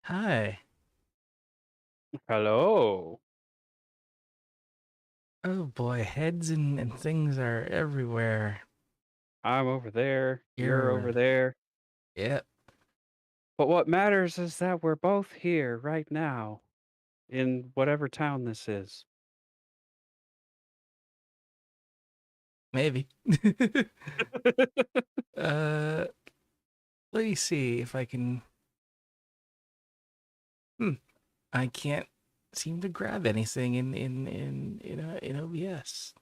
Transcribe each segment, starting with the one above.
Hi. Hello. Oh boy, heads and things are everywhere. I'm over there. You're You're, over there. yep, But what matters is that we're both here right now in whatever town this is. maybe. uh, Let me see if I can. Hmm, I can't seem to grab anything in OBS.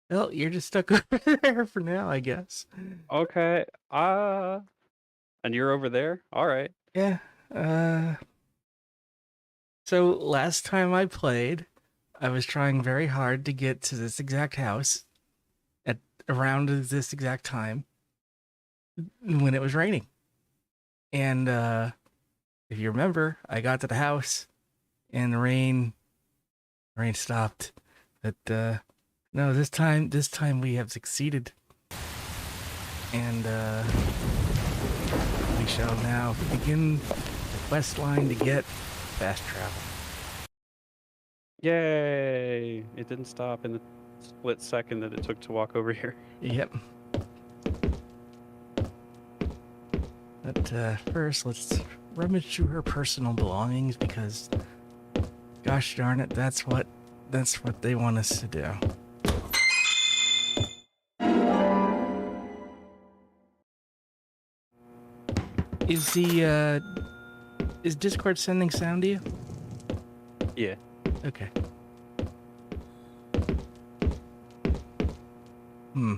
Well, you're just stuck over there for now, I guess. Okay. And you're over there? All right. Yeah. Uh, so last time I played, I was trying very hard to get to this exact house at around this exact time when it was raining. And if you remember, I got to the house and the rain stopped. But no, this time we have succeeded, and we shall now begin the quest line to get fast travel. Yay. It didn't stop in the split second that it took to walk over here. Yep. But first, let's rummage through her personal belongings because, gosh darn it, that's what they want us to do. Is the is Discord sending sound to you? Yeah. Okay. Hmm.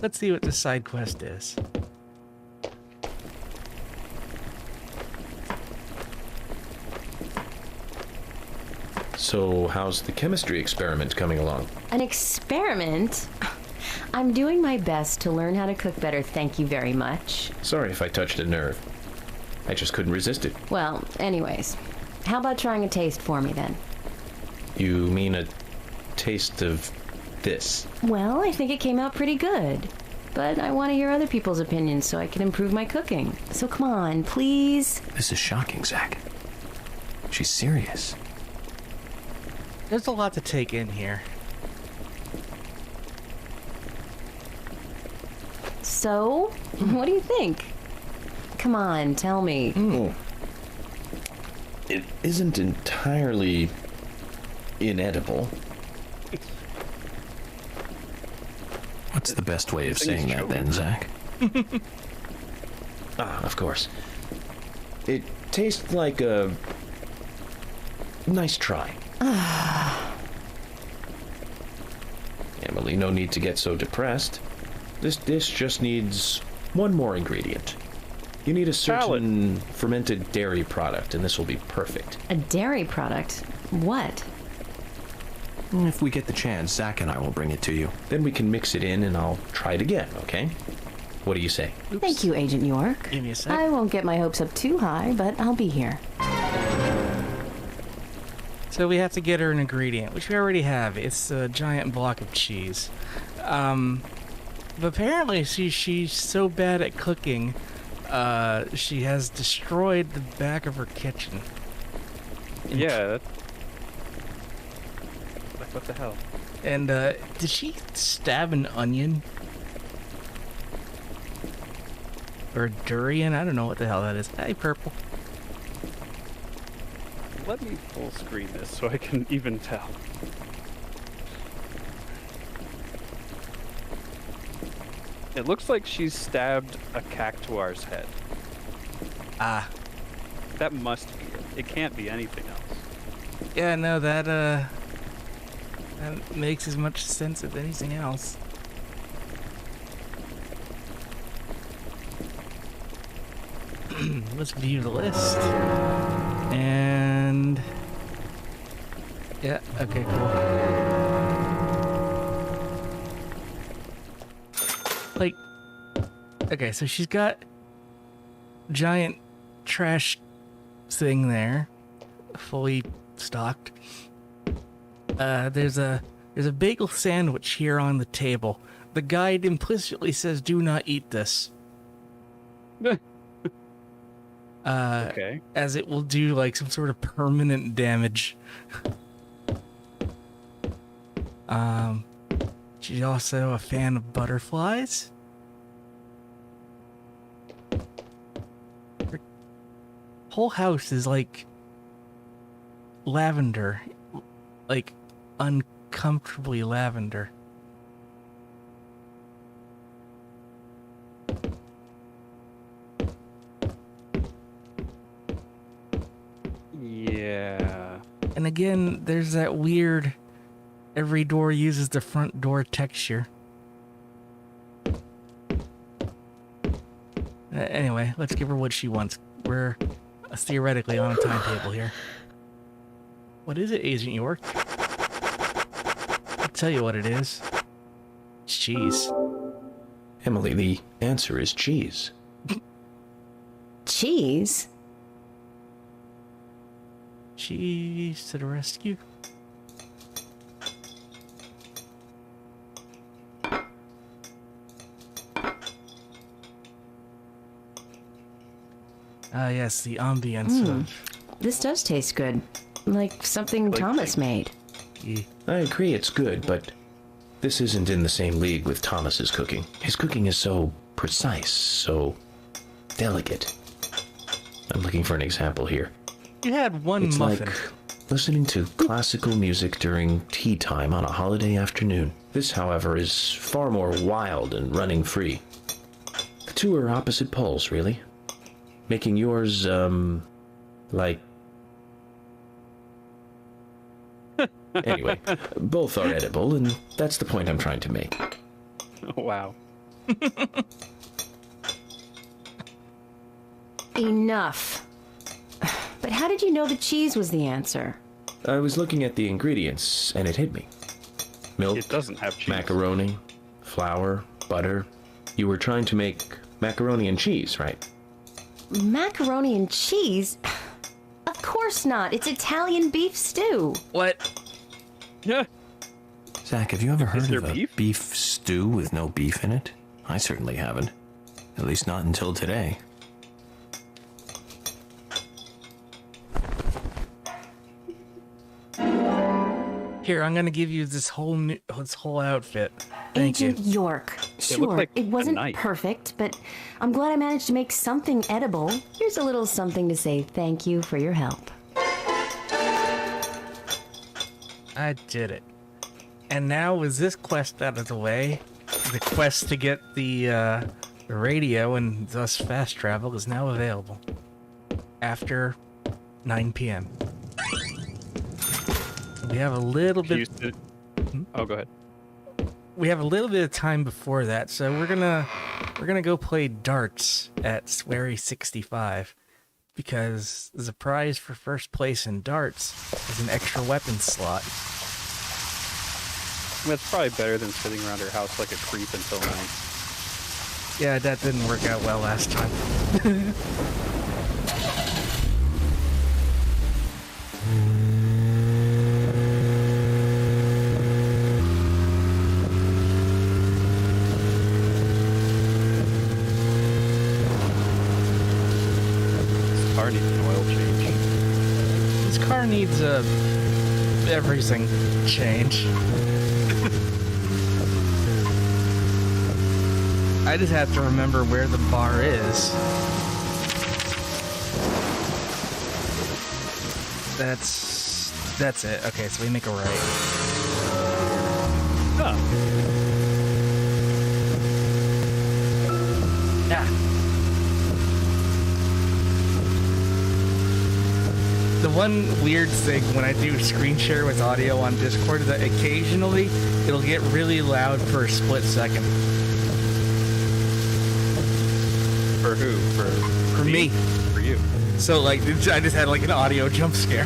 Let's see what the side quest is. So, how's the chemistry experiment coming along? An experiment? I'm doing my best to learn how to cook better, thank you very much. Sorry if I touched a nerve. I just couldn't resist it. Well, anyways, how about trying a taste for me then? You mean a taste of this? Well, I think it came out pretty good. But I want to hear other people's opinions so I can improve my cooking. So come on, please. This is shocking, Zach. She's serious. There's a lot to take in here. So, what do you think? Come on, tell me. It isn't entirely inedible. What's the best way of saying that then, Zach? Of course. It tastes like a nice try. Emily, no need to get so depressed. This dish just needs one more ingredient. You need a certain fermented dairy product, and this will be perfect. A dairy product? What? If we get the chance, Zach and I will bring it to you. Then we can mix it in, and I'll try it again, okay? What do you say? Oops. Thank you, Agent York. Give me a sec. I won't get my hopes up too high, but I'll be here. So we have to get her an ingredient, which we already have. It's a giant block of cheese. But apparently she's so bad at cooking, she has destroyed the back of her kitchen. Yeah. Like, what the hell? And did she stab an onion? Or a durian? I don't know what the hell that is. Hey, purple. Let me full screen this so I can even tell. It looks like she's stabbed a cactuar's head. Ah. That must be it. It can't be anything else. Yeah, no, that makes as much sense as anything else. Let's view the list. And yeah, okay, cool. Like, okay, so she's got giant trash thing there, fully stocked. There's a bagel sandwich here on the table, The guide implicitly says do not eat this. Okay. As it will do like some sort of permanent damage. She's also a fan of butterflies. Her whole house is like lavender, like uncomfortably lavender. Yeah. And again, there's that weird every door uses the front door texture. Anyway, let's give her what she wants. We're theoretically on a timetable here. What is it, Agent York? I'll tell you what it is. It's cheese. Emily, the answer is cheese. Cheese? Cheese to the rescue. Ah, yes, the ambience of... This does taste good. Like something Thomas made. Yeah. I agree it's good, but this isn't in the same league with Thomas's cooking. His cooking is so precise, so delicate. I'm looking for an example here. You had one It's muffin. like listening to classical music during tea time on a holiday afternoon. This, however, is far more wild and running free. The two are opposite poles, really. Making yours, like... Anyway, both are edible, and that's the point I'm trying to make. Wow. Enough. But how did you know the cheese was the answer? I was looking at the ingredients, and it hit me. Milk, It doesn't have cheese. macaroni, flour, butter. You were trying to make macaroni and cheese, right? Macaroni and cheese? Of course not. It's Italian beef stew. What? Yeah. Zach, have you ever heard there of a beef? beef stew with no beef in it? I certainly haven't. At least not until today. Here, I'm gonna give you this whole outfit. Thank Agent you. York. looked Sure, like it a wasn't knife. perfect, but I'm glad I managed to make something edible. Here's a little something to say thank you for your help. I did it. And now, with this quest out of the way, the quest to get the radio and thus fast travel is now available. After 9 p.m. We have a little bit. Oh, go ahead. We have a little bit of time before that, so we're gonna go play darts at Swery 65, because the prize for first place in darts is an extra weapon slot. That's probably better than sitting around her house like a creep until 9. Yeah, that didn't work out well last time. This car needs an oil change. This car needs everything change. I just have to remember where the bar is. That's it. Okay, so we make a right. Oh, Yeah. The one weird thing when I do screen share with audio on Discord is that occasionally it'll get really loud for a split second. for who? For me. For you. So like I just had like an audio jump scare.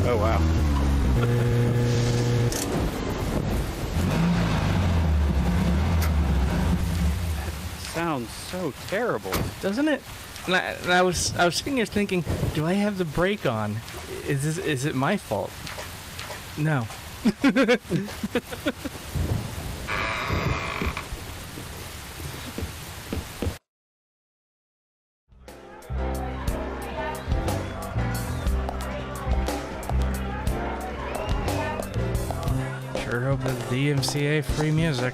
Oh, wow. Sounds so terrible. Doesn't it? And I was sitting here thinking, do I have the brake on? Is it my fault? No. Sure hope the DMCA free music.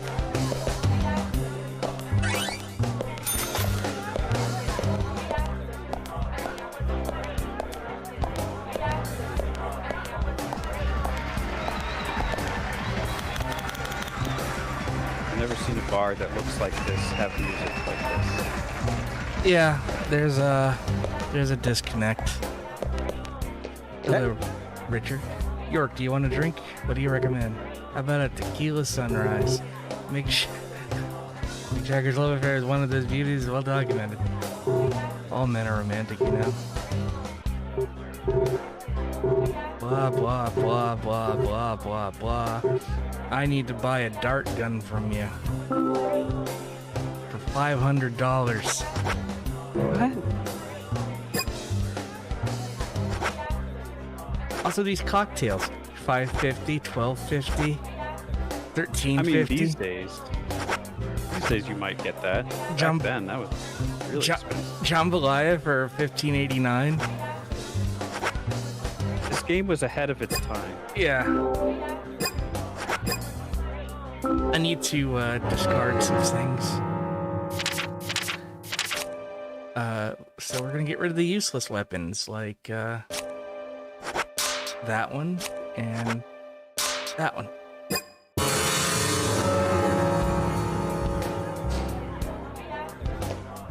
I've never seen a bar that looks like this have music like this. Yeah, there's a disconnect. Hello, Richard. York, do you want a drink? What do you recommend? How about a tequila sunrise? Mick Jagger's love affair is one of those beauties well documented. All men are romantic, you know. Blah, blah, blah, blah, blah, blah, blah. I need to buy a dart gun from you. For $500. What? Also, these cocktails, $5.50, $12.50, $13.50. I mean, these days you might get that. Back then, that was really expensive. Jambalaya for $15.89. This game was ahead of its time. Yeah. I need to discard some things. So we're gonna get rid of the useless weapons, like that one and that one.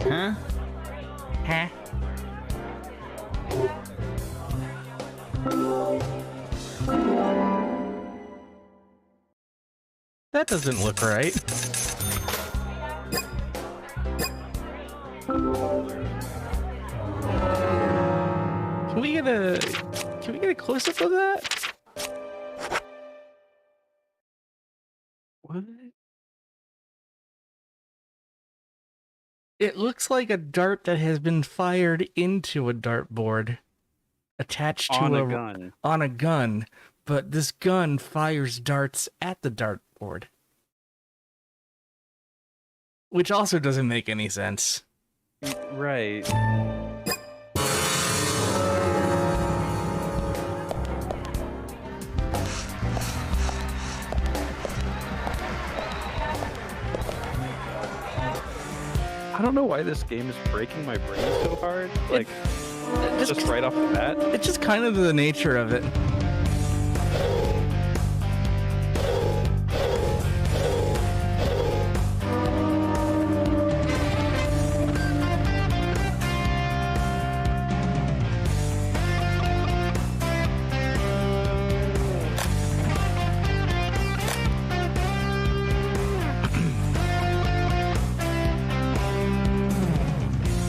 Huh? Huh? That doesn't look right. Can we get a close-up of that? What? It looks like a dart that has been fired into a dartboard attached to On a gun. on a gun, but this gun fires darts at the dartboard. Which also doesn't make any sense. Right. I don't know why this game is breaking my brain so hard. Like, just right off the bat. It's just kind of the nature of it.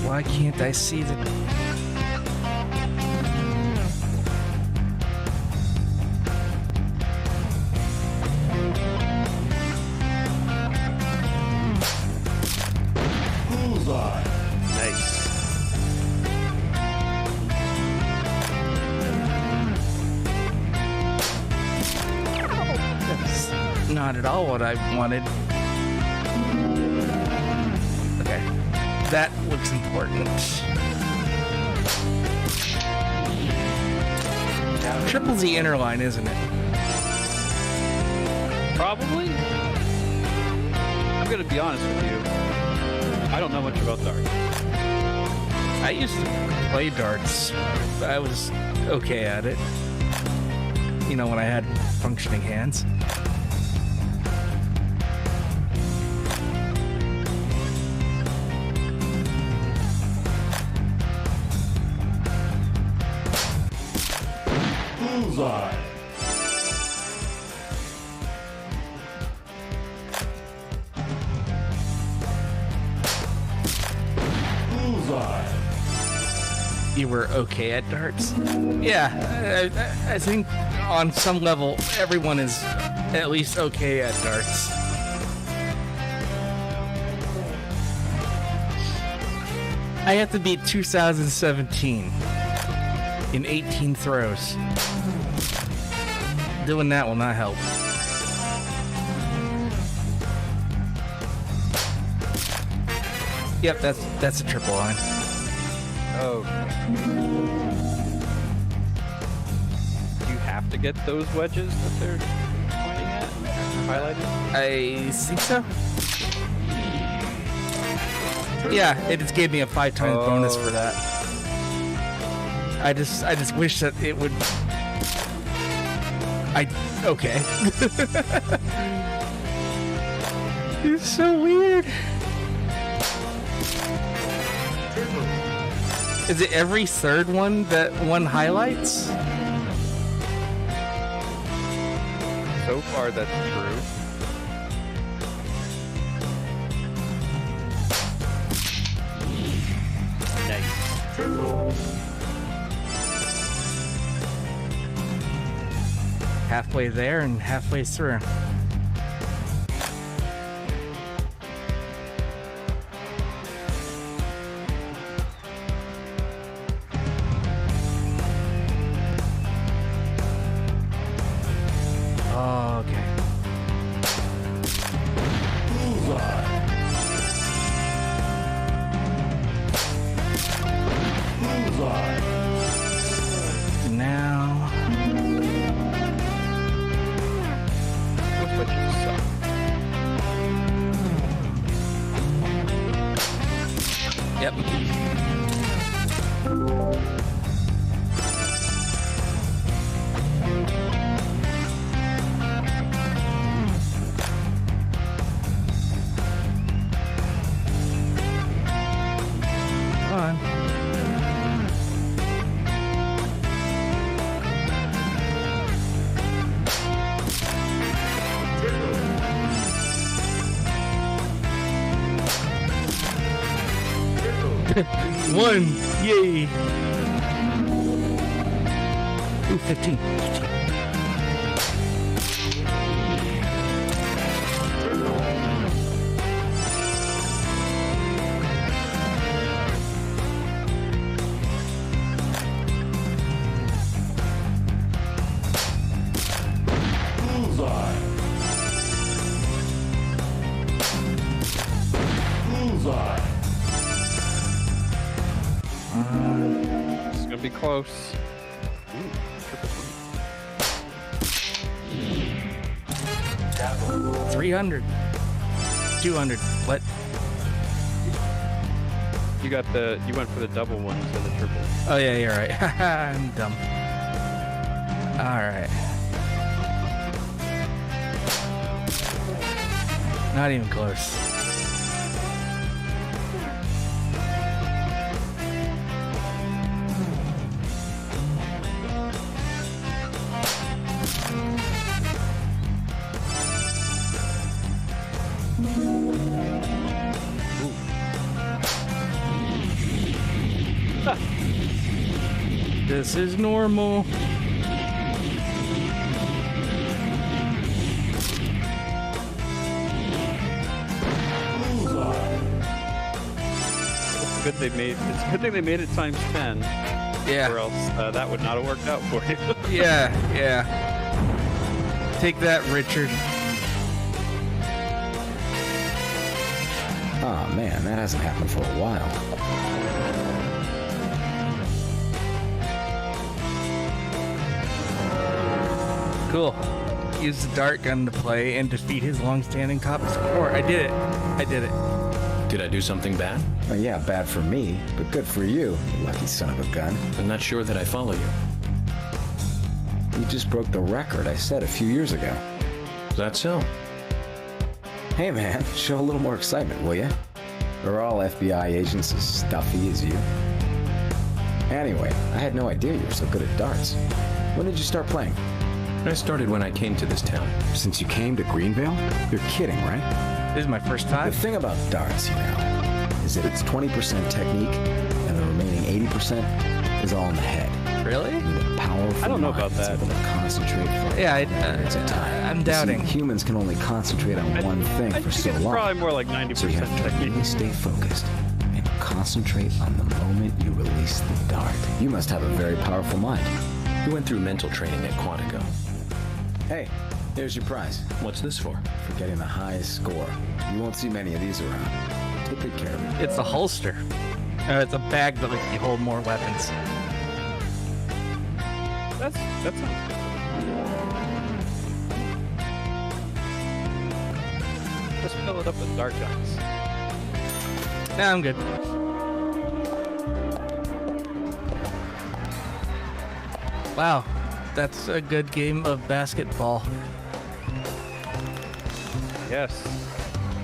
Why can't I see the... Nice. That's not at all what I wanted. Okay. That looks important. Triple Z interline, isn't it? Probably. I'm gonna be honest with you. I don't know much about darts. I used to play darts. I was okay at it. You know, when I had functioning hands. Bullseye. Bullseye. You were okay at darts? Yeah, I think on some level everyone is at least okay at darts. I have to beat 2017 in 18 throws. Doing that will not help. Yep, that's a triple line. Oh. Do you have to get those wedges that they're pointing at? highlighted? I think so. Yeah, it just gave me a 5 times bonus for that. I just wish that it would. Okay. It's so weird. Is it every third one that one highlights? So far, that's true. Nice. Halfway there and halfway through. Oh, okay. Bullseye. Bullseye. Now. Looks like you suck. Yep. Come on. One! Yay! Ooh, 15. Bullseye. Bullseye. It's gonna be close. Ooh, triple 300. 200. What? You went for the double one instead of the triple. Oh, yeah, you're right. I'm dumb. Alright. Not even close. This is normal. It's good they made. It's a good thing they made it times 10, or Yeah. else that would not have worked out for you. Yeah, yeah. Take that, Richard. Oh man, that hasn't happened for a while. Cool. Use the dart gun to play and defeat his long-standing top score. I did it. I did it. Did I do something bad? Well, yeah, bad for me, but good for you, you lucky son of a gun. I'm not sure that I follow you. You just broke the record I set a few years ago. Is that so? Hey man, show a little more excitement, will ya? Are all FBI agents as stuffy as you? Anyway, I had no idea you were so good at darts. When did you start playing? I started when I came to this town. Since you came to Greenvale? You're kidding, right? This is my first time. The thing about darts, you know, is that it's 20% technique, and the remaining 80% is all in the head. Really? You need a powerful I don't know mind about that's that. able to concentrate for Yeah, periods of time. I'm You doubting. See, humans can only concentrate on one thing I for think so it's long. probably more like So you 90% have to technique. really stay focused and concentrate on the moment you release the dart. You must have a very powerful mind. We went through mental training at Quantico. Hey, here's your prize What's this for? for getting the highest score. You won't see many of these around. Take good care of it. It's a holster. It's a bag that lets you hold more weapons. That sounds good. Just fill it up with dart guns. Nah, I'm good. Wow, that's a good game of basketball. Yes,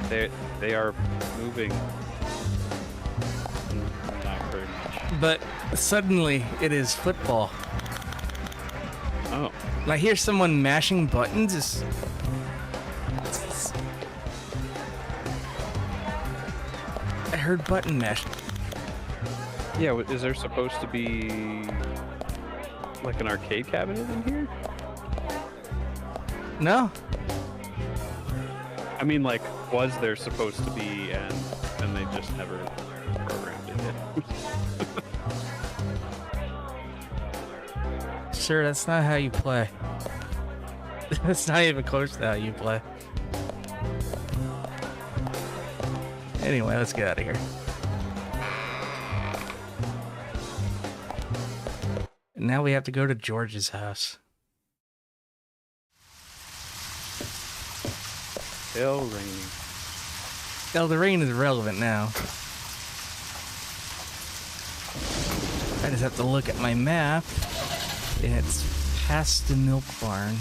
they are moving. Not very much. But suddenly, it is football. Oh, And I hear someone mashing buttons. I heard button mash. yeah. Is there supposed to be like an arcade cabinet in here? No, I mean, like, was there supposed to be, and they just never programmed it in? sir, that's not how you play. That's not even close to how you play. Anyway, let's get out of here. Now we have to go to George's house. Still raining. Well, the rain is irrelevant now. I just have to look at my map, and it's past the milk barn.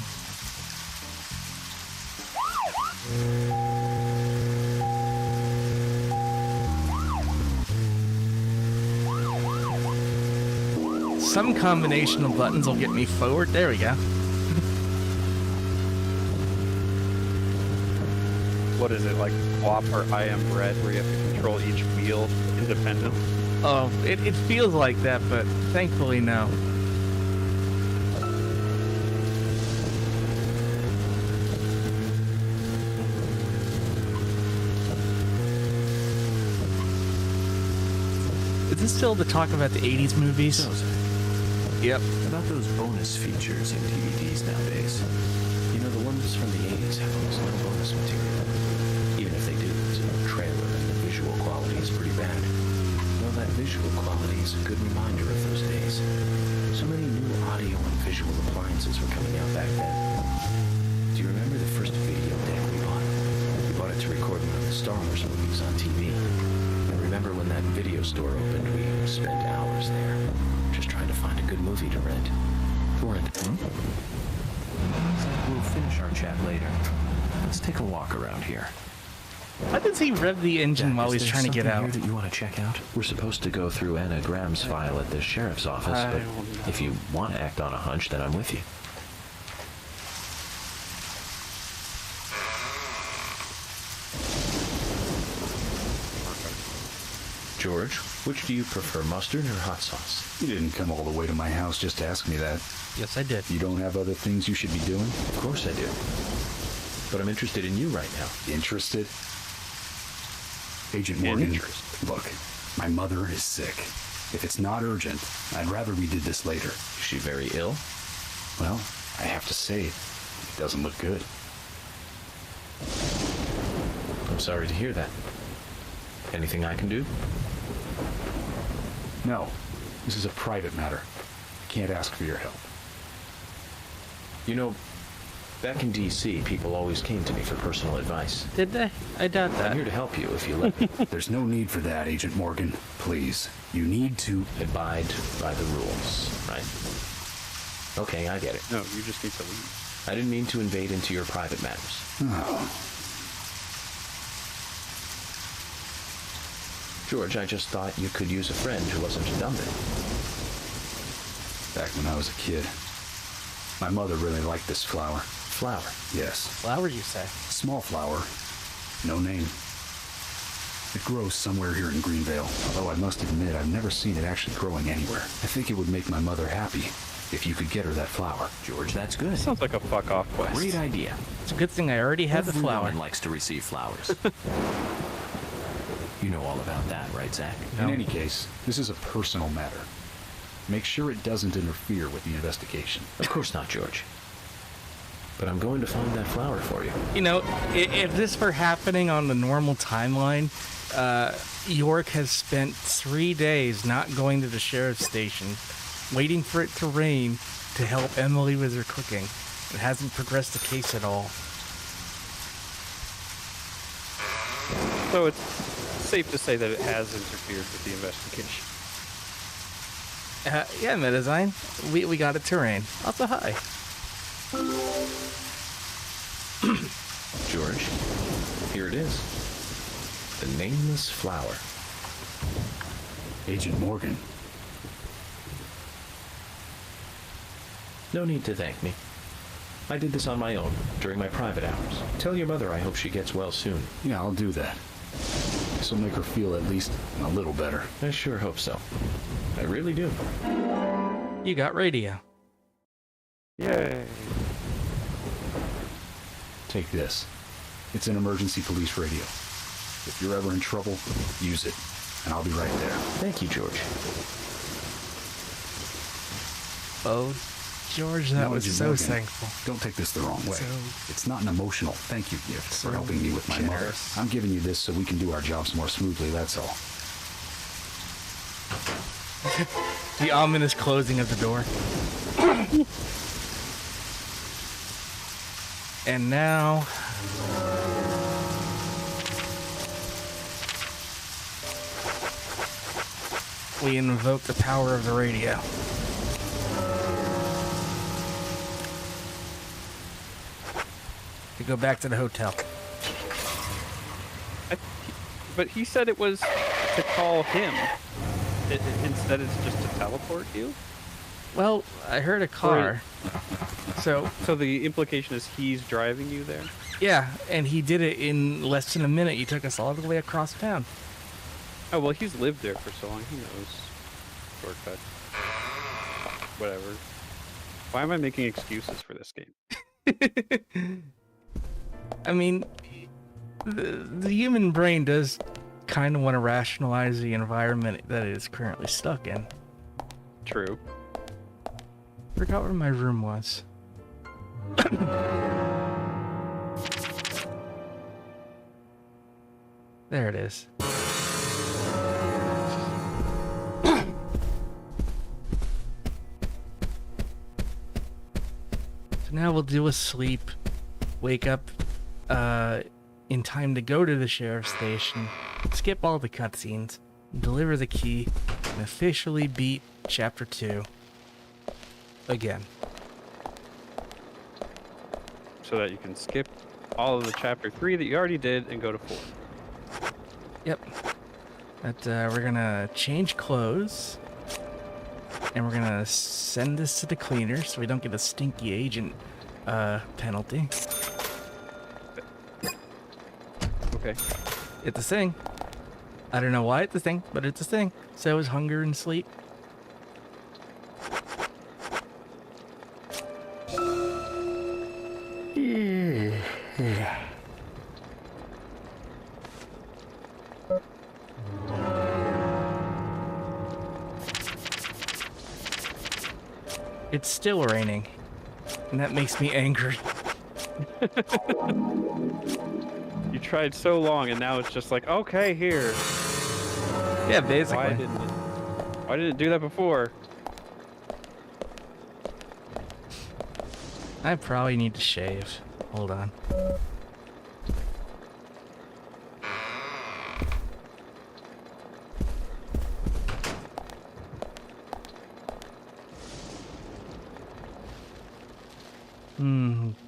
Some combination of buttons will get me forward. There we go. What is it, like WAP or I Am Bread, where you have to control each wheel independently? Oh, it feels like that, but thankfully no. Is this still the talk about the 80s movies? So, Zach, Yep. about those bonus features in DVDs nowadays. You know, the ones from the 80s have almost no bonus material. Even if they do, there's no trailer and the visual quality is pretty bad. Well, that visual quality is a good reminder of those days. So many new audio and visual appliances were coming out back then. Do you remember the first video deck we bought? We bought it to record one of the Star Wars movies on TV. And remember when that video store opened, we spent hours there, just trying to find a good movie to rent. We'll finish our chat later. Let's take a walk around here. Why does he rev the engine Jack, while is he's there trying to get something out? here that you want to check out? We're supposed to go through Anna Graham's file at the sheriff's office, I but don't know. if you want to act on a hunch, then I'm with you. George, which do you prefer, mustard or hot sauce? You didn't come all the way to my house just to ask me that. Yes, I did. You don't have other things you should be doing? Of course I do. But I'm interested in you right now. Interested? Agent In Morgan, interest. look, my mother is sick. If it's not urgent, I'd rather we did this later. Is she very ill? Well, I have to say, it doesn't look good. I'm sorry to hear that. Anything I can do? No, this is a private matter. I can't ask for your help. You know, back in D.C., people always came to me for personal advice. Did they? I doubt I'm that. here to help you if you let me. There's no need for that, Agent Morgan. Please, you need to... Abide by the rules, right? Okay, I get it. No, you just need to leave. I didn't mean to invade into your private matters. Oh, George, I just thought you could use a friend who wasn't a dumping. back when I was a kid, my mother really liked this flower. Flower. Yes, Flower, you say? small flower. No name. It grows somewhere here in Greenvale, although I must admit I've never seen it actually growing anywhere. I think it would make my mother happy if you could get her that flower. George, that's good. Sounds like a fuck off quest. Great idea. It's a good thing I already had the Every flower. woman likes to receive flowers. You know all about that, right, Zach? In any case, this is a personal matter. Make sure it doesn't interfere with the investigation. Of course not, George. But I'm going to find that flower for you. You know, if this were happening on the normal timeline, York has spent 3 days not going to the sheriff's station, waiting for it to rain to help Emily with her cooking. It hasn't progressed the case at all. So it's safe to say that it has interfered with the investigation. Yeah, Medesign. We got a terrain. Also, hi. George, here it is. The nameless flower. Agent Morgan. No need to thank me. I did this on my own, during my private hours. Tell your mother I hope she gets well soon. Yeah, I'll do that. This'll make her feel at least a little better. I sure hope so. I really do. You got radio. Yay. Take this. It's an emergency police radio. If you're ever in trouble, use it, and I'll be right there. Thank you, George. Oh, George, that No, was Agent so Morgan, thankful. Don't take this the wrong way. So It's not an emotional thank you gift for so helping me with my mother. generous. I'm giving you this so we can do our jobs more smoothly, that's all. The ominous closing of the door. And now... we invoke the power of the radio. To go back to the hotel. But he said it was to call him. Instead, it's just to teleport you? Well, I heard a car. So, So the implication is he's driving you there? yeah, and he did it in less than a minute. He took us all the way across town. Oh, well, he's lived there for so long. He knows. Shortcut. Whatever. Why am I making excuses for this game? I mean, the human brain does kind of want to rationalize the environment that it is currently stuck in. True. Forgot where my room was. There it is. So now we'll do a sleep, wake up in time to go to the sheriff's station, skip all the cutscenes, deliver the key, and officially beat Chapter 2 again. So that you can skip all of the chapter 3 that you already did and go to 4. Yep. But we're gonna change clothes, and we're gonna send this to the cleaner so we don't get a stinky agent penalty. Okay. It's a thing. I don't know why it's a thing, but it's a thing. So is hunger and sleep. It's still raining, and that makes me angry. You tried so long, and now it's just like, okay, here. Yeah, basically. Why didn't it do that before? I probably need to shave. Hold on.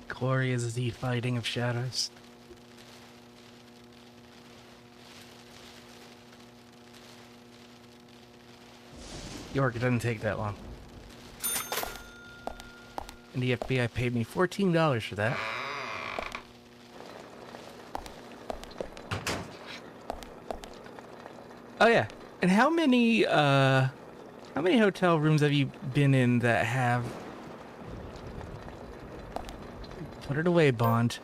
Glory is the fighting of shadows. York, it doesn't take that long. And the FBI paid me $14 for that. Oh yeah. And how many hotel rooms have you been in that have... Put it away, Bond.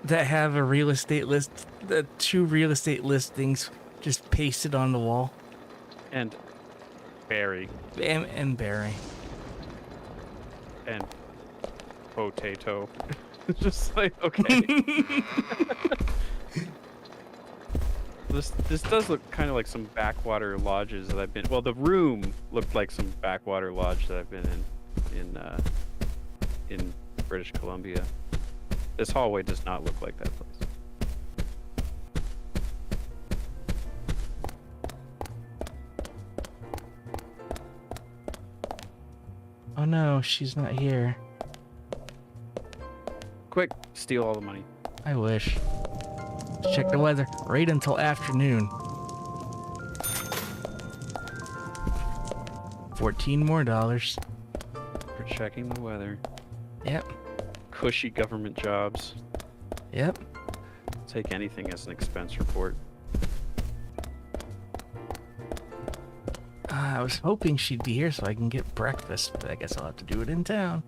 That have a real estate list, the 2 real estate listings just pasted on the wall? And Barry. And Barry. And potato. Just like, okay. This does look kind of like some backwater lodges that I've been. Well, the room looked like some backwater lodge that I've been in British Columbia. This hallway does not look like that place. Oh no, she's not here. Quick, steal all the money. I wish. Check the weather right until afternoon. 14 more dollars. For checking the weather. Yep. Cushy government jobs. Yep. Take anything as an expense report. I was hoping she'd be here so I can get breakfast, but I guess I'll have to do it in town.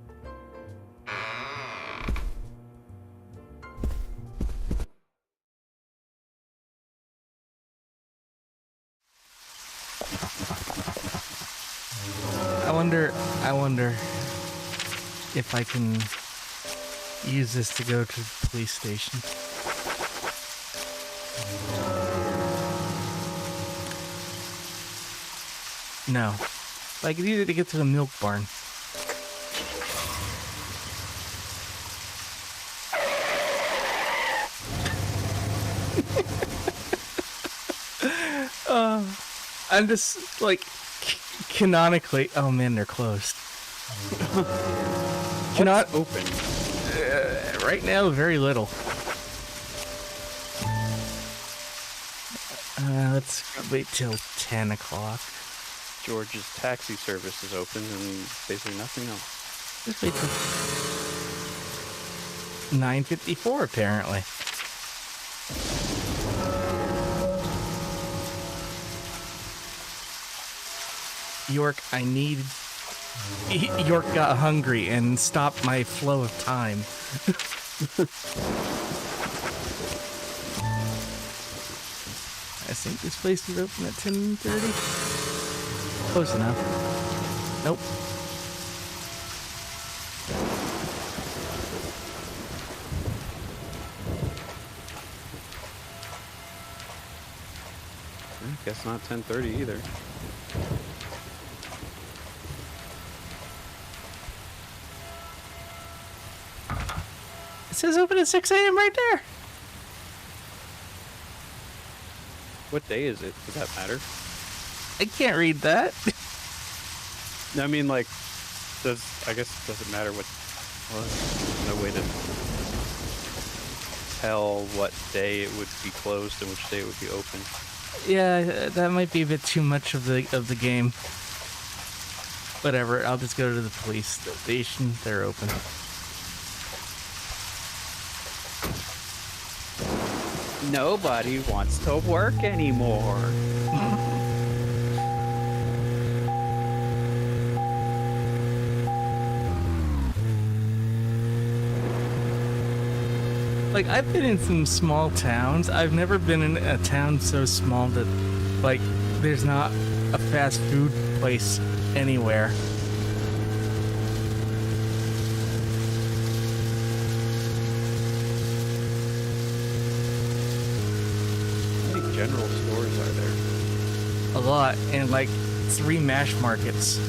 I wonder if I can use this to go to the police station. No. I could use it to get to the milk barn. I'm just like canonically. Oh man, they're closed. Cannot open. Right now, very little. Let's wait till 10 o'clock. George's taxi service is open and basically nothing else. Just wait till 9:54 apparently. York, I need... York got hungry and stopped my flow of time. I think this place is open at 10:30. Close enough. Nope. Guess not 10:30 either. It says open at 6 a.m. right there. What day is it? Does that matter? I can't read that. I mean, like, does it matter what? Well, there's no way to tell what day it would be closed and which day it would be open. Yeah, that might be a bit too much of the game. Whatever, I'll just go to the police station. They're open. Nobody wants to work anymore. Like, I've been in some small towns. I've never been in a town so small that, like, there's not a fast food place anywhere. How many general stores are there? A lot, and like 3 mash markets.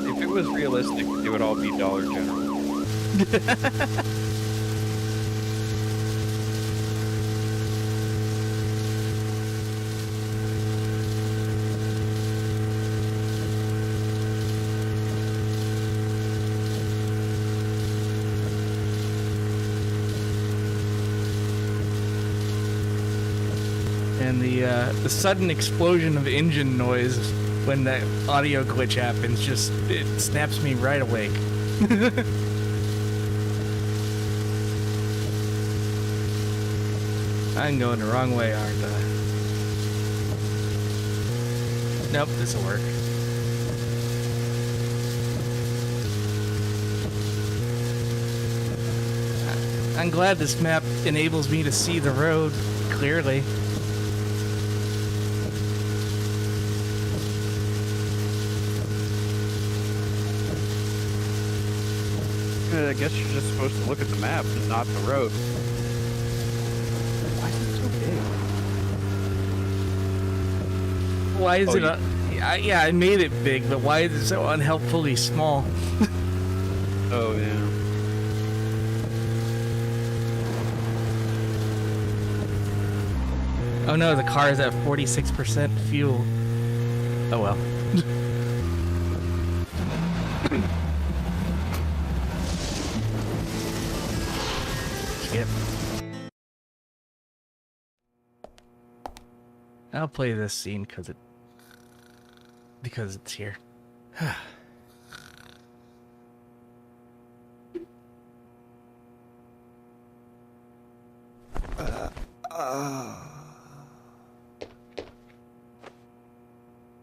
If it was realistic, it would all be Dollar General. And the sudden explosion of engine noise when that audio glitch happens it snaps me right awake. I'm going the wrong way, aren't I? Nope, this'll work. I'm glad this map enables me to see the road clearly. I guess you're just supposed to look at the map and not the road. Why is it so big? Why is Oh, it? yeah, I made it big, but why is it so unhelpfully small? Oh, yeah. Oh no, the car is at 46% fuel. Oh well. Skip. I'll play this scene because it's here.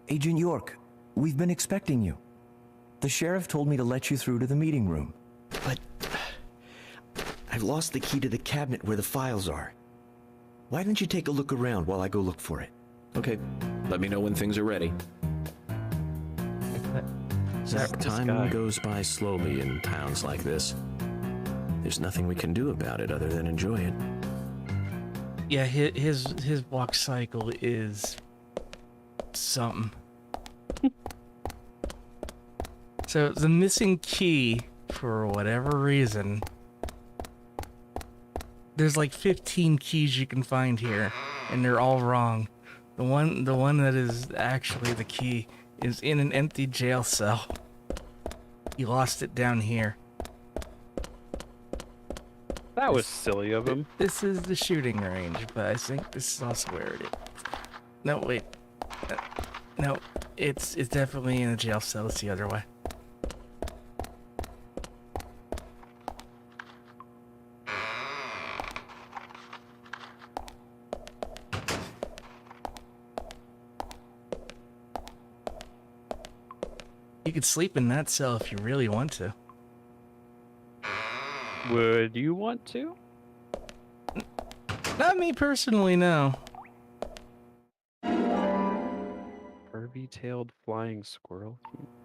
Agent York, we've been expecting you. The sheriff told me to let you through to the meeting room. But I've lost the key to the cabinet where the files are. Why don't you take a look around while I go look for it? Okay, let me know when things are ready. Time goes by slowly in towns like this. There's nothing we can do about it other than enjoy it. Yeah, his walk cycle is something. So the missing key, for whatever reason, there's like 15 keys you can find here, and they're all wrong. The one that is actually the key is in an empty jail cell. He lost it down here. That was silly of him. This is the shooting range, but I think this is also where it is. No, wait. No, it's definitely in a jail cell. It's the other way. You could sleep in that cell if you really want to. Would you want to? Not me personally, no. Curvy-tailed flying squirrel.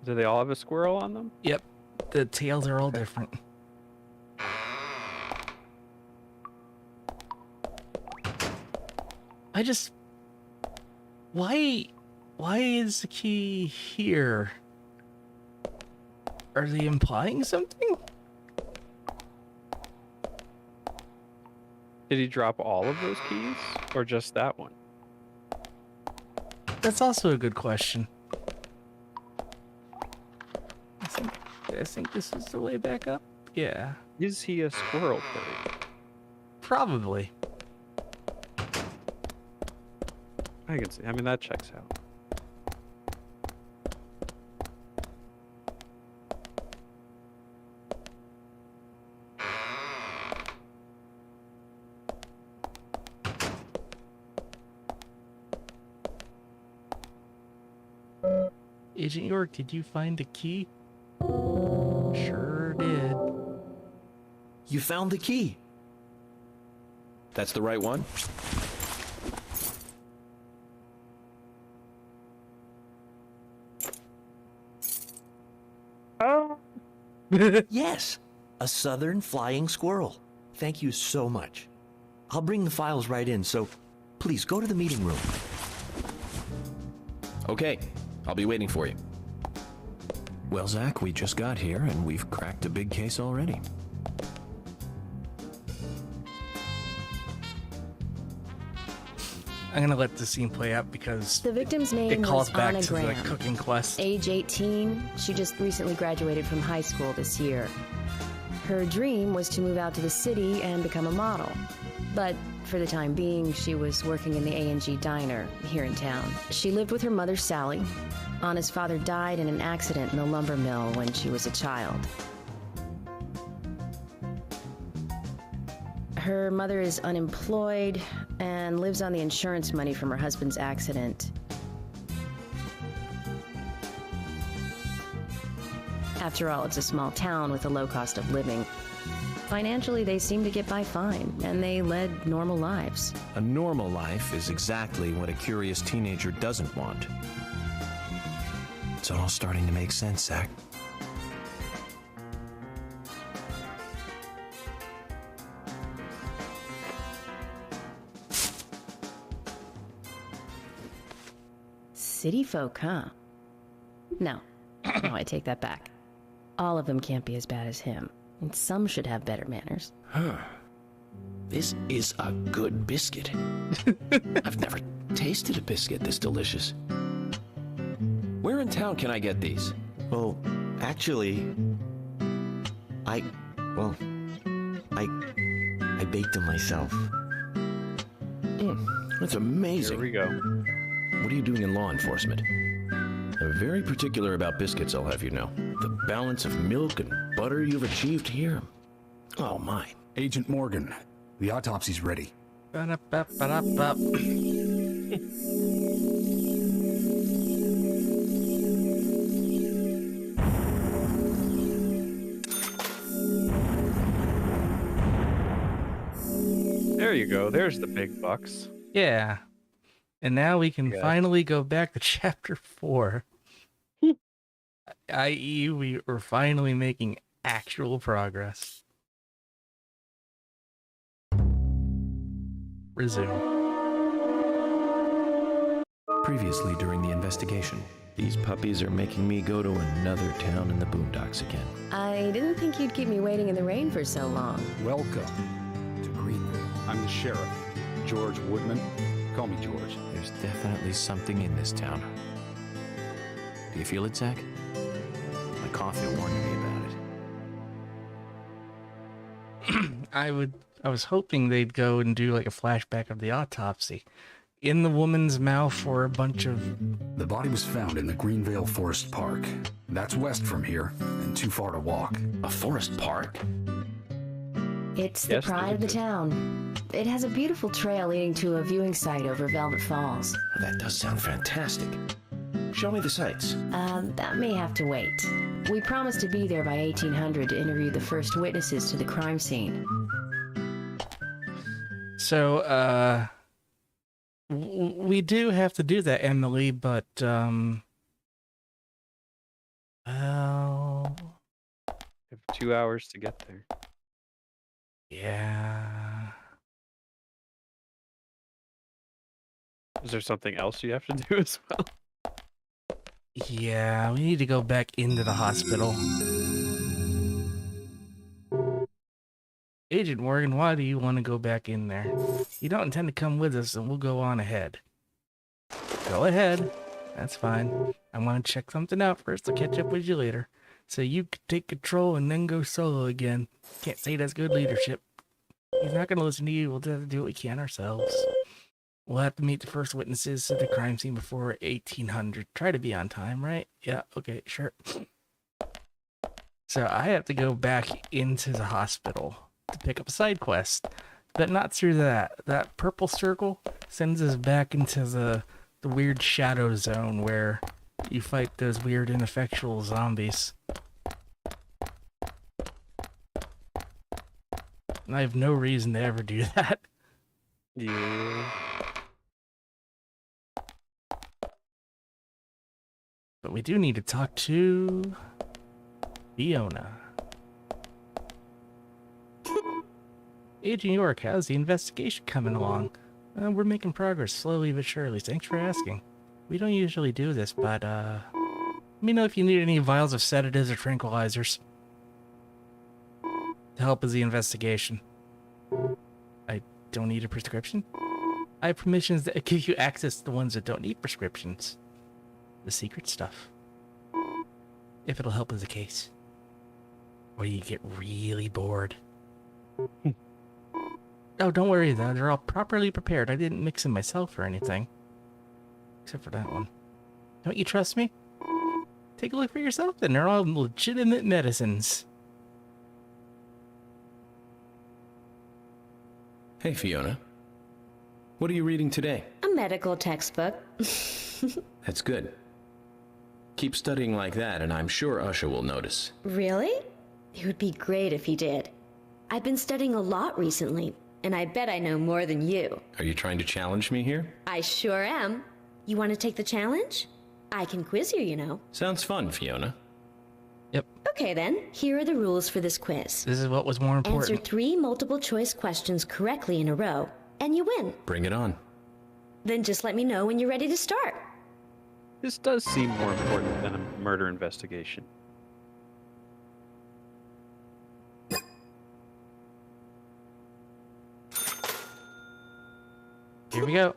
Do they all have a squirrel on them? Yep, the tails are all different. Why is the key here? Are they implying something? Did he drop all of those keys, or just that one? That's also a good question. I think this is the way back up. Yeah, Is he a squirrel furry? probably. I can see. I mean, that checks out. Agent York, did you find the key? Sure did. You found the key. That's the right one? Yes, a southern flying squirrel. Thank you so much. I'll bring the files right in, so please go to the meeting room. Okay, I'll be waiting for you. Well, Zach, we just got here and we've cracked a big case already. I'm gonna let the scene play out because The victim's name it calls was back Anna to the Graham. cooking quest. Age 18, she just recently graduated from high school this year. Her dream was to move out to the city and become a model. But for the time being, she was working in the A&G diner here in town. She lived with her mother, Sally. Anna's father died in an accident in the lumber mill when she was a child. Her mother is unemployed and lives on the insurance money from her husband's accident. After all, it's a small town with a low cost of living. Financially, they seem to get by fine, and they led normal lives. A normal life is exactly what a curious teenager doesn't want. It's all starting to make sense, Zach. City folk, huh? No. No, I take that back. All of them can't be as bad as him. And some should have better manners. Huh. This is a good biscuit. I've never tasted a biscuit this delicious. Where in town can I get these? Well, actually, I baked them myself. That's Here amazing. we go. What are you doing in law enforcement? I'm very particular about biscuits, I'll have you know. The balance of milk and butter you've achieved here. Oh my. Agent Morgan, the autopsy's ready. Ba-da-ba-ba-da-ba. There you go. There's the big bucks. Yeah. And now we can Yeah. finally go back to chapter 4. i.e., we are finally making actual progress. Resume. Previously during the investigation. These puppies are making me go to another town in the boondocks again. I didn't think you'd keep me waiting in the rain for so long. Welcome to Greenville. I'm the sheriff, George Woodman. Call me George. There's definitely something in this town. Do you feel it, Zach? My coffee warned me about it. I was hoping they'd go and do like a flashback of the autopsy. In the woman's mouth were a bunch of... The body was found in the Greenvale Forest Park. That's west from here, and too far to walk. A forest park? It's the Yes, pride of the there's town. It has a beautiful trail leading to a viewing site over Velvet Falls. That does sound fantastic. Show me the sights. That may have to wait. We promised to be there by 1800 to interview the first witnesses to the crime scene. So, we do have to do that, Emily, but, well... We have 2 hours to get there. Yeah... Is there something else you have to do as well? Yeah, we need to go back into the hospital. Agent Morgan, why do you want to go back in there? You don't intend to come with us, and we'll go on ahead. Go ahead. That's fine. I want to check something out first. I'll catch up with you later. So you can take control and then go solo again. Can't say that's good leadership. He's not going to listen to you. We'll have to do what we can ourselves. We'll have to meet the first witnesses at the crime scene before 1800. Try to be on time, right? Yeah, okay, sure. So I have to go back into the hospital to pick up a side quest, but not through that. That purple circle sends us back into the weird shadow zone where you fight those weird ineffectual zombies. And I have no reason to ever do that. Yeah. But we do need to talk to Fiona. Agent York, how's the investigation coming along? We're making progress slowly but surely. Thanks for asking. We don't usually do this, but let me know if you need any vials of sedatives or tranquilizers to help with the investigation. I don't need a prescription. I have permissions that give you access to the ones that don't need prescriptions. The secret stuff. If it'll help with the case. Or you get really bored. Oh, don't worry though. They're all properly prepared. I didn't mix them myself or anything. Except for that one. Don't you trust me? Take a look for yourself then. They're all legitimate medicines. Hey, Fiona. What are you reading today? A medical textbook. That's good. Keep studying like that, and I'm sure Usha will notice. Really? It would be great if he did. I've been studying a lot recently, and I bet I know more than you. Are you trying to challenge me here? I sure am. You want to take the challenge? I can quiz you, you know. Sounds fun, Fiona. Okay then, here are the rules for this quiz. This is what was more important. Answer 3 multiple choice questions correctly in a row, and you win. Bring it on. Then just let me know when you're ready to start. This does seem more important than a murder investigation. Here we go.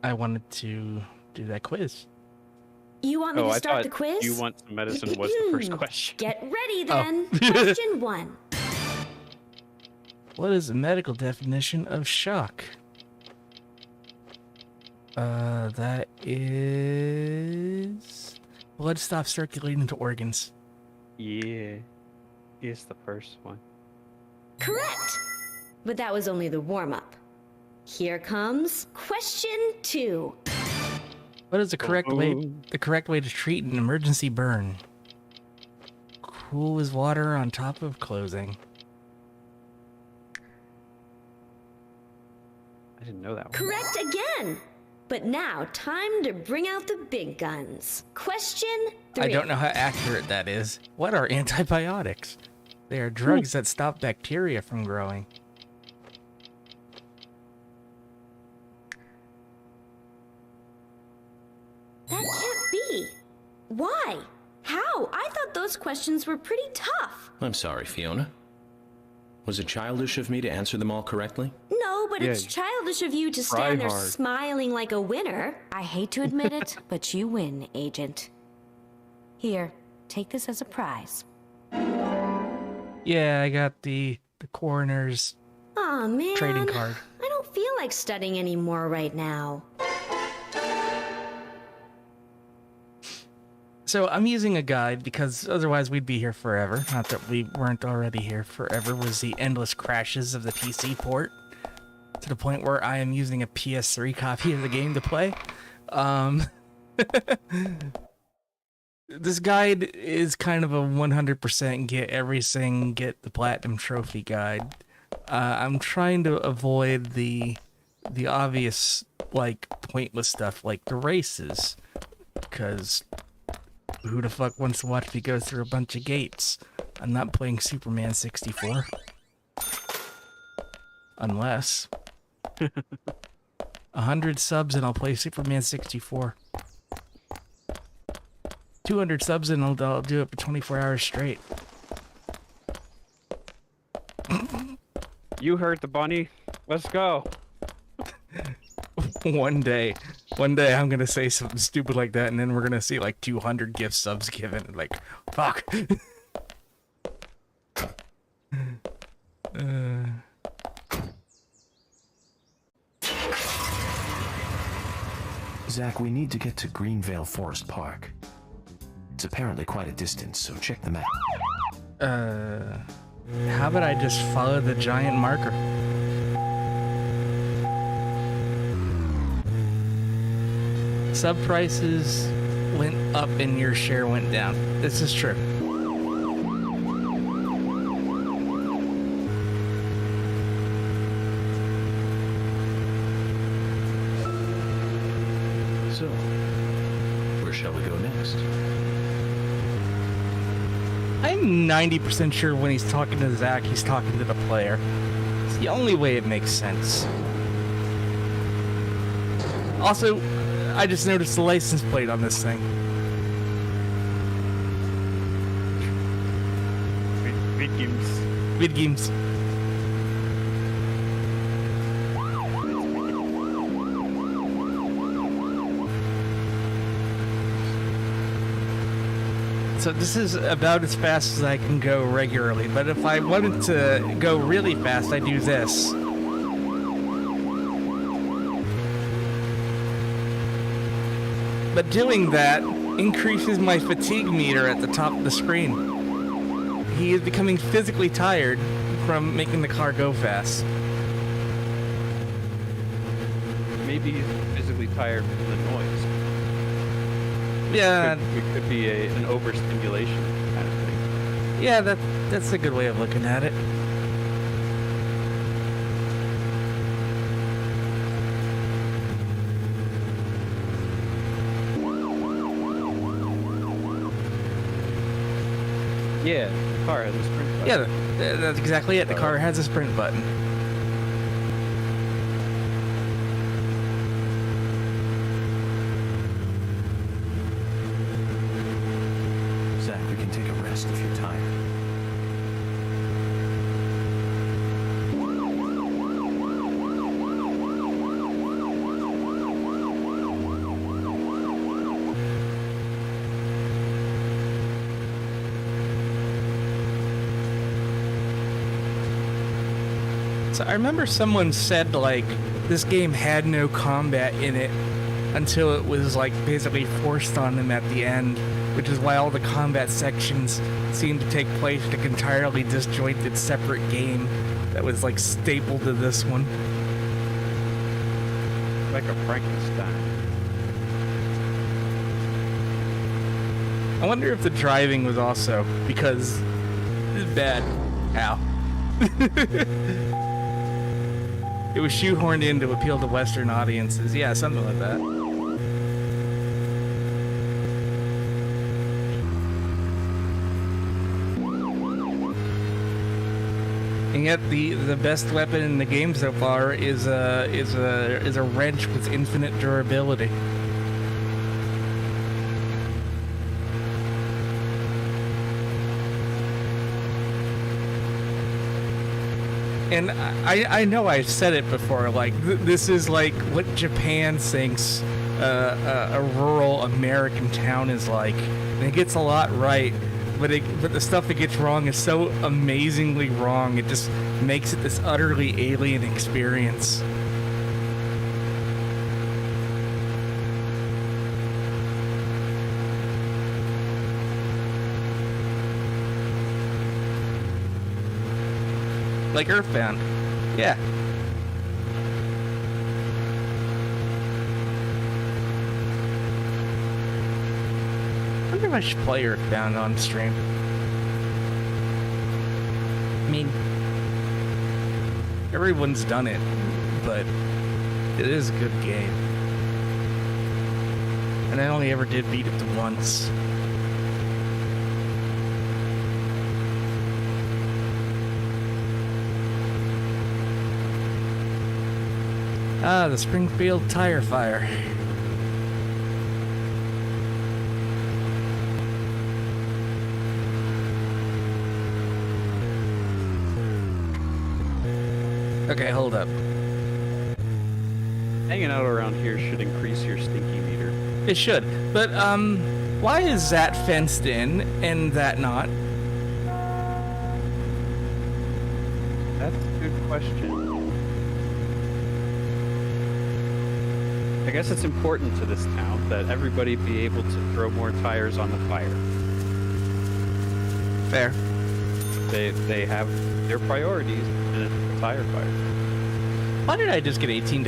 I wanted to do that quiz. You want me Oh, to I start thought the quiz? you want some medicine was the first question. Get ready Oh. then. Question 1. What is the medical definition of shock? That is... blood stops circulating to organs. Yeah, is the first one. Correct. But that was only the warm-up. Here comes question 2. What is the correct way to treat an emergency burn? Cool as water on top of clothing. I didn't know that one. Correct again. But now, time to bring out the big guns. Question 3. I don't know how accurate that is. What are antibiotics? They are drugs that stop bacteria from growing. That can't be. Why? How? I thought those questions were pretty tough. I'm sorry, Fiona. Was it childish of me to answer them all correctly? No, but Yeah, it's childish of you to stand there hard. smiling like a winner. I hate to admit it, but you win, Agent. Here, take this as a prize. Yeah, I got the coroner's Aw, man. trading card. I don't feel like studying anymore right now. So I'm using a guide because otherwise we'd be here forever. Not that we weren't already here forever. Was the endless crashes of the PC port to the point where I am using a PS3 copy of the game to play. This guide is kind of a 100% get everything, get the platinum trophy guide. I'm trying to avoid the obvious, like, pointless stuff like the races, because who the fuck wants to watch me go through a bunch of gates? I'm not playing Superman 64. Unless 100 subs and I'll play Superman 64. 200 subs and I'll do it for 24 hours straight. You heard the bunny. Let's go. One day I'm gonna say something stupid like that, and then we're gonna see like 200 gift subs given. Like, fuck. Zach, we need to get to Greenvale Forest Park. It's apparently quite a distance, so check the map. How about I just follow the giant marker? Sub prices went up and your share went down. This is true. So, where shall we go next? I'm 90% sure when he's talking to Zach, he's talking to the player. It's the only way it makes sense. Also, I just noticed the license plate on this thing. Vid games. So this is about as fast as I can go regularly, but if I wanted to go really fast, I do this. But doing that increases my fatigue meter at the top of the screen. He is becoming physically tired from making the car go fast. Maybe he's physically tired from the noise. Yeah, It could be an overstimulation kind of thing. yeah, that's a good way of looking at it. Yeah, the car has a sprint button. Yeah, that's exactly it. The car has a sprint button. So I remember someone said, like, this game had no combat in it until it was, like, basically forced on them at the end, which is why all the combat sections seemed to take place in an entirely disjointed separate game that was, like, stapled to this one. Like a Frankenstein. I wonder if the driving was also because it's bad. Ow. It was shoehorned in to appeal to Western audiences. Yeah, something like that. And yet the best weapon in the game so far is a wrench with infinite durability. And I know I've said it before, like, this is like what Japan thinks a rural American town is like. And it gets a lot right, but the stuff it gets wrong is so amazingly wrong, it just makes it this utterly alien experience. Like Earthbound. Yeah. I wonder if I should play Earthbound on stream. I mean, everyone's done it, but it is a good game. And I only ever did beat it once. Ah, the Springfield tire fire. Okay, hold up. Hanging out around here should increase your stinky meter. It should, but why is that fenced in and that not? That's a good question. I guess it's important to this town that everybody be able to throw more tires on the fire. Fair. They have their priorities, and it's the tire fire. Why did I just get $18?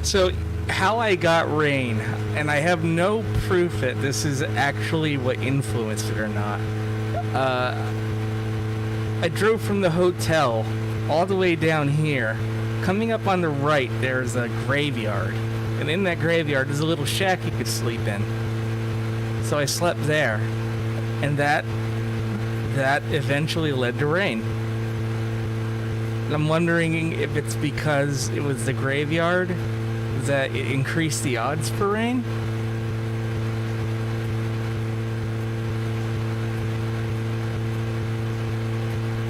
So, how I got rain, and I have no proof that this is actually what influenced it or not. I drove from the hotel all the way down here. Coming up on the right, there's a graveyard. And in that graveyard, there's a little shack you could sleep in. So I slept there. And that eventually led to rain. And I'm wondering if it's because it was the graveyard that it increased the odds for rain?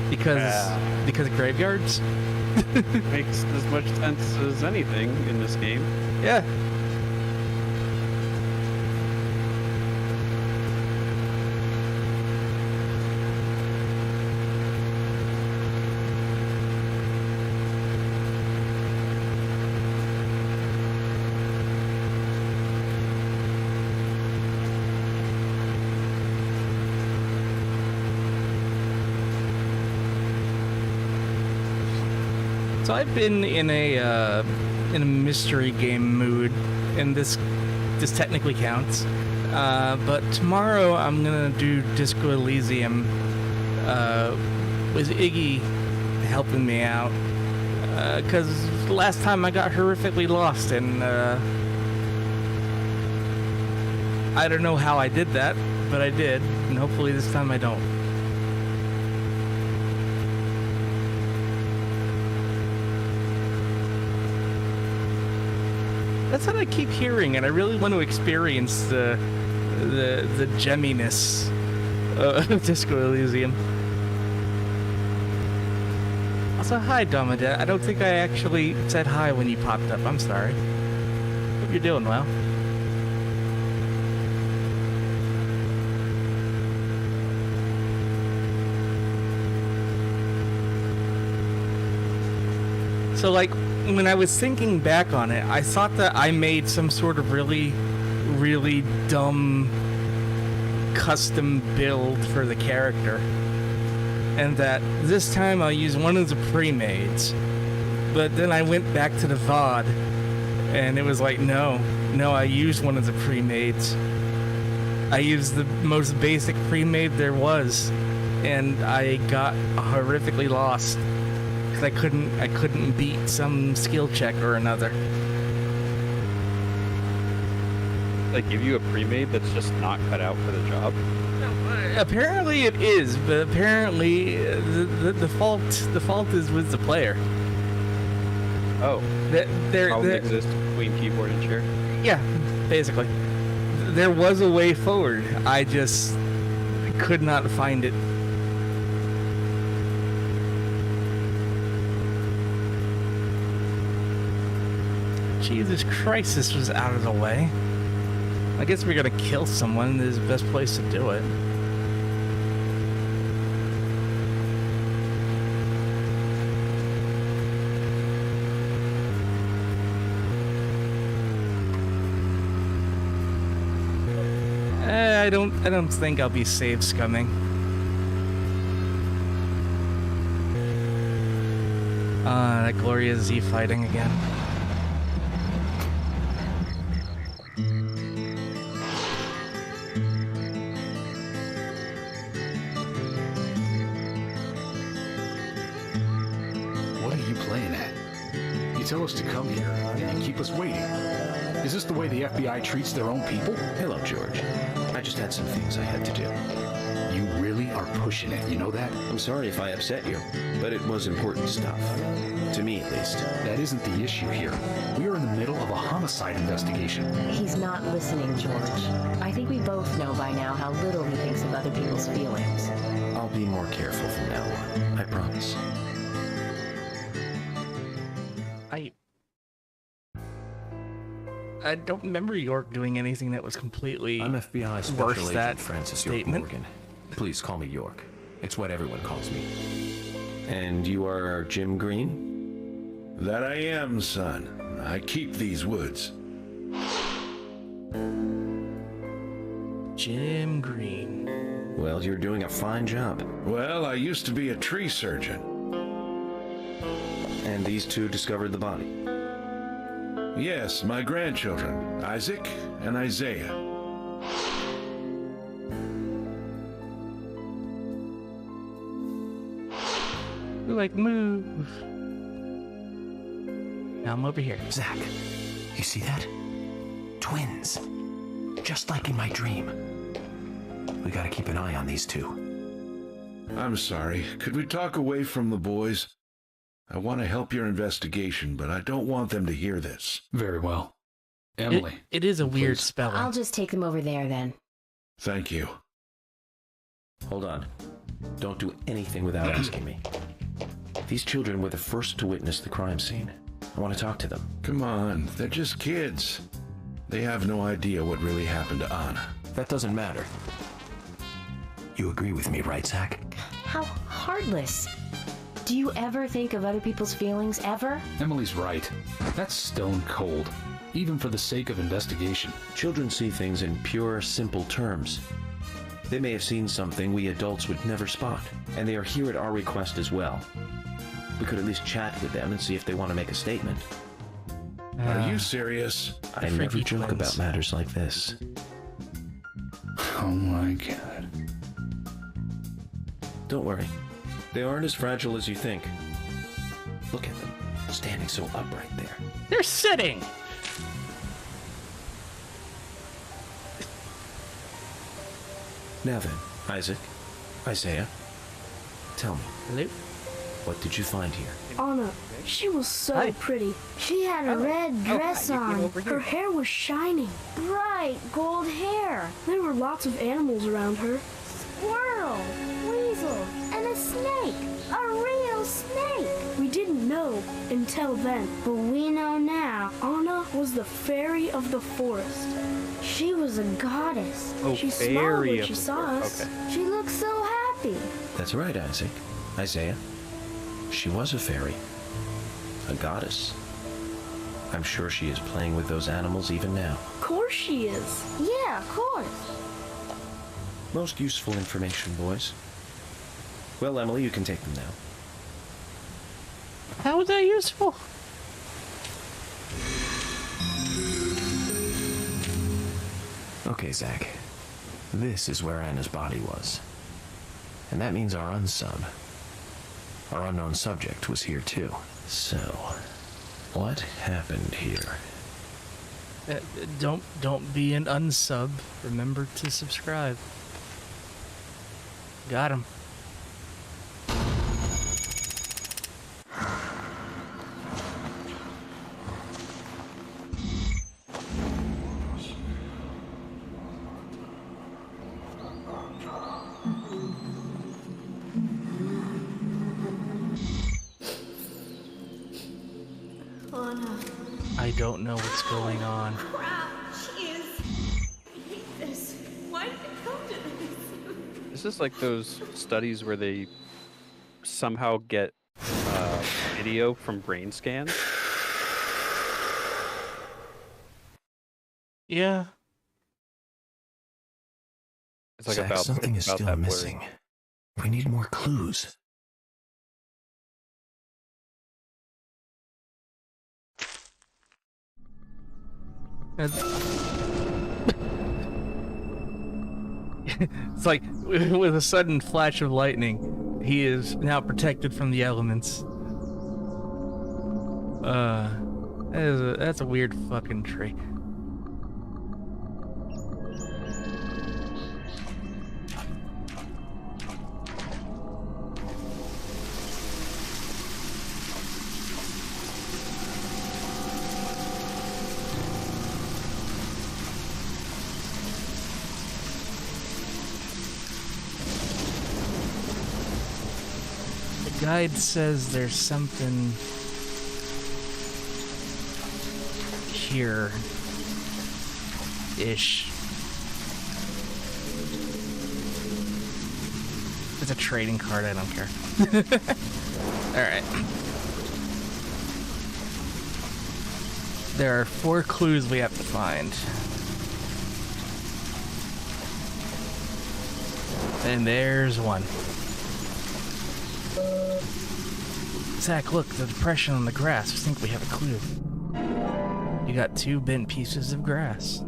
Because graveyards? Makes as much sense as anything in this game. Yeah. So I've been in a mystery game mood, and this technically counts. But tomorrow I'm gonna do Disco Elysium with Iggy helping me out, because last time I got horrifically lost, and I don't know how I did that, but I did, and hopefully this time I don't. That's what I keep hearing, and I really want to experience the gemminess of Disco Elysium. Also, hi, Domadet. I don't think I actually said hi when you popped up. I'm sorry. Could you're doing well. So, like, when I was thinking back on it, I thought that I made some sort of really, really dumb custom build for the character. And that this time I'll use one of the pre-mades. But then I went back to the VOD, and it was like, no, I used one of the pre-mades. I used the most basic pre-made there was, and I got horrifically lost. Because I couldn't beat some skill check or another. They give you a pre-made that's just not cut out for the job? Apparently it is, but apparently the fault is with the player. Oh. There exists between keyboard and chair? Yeah, basically. There was a way forward. I just could not find it. Jesus Christ, this was out of the way. I guess we're gonna kill someone. This is the best place to do it. I don't think I'll be save scumming. That Gloria Z fighting again. What are you playing at? You tell us to come here, and you keep us waiting. Is this the way the FBI treats their own people? Hello, George. I just had some things I had to do. You really are pushing it, you know that? I'm sorry if I upset you, but it was important stuff. To me, at least. That isn't the issue here. We are in the middle of a homicide investigation. He's not listening, George. I think we both know by now how little he thinks of other people's feelings. I'll be more careful from now on. I promise. I don't remember York doing anything that was completely I'm FBI Special worse Agent that Francis York statement. Morgan. Please call me York. It's what everyone calls me. And you are Jim Green? That I am, son. I keep these woods. Jim Green. Well, you're doing a fine job. Well, I used to be a tree surgeon. And these two discovered the body? Yes, my grandchildren, Isaac and Isaiah. Like, move. Now I'm over here. Zach, you see that? Twins. Just like in my dream. We gotta keep an eye on these two. I'm sorry. Could we talk away from the boys? I want to help your investigation, but I don't want them to hear this. Very well. Emily. It is a weird please. spelling. I'll just take them over there then. Thank you. Hold on. Don't do anything without asking me. These children were the first to witness the crime scene. I want to talk to them. Come on, they're just kids. They have no idea what really happened to Anna. That doesn't matter. You agree with me, right, Zach? How heartless. Do you ever think of other people's feelings, ever? Emily's right. That's stone cold, even for the sake of investigation. Children see things in pure, simple terms. They may have seen something we adults would never spot, and they are here at our request as well. We could at least chat with them and see if they want to make a statement. Are you serious? I never joke about matters like this. Oh my god. Don't worry. They aren't as fragile as you think. Look at them, standing so upright there. They're sitting. Now then, Isaac, Isaiah, tell me, Hello? what did you find here? Anna, she was so Hi. pretty. She had a red dress on. Her hair was shining. Bright gold hair. There were lots of animals around her. Squirrel, weasel, and a snake. A real snake. We didn't know hope until then. But we know now, Anna was the fairy of the forest. She was a goddess. Oh, She smiled fairy when of she the saw forest. us. Okay. She looked so happy. That's right, Isaiah. She was a fairy. A goddess. I'm sure she is playing with those animals even now. Of course she is. Yeah, of course. Most useful information, boys. Well, Emily, you can take them now. How is that useful? Okay, Zach. This is where Anna's body was. And that means our unsub, our unknown subject, was here too. So, what happened here? Don't be an unsub. Remember to subscribe. Got him. Anna. I don't know what's going on. Crap, jeez. I hate this. Why did it come to this? This is like those studies where they somehow get video from brain scans. Yeah. It's like Zach, about something is about still that blurry. missing. We need more clues. It's like with a sudden flash of lightning, he is now protected from the elements. That's a weird fucking tree. The guide says there's something here ish. It's a trading card, I don't care. Alright. There are 4 clues we have to find. And there's one. Zach, look, the depression on the grass. I think we have a clue. You got 2 bent pieces of grass.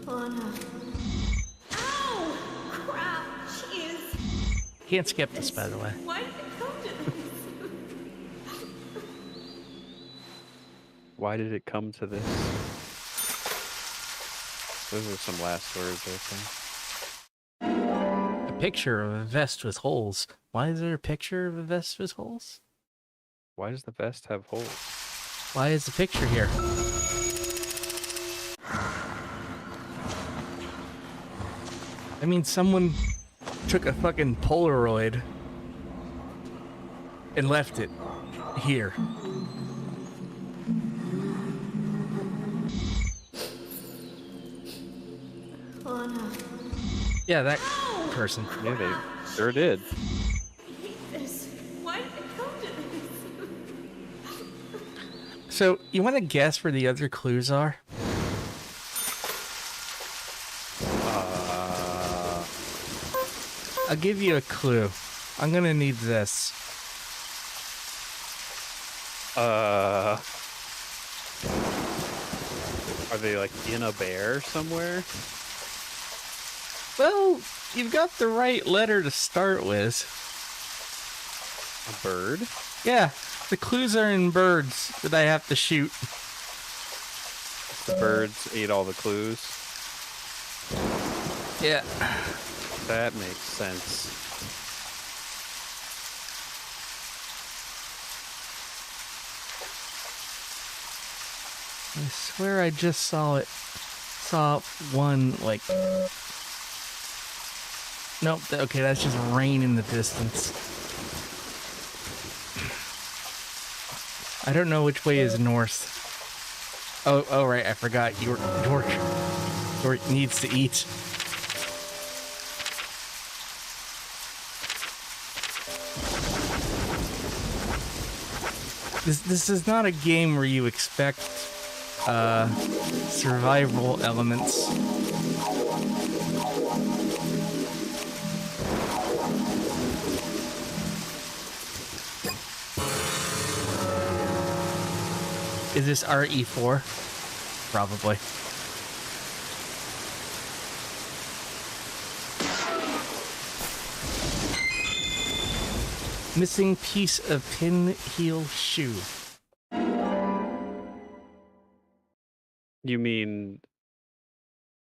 Anna. Ow! Crap! Jeez. Can't skip this, by the way. Why did it come to this? Why did it come to this? Those are some last words right there. A picture of a vest with holes. Why is there a picture of a vest with holes? Why does the vest have holes? Why is the picture here? I mean, someone took a fucking Polaroid and left it here. Anna. Yeah, that person. Yeah, they sure did. I hate this. Why did it come to this? So, you want to guess where the other clues are? I'll give you a clue. I'm gonna need this. Are they like in a bear somewhere? Well, you've got the right letter to start with. A bird? Yeah, the clues are in birds that I have to shoot. The birds ate all the clues. Yeah. That makes sense. I swear I just saw one, like... Nope, okay, that's just rain in the distance. I don't know which way is north. Oh, right, I forgot. York needs to eat. This is not a game where you expect survival elements. Is this RE4? Probably. Missing piece of pin heel shoe. You mean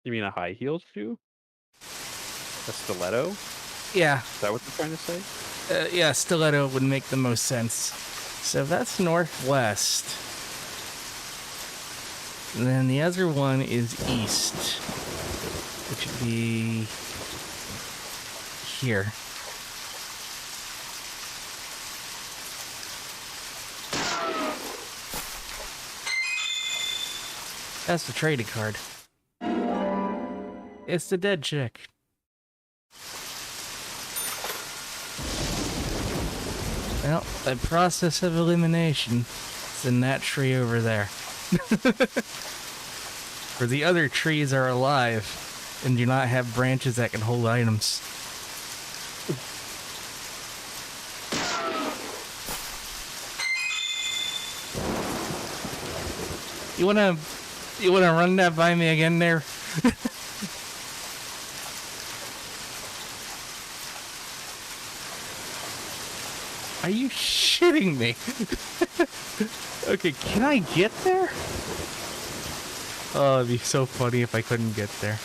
a high-heeled shoe? A stiletto? Yeah. Is that what you're trying to say? Yeah, stiletto would make the most sense. So that's northwest. And then the other one is east, which would be here. That's the trading card. It's the dead chick. Well, a process of elimination. It's in that tree over there. Where the other trees are alive and do not have branches that can hold items. You wanna run that by me again there? Are you shitting me? Okay, can I get there? Oh, it'd be so funny if I couldn't get there.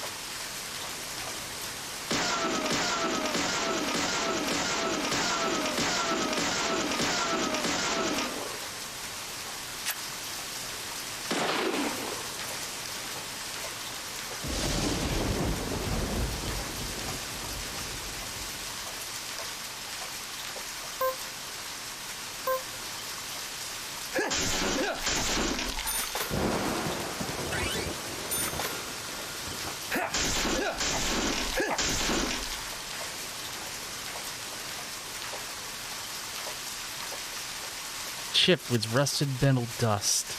Chip with rusted metal dust.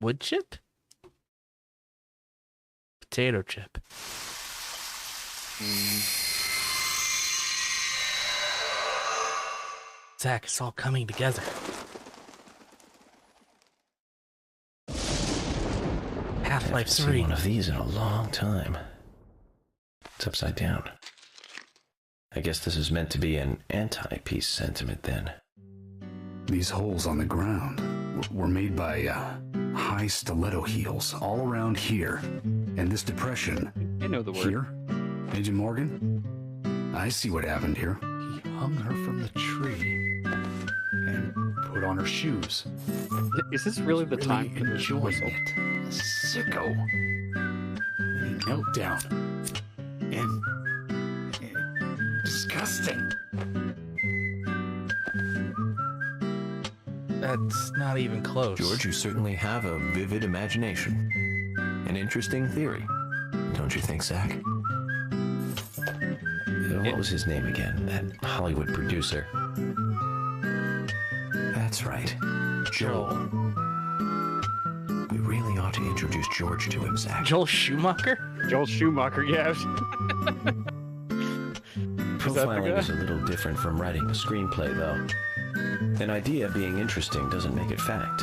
Wood chip? Potato chip. Zach, it's all coming together. Half-Life 3. Seen one of these in a long time. It's upside down. I guess this is meant to be an anti-peace sentiment then. These holes on the ground were made by high stiletto heels all around here. And this depression I know the word. here, Agent Morgan, I see what happened here. He hung her from the tree and put on her shoes. Is this really the time for this enjoying whistle? it? A sicko. And he knelt down and disgusting. That's not even close. George, you certainly have a vivid imagination. An interesting theory. Don't you think, Zach? What was his name again? That Hollywood producer. That's right. Joel. We really ought to introduce George to him, Zach. Joel Schumacher? Joel Schumacher, yeah. Profiling is a little different from writing a screenplay, though. An idea being interesting doesn't make it fact.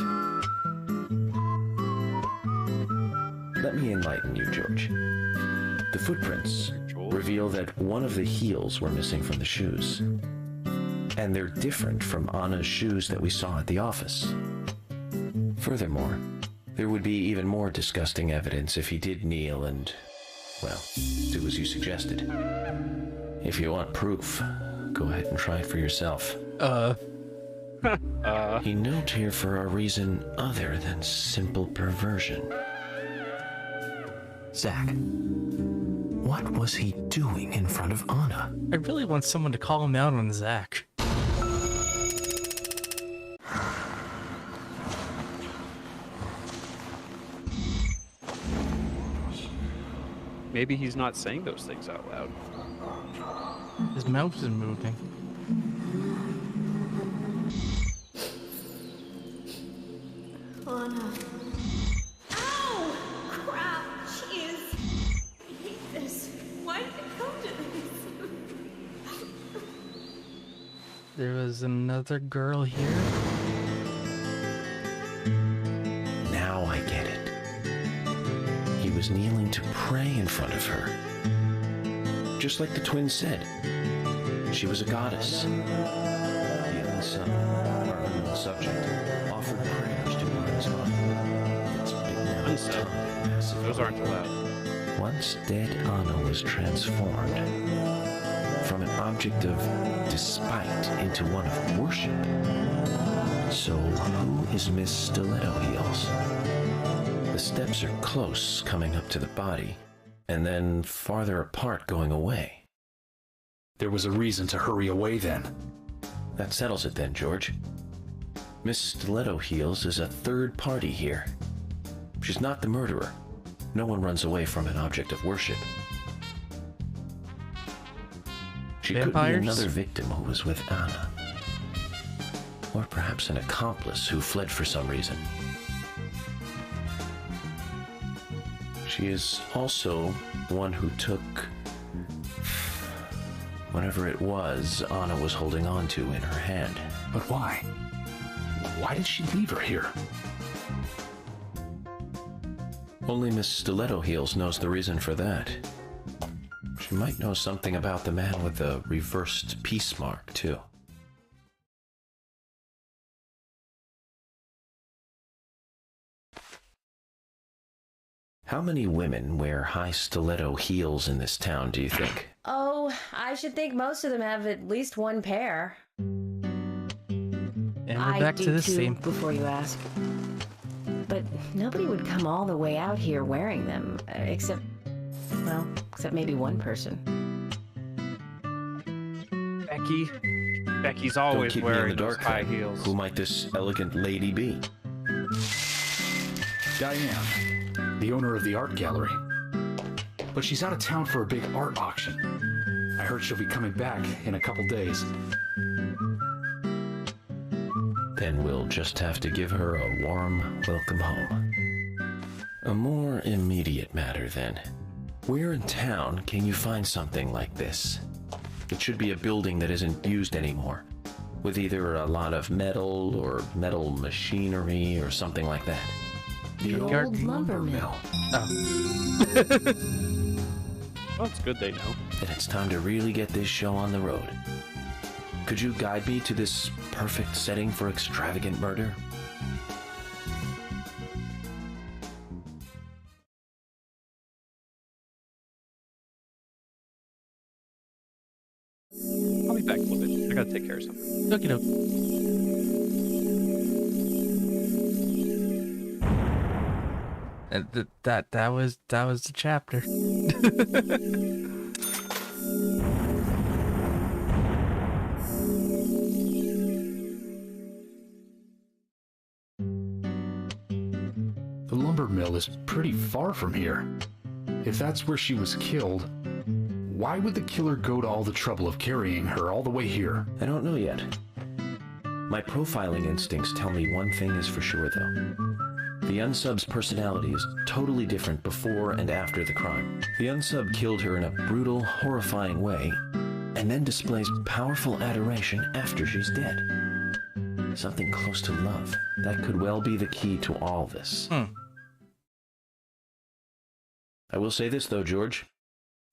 Let me enlighten you, George. The footprints reveal that one of the heels were missing from the shoes. And they're different from Anna's shoes that we saw at the office. Furthermore, There would be even more disgusting evidence if he did kneel and, well, do as you suggested. If you want proof, go ahead and try it for yourself. He knelt here for a reason other than simple perversion. Zach, what was he doing in front of Anna? I really want someone to call him out on Zach. Maybe he's not saying those things out loud. His mouth is moving. Anna. Ow! Crap! Jeez! I hate this. Why did it come to this? There was another girl here. Now I get it. He was kneeling to pray in front of her. Just like the twins said. She was a goddess. The unsung, our unknown subject, offered prayers to Anna's honor. Its big narrow tongue and massive Those aren't allowed. Once dead Anna was transformed from an object of despite into one of worship. So who is Miss Stiletto Heels? The steps are close coming up to the body, and then farther apart going away. There was a reason to hurry away then. That settles it then, George. Miss Stiletto Heels is a third party here. She's not the murderer. No one runs away from an object of worship. She could be Vampires? another victim who was with Anna. Or perhaps an accomplice who fled for some reason. She is also one who took whatever it was Anna was holding on to in her hand. But why? Why did she leave her here? Only Miss Stiletto Heels knows the reason for that. She might know something about the man with the reversed peace mark, too. How many women wear high stiletto heels in this town, do you think? Oh, I should think most of them have at least one pair. And we're I back do to the too, same. before you ask. But nobody would come all the way out here wearing them, except maybe one person. Becky's Don't always keep me in wearing the those dark, high then. heels. Who might this elegant lady be? Diane, the owner of the art gallery. But she's out of town for a big art auction. I heard she'll be coming back in a couple days. Then we'll just have to give her a warm welcome home. A more immediate matter, then. Where in town can you find something like this? It should be a building that isn't used anymore, with either a lot of metal or metal machinery or something like that. The old lumber mill. Well, it's good they know. Then it's time to really get this show on the road. Could you guide me to this perfect setting for extravagant murder? I'll be back in a little bit. I gotta take care of something. Okie doke. And that was the chapter. The lumber mill is pretty far from here. If that's where she was killed, why would the killer go to all the trouble of carrying her all the way here? I don't know yet. My profiling instincts tell me one thing is for sure, though. The unsub's personality is totally different before and after the crime. The unsub killed her in a brutal, horrifying way, and then displays powerful adoration after she's dead. Something close to love. That could well be the key to all this. I will say this, though, George.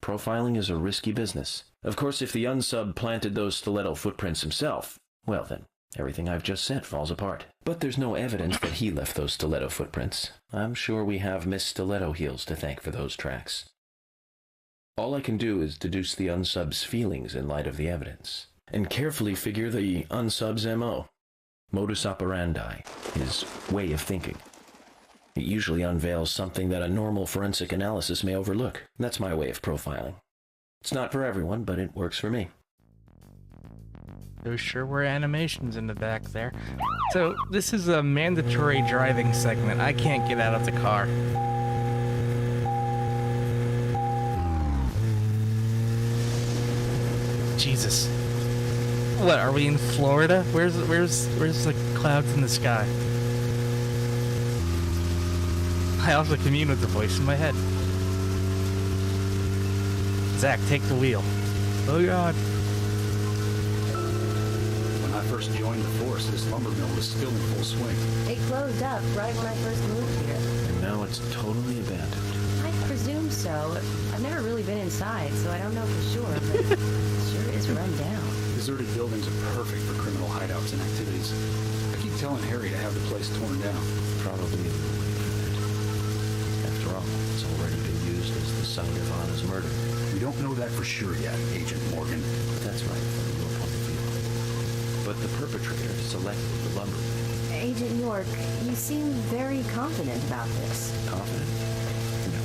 Profiling is a risky business. Of course, if the unsub planted those stiletto footprints himself, well then, Everything I've just said falls apart. But there's no evidence that he left those stiletto footprints. I'm sure we have Miss Stiletto Heels to thank for those tracks. All I can do is deduce the unsub's feelings in light of the evidence, and carefully figure the unsub's MO, modus operandi, his way of thinking. It usually unveils something that a normal forensic analysis may overlook. That's my way of profiling. It's not for everyone, but it works for me. There sure were animations in the back there. So, this is a mandatory driving segment. I can't get out of the car. Jesus. What, are we in Florida? Where's the clouds in the sky? I also commune with the voice in my head. Zach, take the wheel. Oh God. When I first joined the force, this lumber mill was still in full swing. It closed up right when I first moved here. And now it's totally abandoned. I presume so. I've never really been inside, so I don't know for sure, but it sure is run down. Deserted buildings are perfect for criminal hideouts and activities. I keep telling Harry to have the place torn down. Probably. After all, it's already been used as the site of Anna's murder. We don't know that for sure yet, Agent Morgan. That's right, from your point of view. But the perpetrator selected the lumber. Agent York, you seem very confident about this. Confident? No.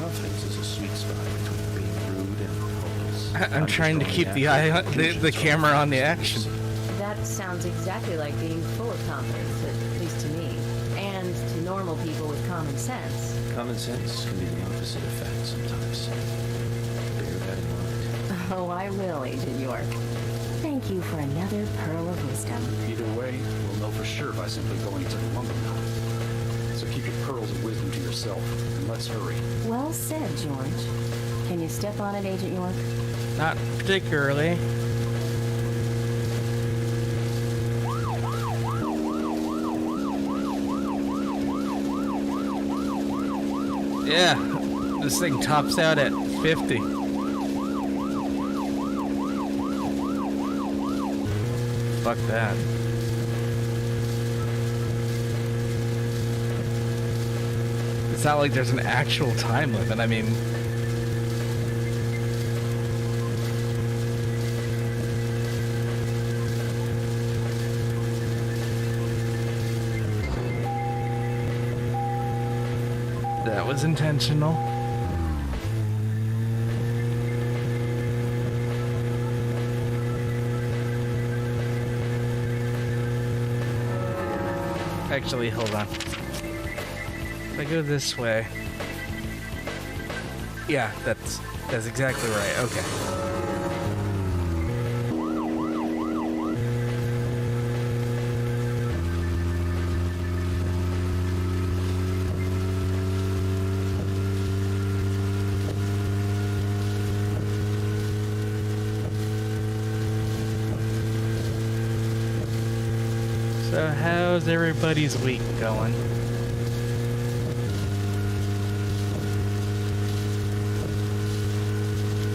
Confidence is a sweet spot between being rude and hopeless. I'm trying to keep the eye on the camera on the action. That sounds exactly like being full of confidence, at least to me, and to normal people with common sense. Common sense can be the opposite of fact sometimes. Bear that in mind. Oh, I will, Agent York. Thank you for another pearl of wisdom. Either way, we'll know for sure by simply going to the lumber mill. So keep your pearls of wisdom to yourself, and let's hurry. Well said, George. Can you step on it, Agent York? Not particularly. Yeah, this thing tops out at 50. Fuck that. It's not like there's an actual time limit. I mean, that was intentional. Actually, hold on. If I go this way. Yeah, that's exactly right. Okay. So how's everybody's week going?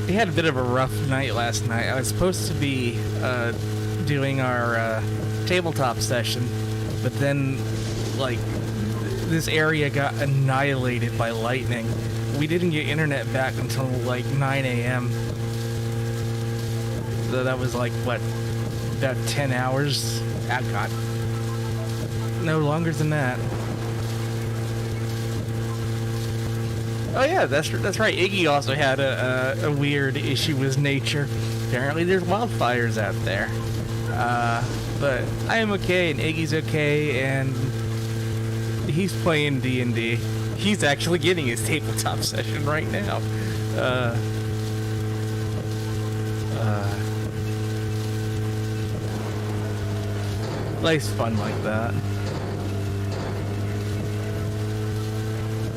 We had a bit of a rough night last night. I was supposed to be doing our tabletop session, but then, like, this area got annihilated by lightning. We didn't get internet back until, like, 9 a.m. So that was, like, what, about 10 hours? Ah, God. No longer than that. Oh yeah, that's right. Iggy also had a weird issue with nature. Apparently there's wildfires out there. But I am okay, and Iggy's okay, and he's playing D&D. He's actually getting his tabletop session right now. Life's fun like that.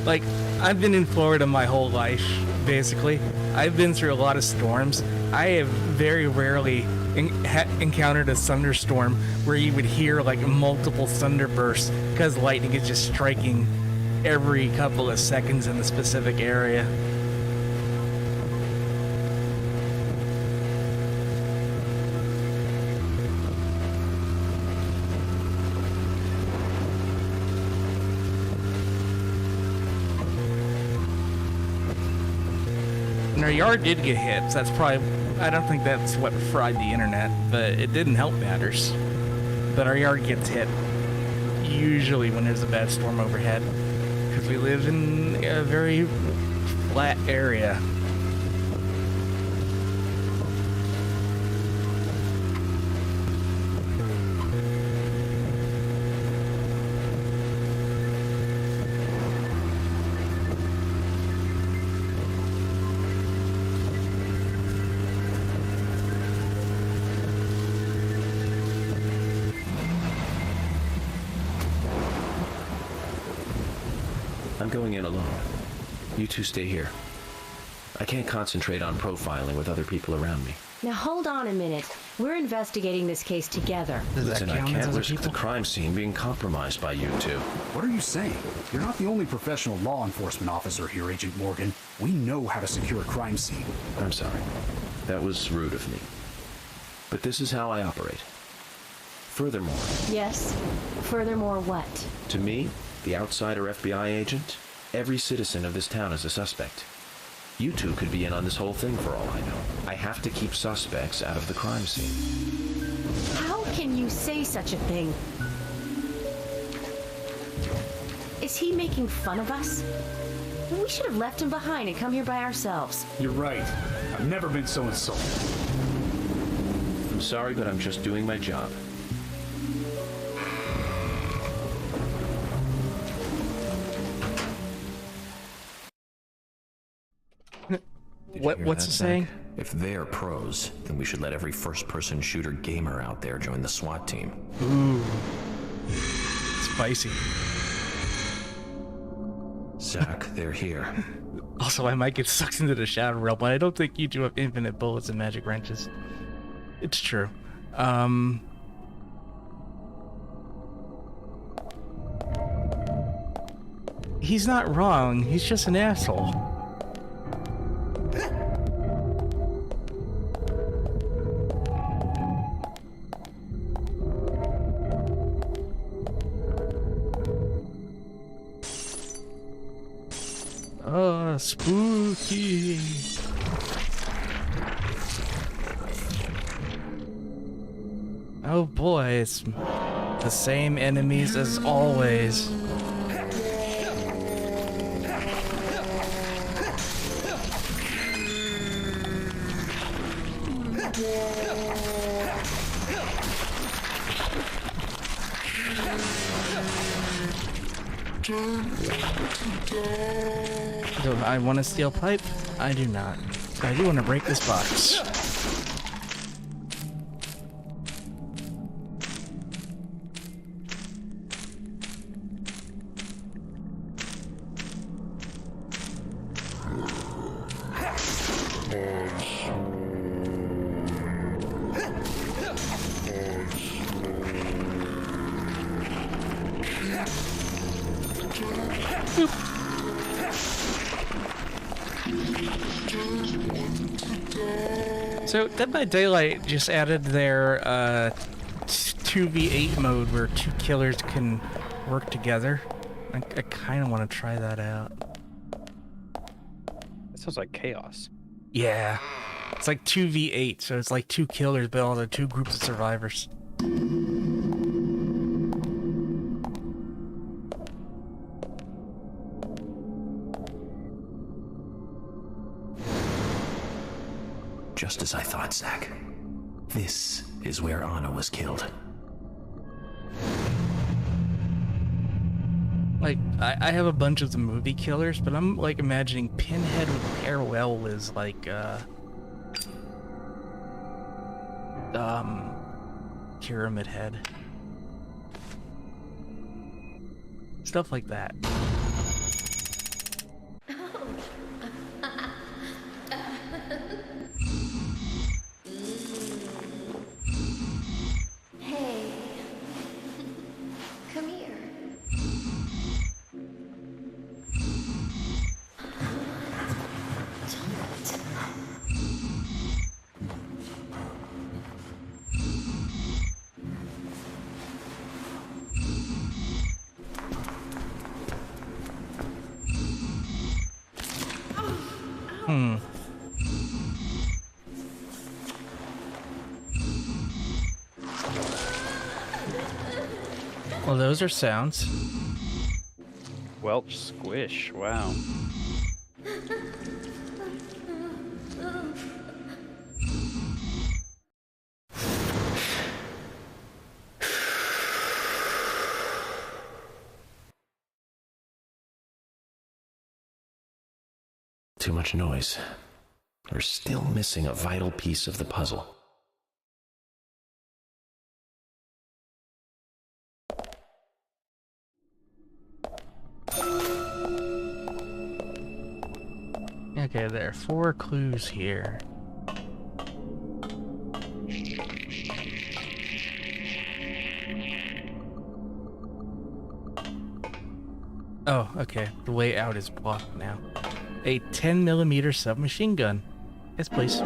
Like, I've been in Florida my whole life, basically. I've been through a lot of storms. I have very rarely encountered a thunderstorm where you would hear, like, multiple thunderbursts because lightning is just striking every couple of seconds in the specific area. our yard did get hit. So that's probably, I don't think that's what fried the internet, but it didn't help matters. But our yard gets hit usually when there's a bad storm overhead, because we live in a very flat area. I'm going in alone. You two stay here. I can't concentrate on profiling with other people around me. Now hold on a minute. We're investigating this case together. Listen, I can't risk the crime scene being compromised by you two. What are you saying? You're not the only professional law enforcement officer here, Agent Morgan. We know how to secure a crime scene. I'm sorry. That was rude of me. But this is how I operate. Furthermore... Yes? Furthermore what? To me, the outsider FBI agent, every citizen of this town is a suspect. You two could be in on this whole thing for all I know. I have to keep suspects out of the crime scene. How can you say such a thing? Is he making fun of us? We should have left him behind and come here by ourselves. You're right. I've never been so insulted. I'm sorry, but I'm just doing my job. What's it saying? If they're pros, then we should let every first-person shooter gamer out there join the SWAT team. Ooh. Spicy. Zach, they're here. Also, I might get sucked into the shadow realm, but I don't think you two have infinite bullets and magic wrenches. It's true. He's not wrong. He's just an asshole. Oh, spooky. Oh boy, it's the same enemies as always. Do I want to steal pipe? I do not. I do want to break this box. So Dead by Daylight just added their 2v8 mode where two killers can work together. I kind of want to try that out. That sounds like chaos. Yeah. It's like 2v8, so it's like two killers, but all the two groups of survivors. Just as I thought, Zach. This is where Anna was killed. Like, I have a bunch of the movie killers, but I'm like imagining Pinhead with Parallel is like, Pyramid Head. Stuff like that. Hey. Come here. Well, those are sounds. Welch squish. Wow. Too much noise. We're still missing a vital piece of the puzzle. Okay, there are 4 clues here. Oh, okay. The way out is blocked now. A 10mm submachine gun. Yes, please.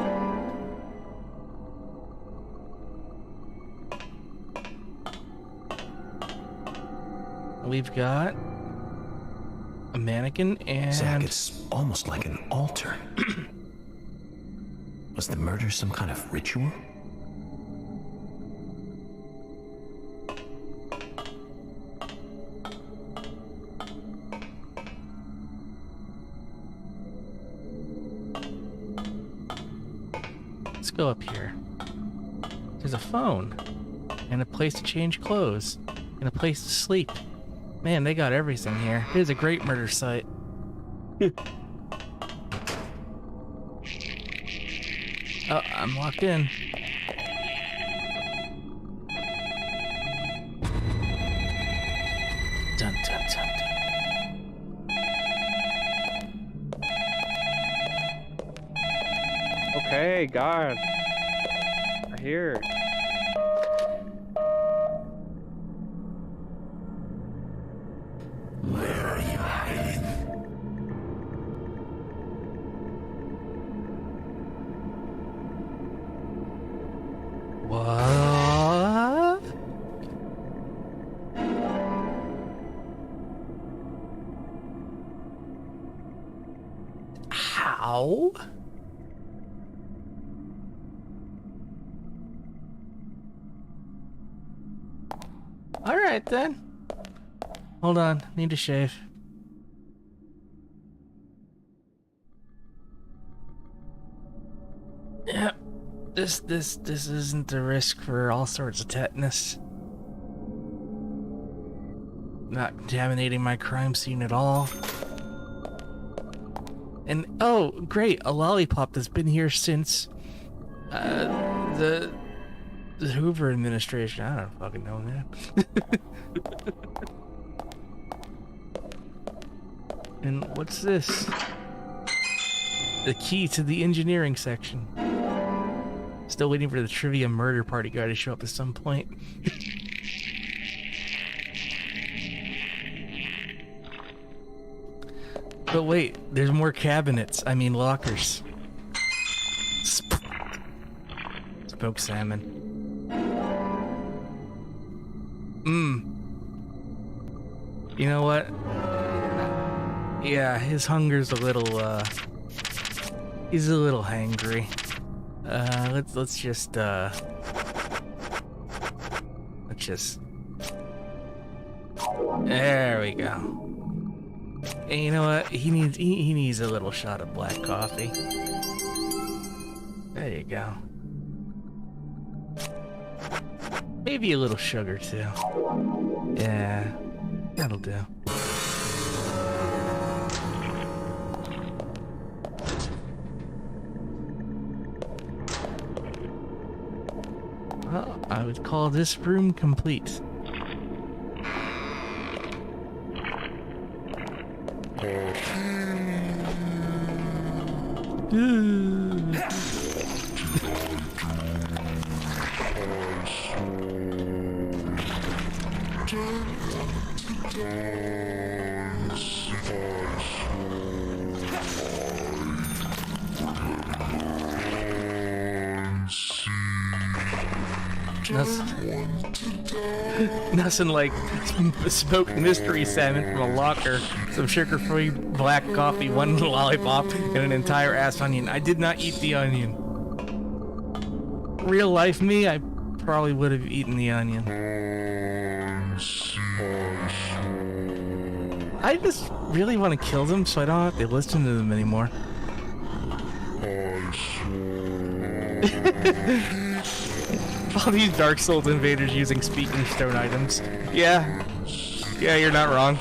We've got a mannequin and... Zach, it's almost like an altar. Was the murder some kind of ritual? Let's go up here. There's a phone. And a place to change clothes. And a place to sleep. Man, they got everything here. It is a great murder site. Oh, I'm locked in. Dun, dun, dun, dun. Okay, God. I hear. Where are you hiding? What? How? All right then. Hold on, need to shave. Yeah, this isn't a risk for all sorts of tetanus. Not contaminating my crime scene at all. And oh, great, a lollipop that's been here since the Hoover administration. I don't fucking know, man. And what's this? The key to the engineering section. Still waiting for the trivia murder party guy to show up at some point. But wait, there's more cabinets. I mean lockers. Smoked salmon. You know what? Yeah, his hunger's a little, he's a little hangry. Let's just, there we go. And you know what? He needs a little shot of black coffee. There you go. Maybe a little sugar too. Yeah, that'll do. Well, I would call this room complete. Nothing like smoked mystery salmon from a locker, some sugar-free black coffee, one lollipop, and an entire ass onion. I did not eat the onion. Real life me, I probably would have eten the onion. I just really want to kill them so I don't have to listen to them anymore. All these Dark Souls invaders using speaking stone items. Yeah, you're not wrong.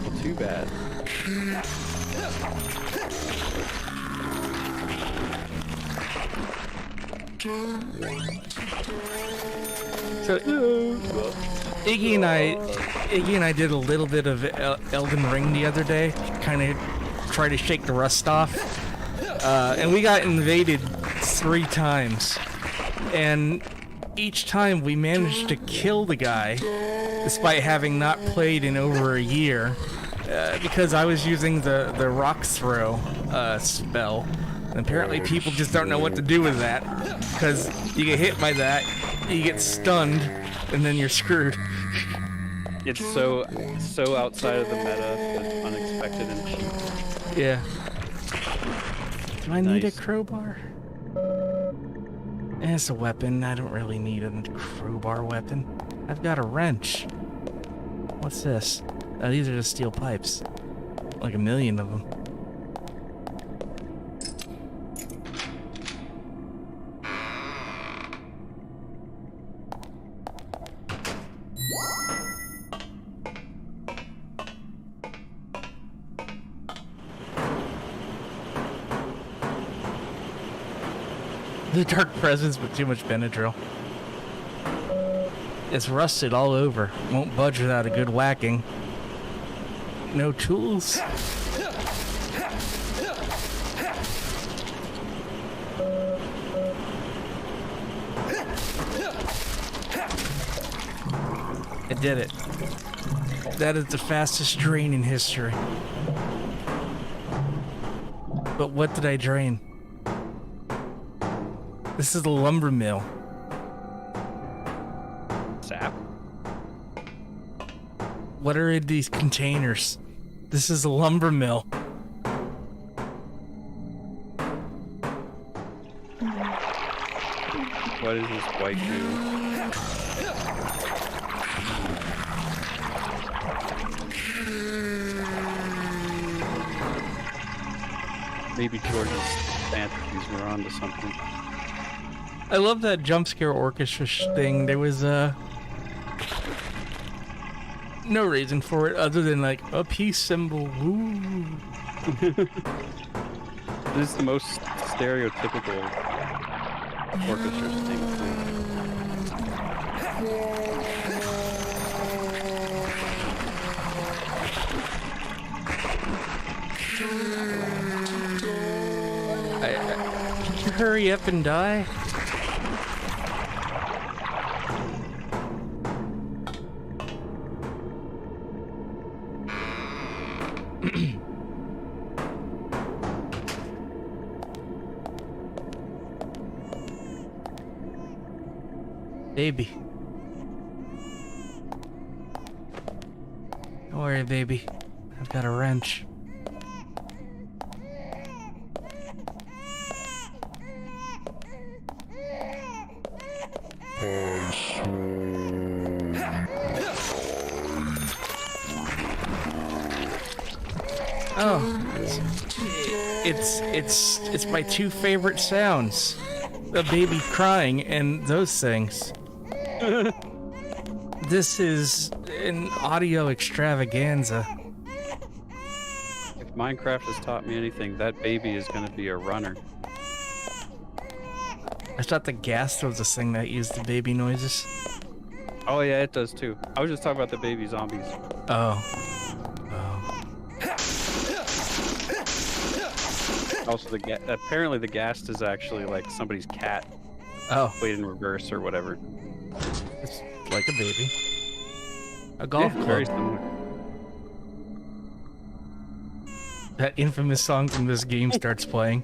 Well, too bad. So Iggy and I did a little bit of Elden Ring the other day, kind of try to shake the rust off, and we got invaded 3 times, and each time we managed to kill the guy, despite having not played in over a year, because I was using the rock throw spell. And apparently people just don't know what to do with that, because you get hit by that, you get stunned, and then you're screwed. It's so outside of the meta, it's unexpected and cheap. Yeah. Do I need a crowbar? It's a weapon. I don't really need a crowbar weapon. I've got a wrench. What's this? These are just steel pipes. Like a million of them. The dark presence with too much Benadryl. It's rusted all over. Won't budge without a good whacking. No tools. I did it. That is the fastest drain in history. But what did I drain? This is a lumber mill. Sap. What are in these containers? This is a lumber mill. What is this white goo? Maybe Jordan's fantasies were onto something. I love that jump scare orchestra thing. There was no reason for it other than like a peace symbol. Woo. This is the most stereotypical orchestra thing. Could you hurry up and die? Baby. Don't worry, baby. I've got a wrench. Oh, it's my 2 favorite sounds: a baby crying and those things. This is an audio extravaganza. If Minecraft has taught me anything, that baby is going to be a runner. I thought the gas was this thing that used the baby noises. Oh yeah, it does too. I was just talking about the baby zombies. Oh. Also, apparently the ghast is actually like somebody's cat. Oh. Played in reverse or whatever. It's like a baby. A golf club. Very similar. That infamous song from this game starts playing.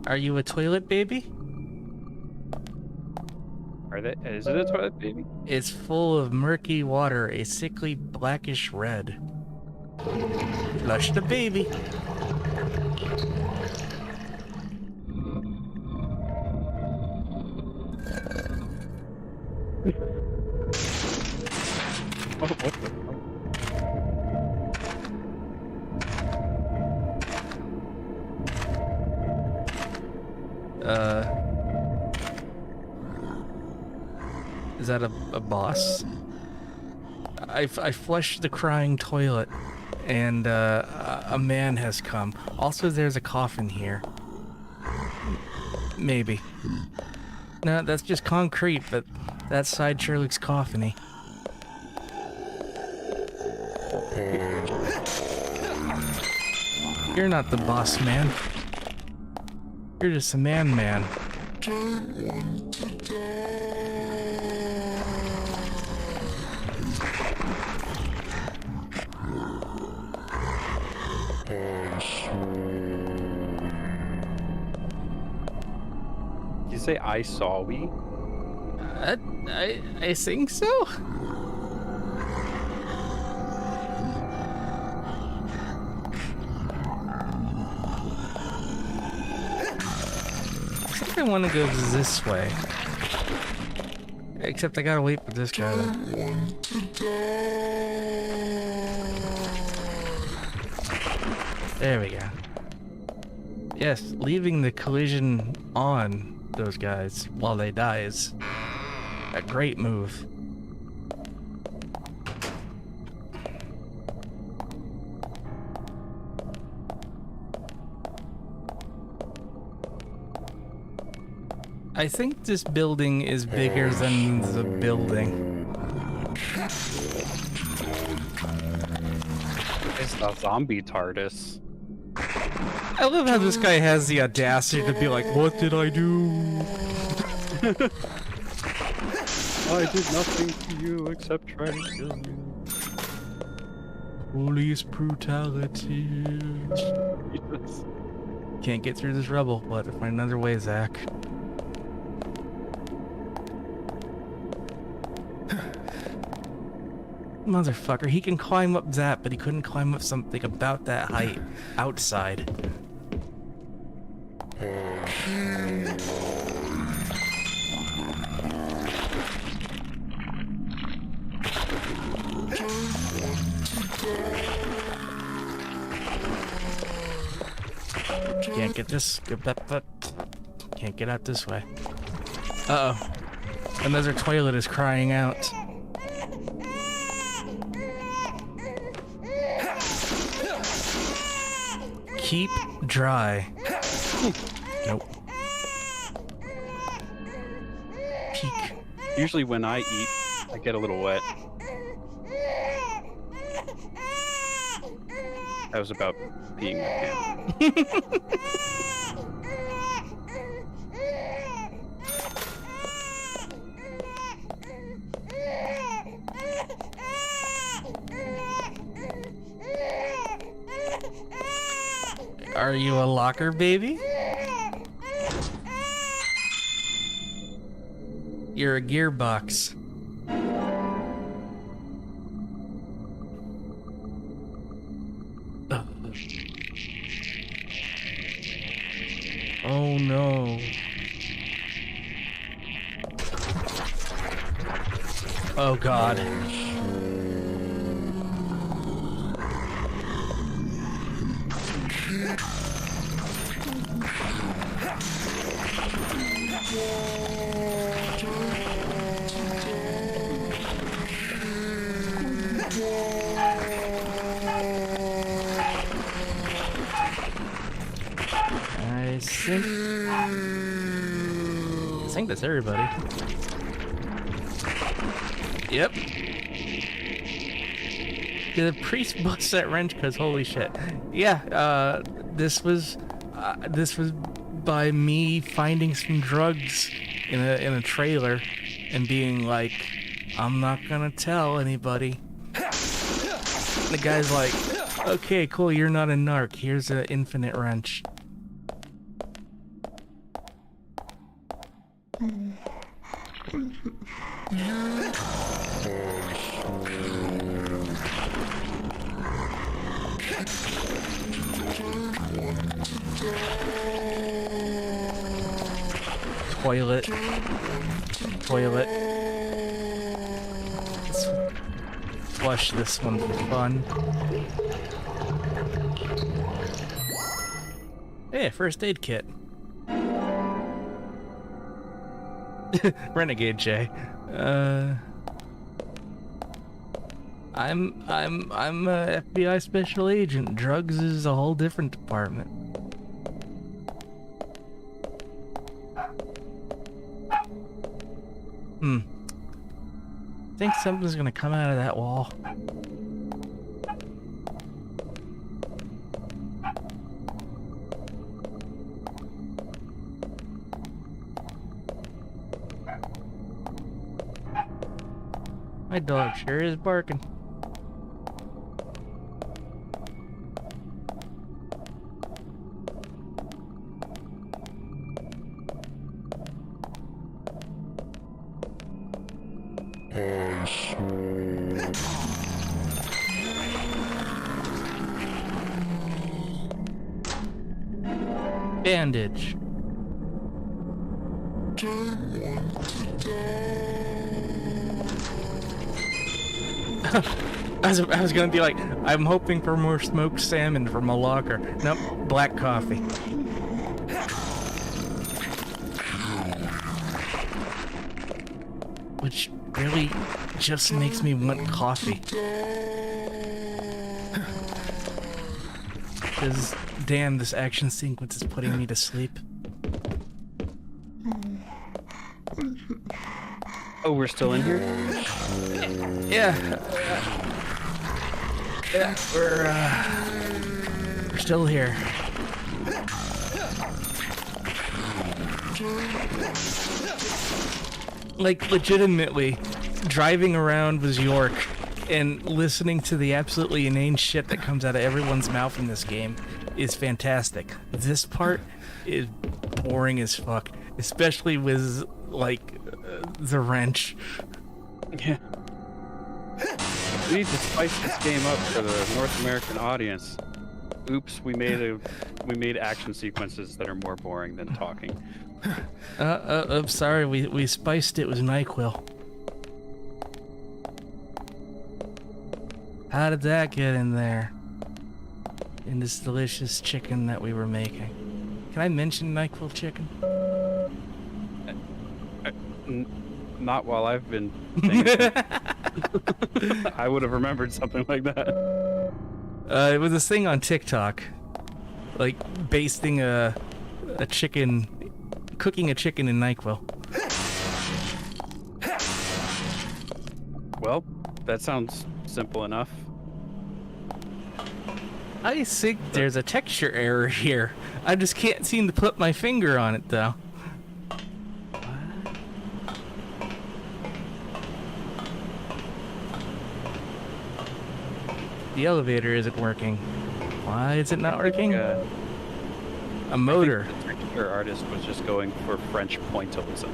Are you a toilet baby? Is it a toilet baby? It's full of murky water, a sickly blackish red. Flush the baby. Oh, what the fuck? Is that a boss? I flushed the crying toilet, and a man has come. Also, there's a coffin here. Maybe. No, that's just concrete, but that side sure looks coffin-y. You're not the boss man. You're just a man. You say I saw we? I think so. I think I want to go this way. Except I gotta wait for this guy. There we go. Yes, leaving the collision on those guys while they die is a great move. I think this building is bigger than the building. It's the zombie TARDIS. I love how this guy has the audacity to be like, what did I do? I did nothing to you except try to kill you. Police brutality. Jesus. Can't get through this rubble. We'll have to find another way, Zach. Motherfucker, he can climb up that, but he couldn't climb up something about that height outside. Can't get this. Can't get out this way. Uh-oh. Another toilet is crying out. Keep dry. Nope. Peek. Usually when I eat, I get a little wet. That was about peeing my pants. Are you a locker baby? You're a gearbox. Oh no. Oh god. I think that's everybody. Yep. Did the priest bust that wrench? Cause holy shit. Yeah. This was by me finding some drugs in a trailer and being like, I'm not gonna tell anybody. The guy's like, okay, cool, you're not a narc. Here's an infinite wrench. Toilet. Toilet. Let's flush this one for fun. Hey, first aid kit. Renegade Jay. I'm a FBI special agent. Drugs is a whole different department. I think something's gonna come out of that wall. My dog sure is barking. Bandage. I was gonna be like, I'm hoping for more smoked salmon from a locker. Nope, black coffee. Which really just makes me want coffee. Because, damn, this action sequence is putting me to sleep. Oh, we're still in here? Yeah. Yeah, we're still here. Like, legitimately, driving around was York and listening to the absolutely inane shit that comes out of everyone's mouth in this game is fantastic. This part is boring as fuck, especially with, like, the wrench. Yeah. We need to spice this game up for the North American audience. Oops, we made action sequences that are more boring than talking. I'm sorry, we spiced it with NyQuil. How did that get in there? In this delicious chicken that we were making. Can I mention NyQuil chicken? Not while I've been paying attention. I would have remembered something like that. It was this thing on TikTok. Like, basting a chicken... Cooking a chicken in NyQuil. Well, that sounds simple enough. I think there's a texture error here. I just can't seem to put my finger on it, though. The elevator isn't working. Why is it not working? A motor. I think the texture artist was just going for French pointillism.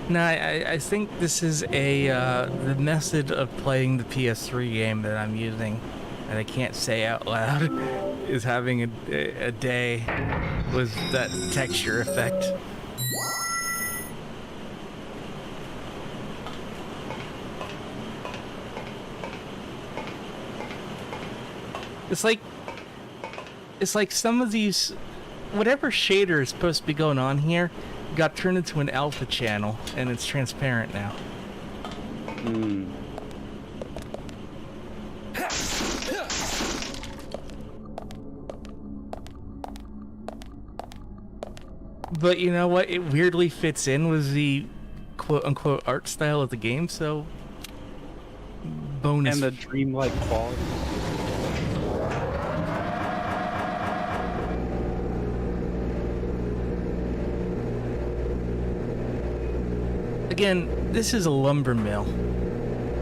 No, I think this is the method of playing the PS3 game that I'm using, that I can't say out loud, is having a day with that texture effect. It's like some of these, whatever shader is supposed to be going on here, got turned into an alpha channel, and it's transparent now. But you know what? It weirdly fits in with the quote-unquote art style of the game, so bonus. And the dreamlike quality. Again, this is a lumber mill.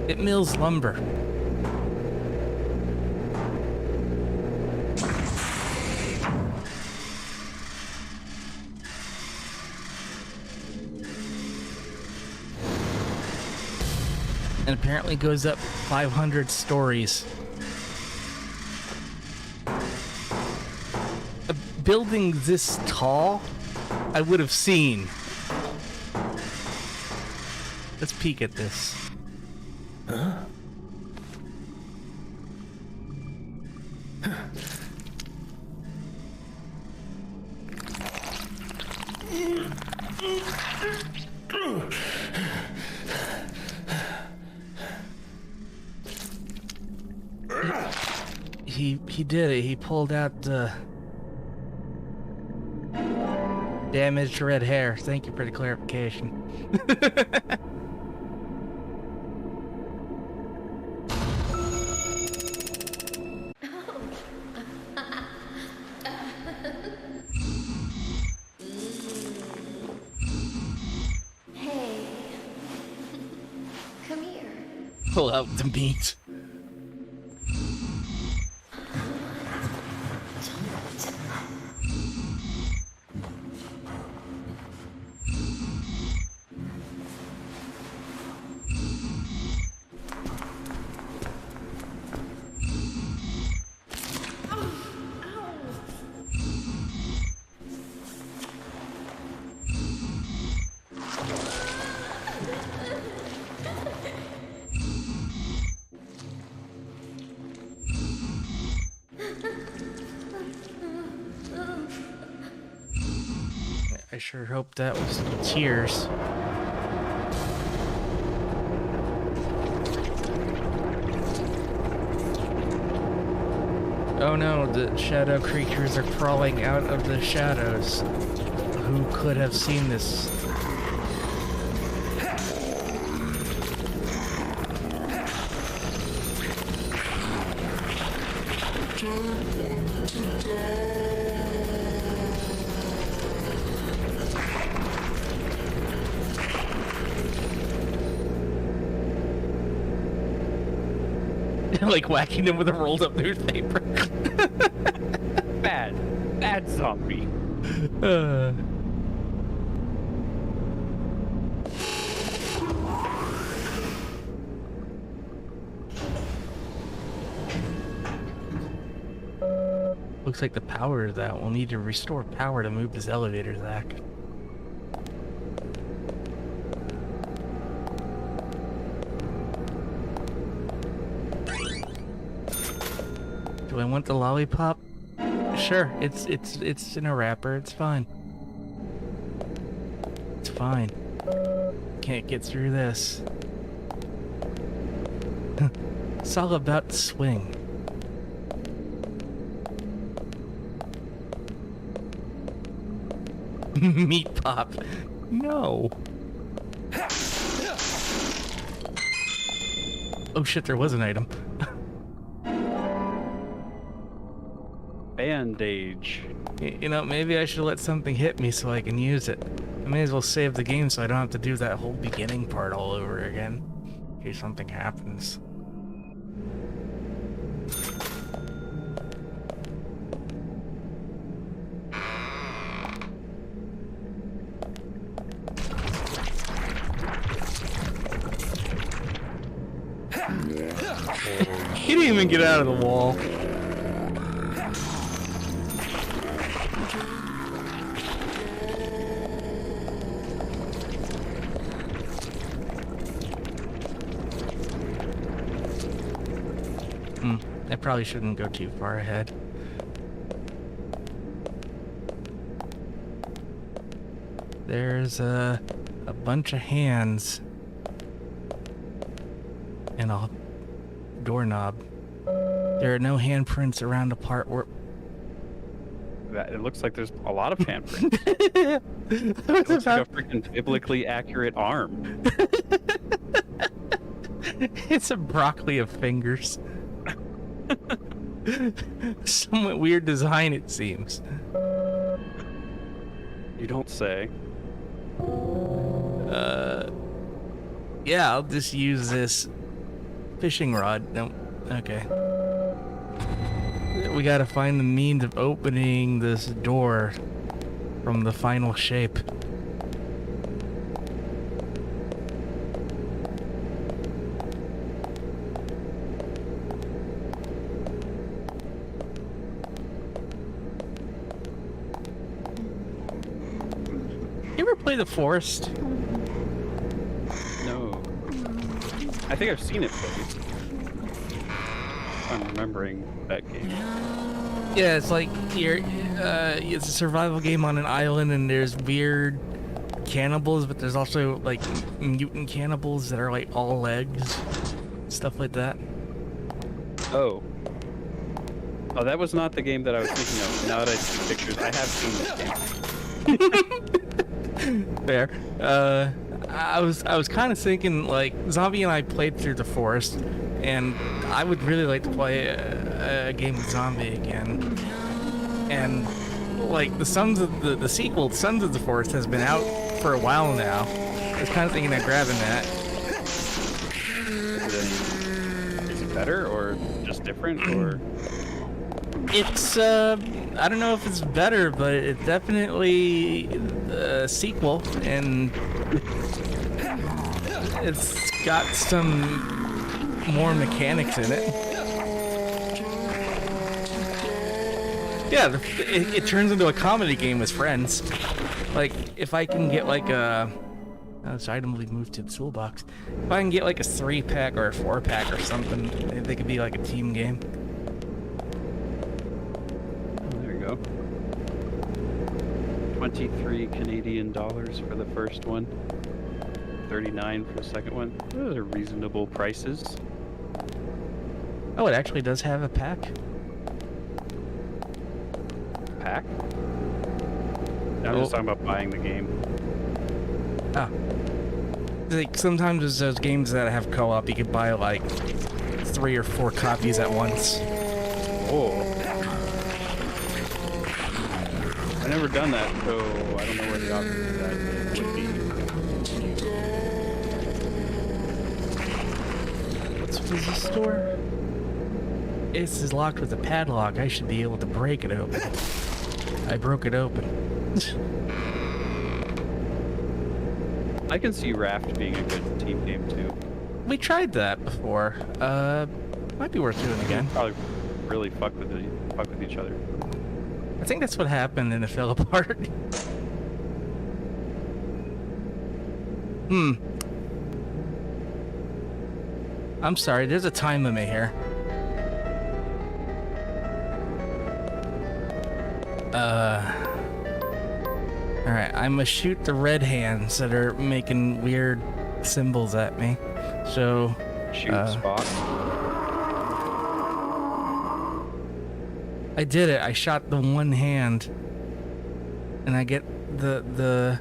It mills lumber. And apparently goes up 500 stories. A building this tall, I would have seen. Let's peek at this. Huh? He did it. He pulled out damaged red hair. Thank you for the clarification. Hey. Come here. Pull out the meat. I sure hope that was tears. Oh no, the shadow creatures are crawling out of the shadows. Who could have seen this? Like whacking them with a rolled up newspaper. Bad zombie. Looks like the power of that will need to restore power to move this elevator, Zach. Do I want the lollipop? Sure, it's in a wrapper. It's fine. It's fine. Can't get through this. It's all about the swing. Meat pop. No. Oh shit, there was an item. Bandage. You know, maybe I should let something hit me so I can use it. I may as well save the game so I don't have to do that whole beginning part all over again. In case something happens. He didn't even get out of the wall. I probably shouldn't go too far ahead. There's a bunch of hands and a doorknob. There are no handprints around the part where... It looks like there's a lot of handprints. It looks like a freaking biblically accurate arm. It's a broccoli of fingers. Somewhat weird design, it seems. You don't say. Yeah, I'll just use this fishing rod. No, okay. We gotta find the means of opening this door from the final shape. play The Forest? No. I think I've seen it played. I'm remembering that game. Yeah, it's like it's a survival game on an island, and there's weird cannibals, but there's also like mutant cannibals that are like all legs, stuff like that. Oh. Oh, that was not the game that I was thinking of. Now that I see pictures, I have seen this game. Fair. I was kind of thinking like Zombie and I played through The Forest, and I would really like to play a game with Zombie again. And like the sequel, Sons of the Forest, has been out for a while now. I was kind of thinking of grabbing that. Is it better or just different or? It's I don't know if it's better, but it's definitely a sequel, and it's got some more mechanics in it. Yeah, it turns into a comedy game with friends. Like, if I can get like a... This item will be moved to the toolbox. If I can get like a 3-pack or a 4-pack or something, they could be like a team game. There you go. 23 Canadian dollars for the first one. 39 for the second one. Those are reasonable prices. Oh, it actually does have a pack. Pack? I'm just talking about buying the game. Ah. Like, sometimes there's those games that have co-op, you could buy like 3 or 4 copies at once. Oh. I've never done that, so I don't know where the option of that would be. What's the store? This is locked with a padlock. I should be able to break it open. I broke it open. I can see Raft being a good team game too. We tried that before. Might be worth doing again. Probably really fuck with each other. I think that's what happened and it fell apart. I'm sorry, there's a time limit here. Alright, I'm gonna shoot the red hands that are making weird symbols at me. So... Shoot spot. I did it. I shot the one hand. And I get the...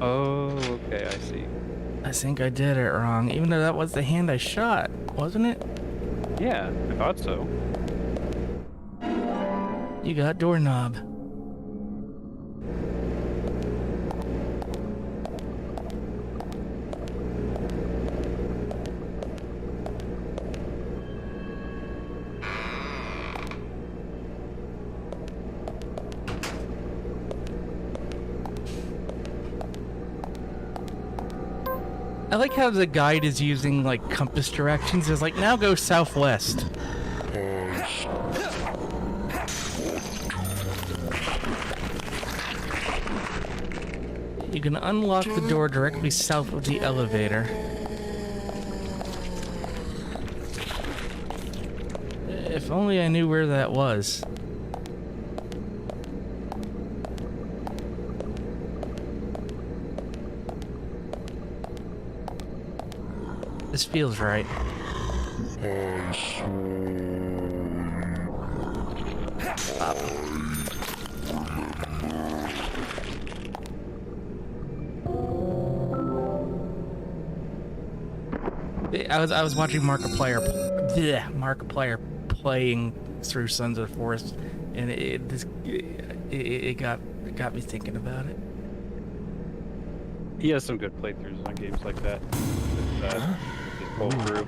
Oh, okay, I see. I think I did it wrong, even though that was the hand I shot, wasn't it? Yeah, I thought so. You got doorknob. I like how the guide is using like compass directions. It's like, now go southwest. You can unlock the door directly south of the elevator. If only I knew where that was. This feels right. Up. I was watching Markiplier playing through Sons of the Forest, and it got me thinking about it. He has some good playthroughs on games like that. With his whole crew.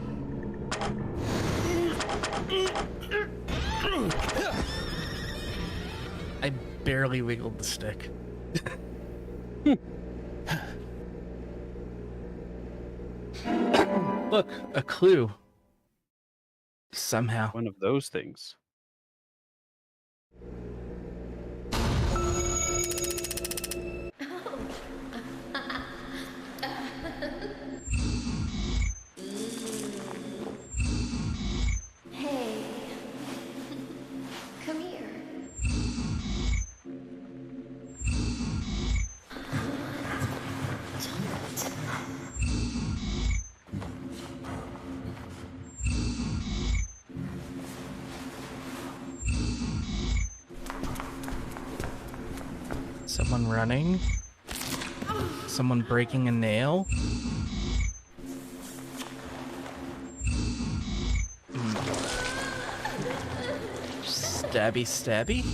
I barely wiggled the stick. Look, a clue. Somehow. One of those things. Someone running. Someone breaking a nail. Stabby, stabby.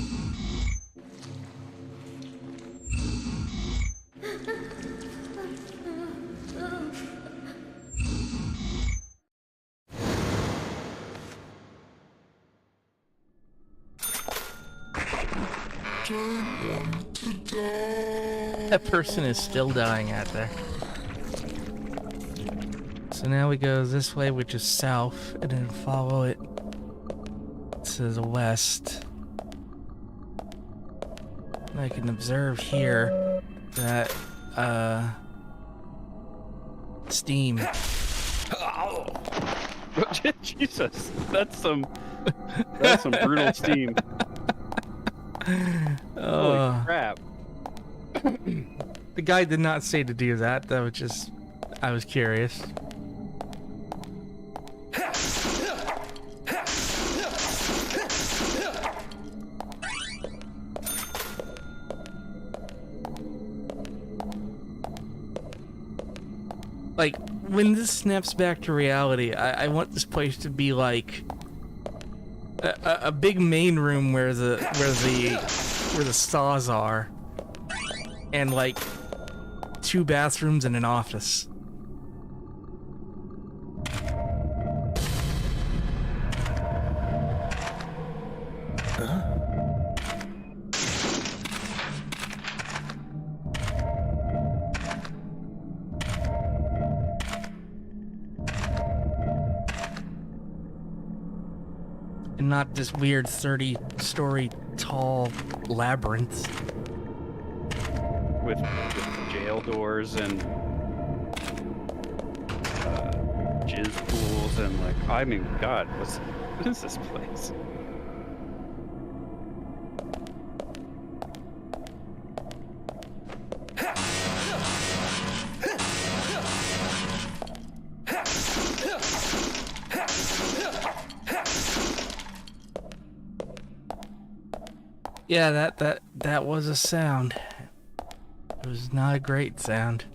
That person is still dying out there. So now we go this way, which is south, and then follow it to the west. And I can observe here that, steam. Jesus, that's some brutal steam. Holy crap. The guy did not say to do that. That was just, I was curious. Like, when this snaps back to reality, I want this place to be like a big main room where the saws are, and like 2 bathrooms and an office. And not this weird 30-story tall labyrinth. With jail doors and jizz pools and like, I mean, God, what is this place? Yeah, that was a sound. It was not a great sound.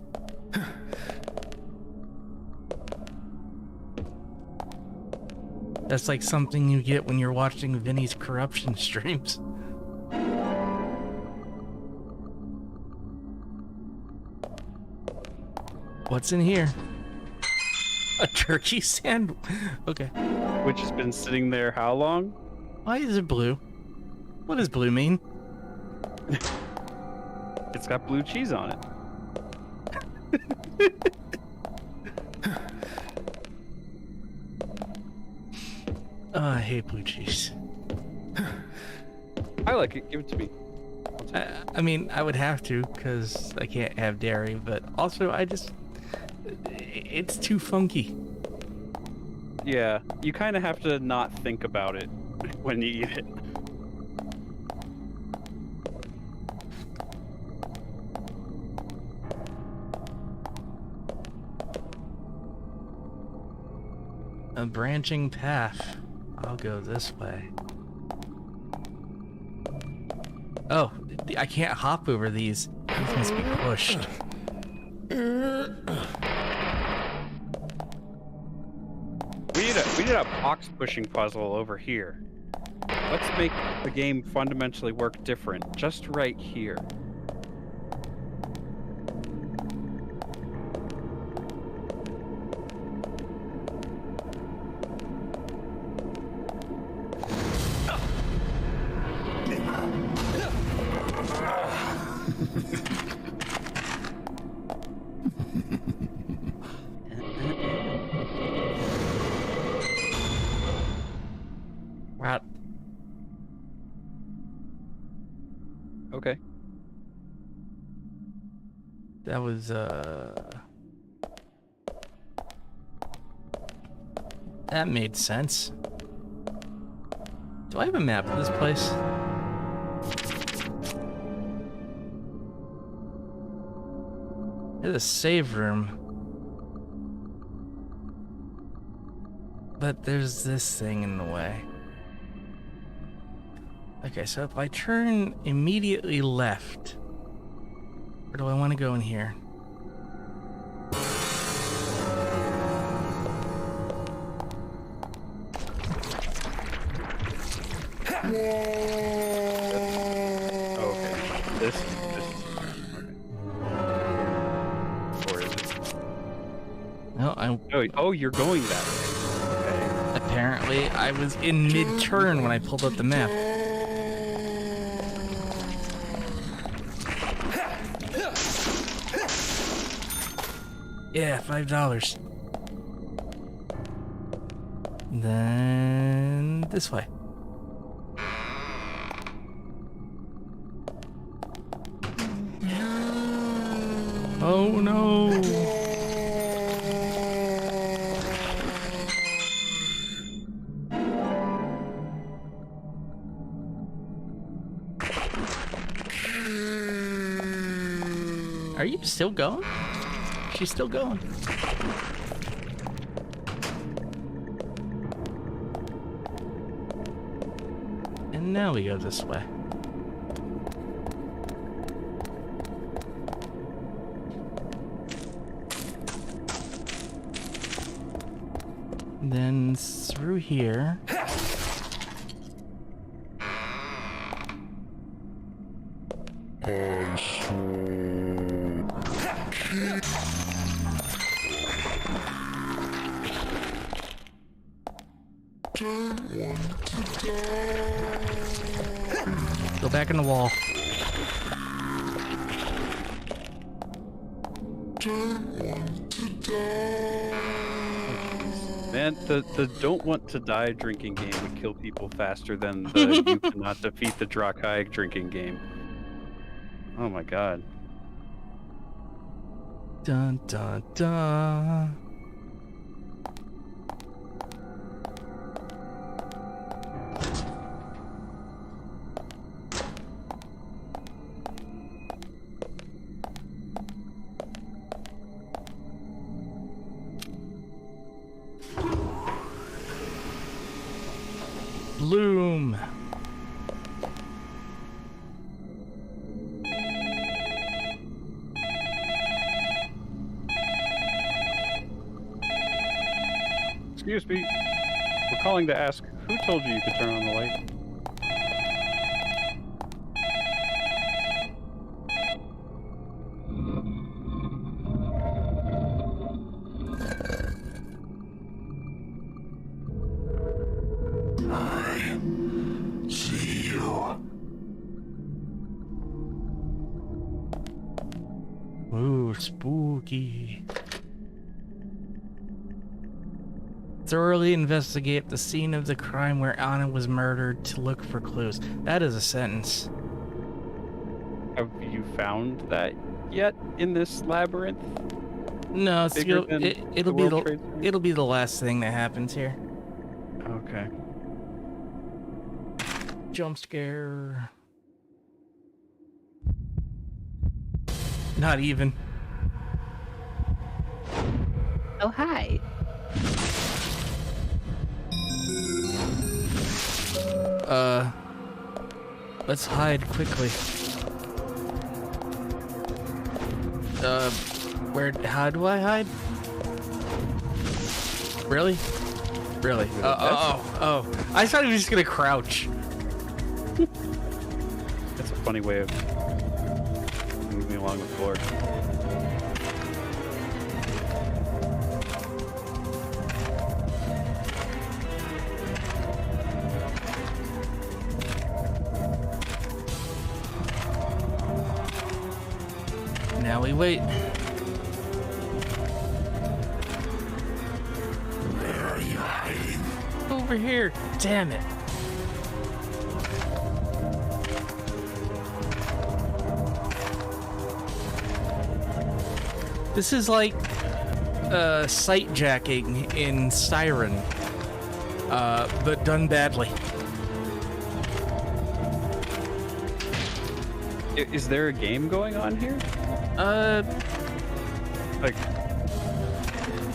That's like something you get when you're watching Vinny's corruption streams. What's in here? A turkey sandwich? Okay. Which has been sitting there how long? Why is it blue? What does blue mean? It's got blue cheese on it. Oh, I hate blue cheese. I like it. Give it to me. I mean, I would have to, because I can't have dairy, but also it's too funky. Yeah, you kind of have to not think about it when you eat it. A branching path. I'll go this way. Oh, I can't hop over these. These must be pushed. We need a box pushing puzzle over here. Let's make the game fundamentally work different, just right here. Right. Okay. That was, that made sense. Do I have a map of this place? There's a save room. But there's this thing in the way. Okay, so if I turn immediately left, Where do I want to go in here? Okay. This is okay. Or is it? No, Oh, you're going that way. Okay. apparently I was in mid-turn when I pulled up the map. Yeah, $5. Then this way. Oh no! Are you still going? She's still going. And now we go this way. Then through here. Go back in the wall. Man, the don't want to die drinking game would kill people faster than the you cannot defeat the Drakai drinking game. Oh my god. Dun dun dun. Bloom. Excuse me. We're calling to ask who told you could turn on the light? See you. Ooh, spooky. Thoroughly investigate the scene of the crime where Anna was murdered to look for clues. That is a sentence. Have you found that yet in this labyrinth? No, it's, Bigger than it'll the be World Trade Center? it'll be the last thing that happens here. Okay. Jump scare. Not even. Oh, hi. Let's hide quickly. How do I hide? Really? Really? Oh. I thought he was just gonna crouch. That's a funny way of moving along the floor. Now we wait. Where are you hiding? Over here. Damn it. This is like sight jacking in Siren, but done badly. Is there a game going on here? Like,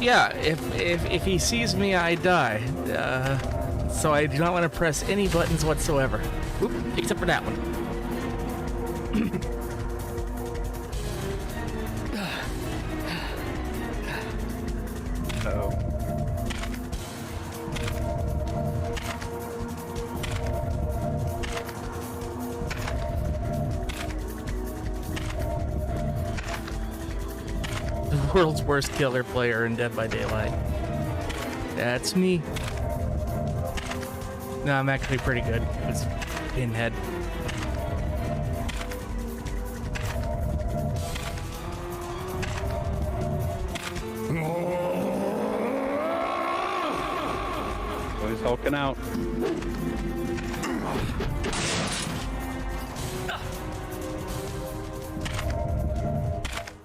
yeah. If he sees me, I die. So I do not want to press any buttons whatsoever. Oop, except for that one. world's worst killer player in Dead by Daylight. That's me. No, I'm actually pretty good. It's Pinhead. Always hulking out.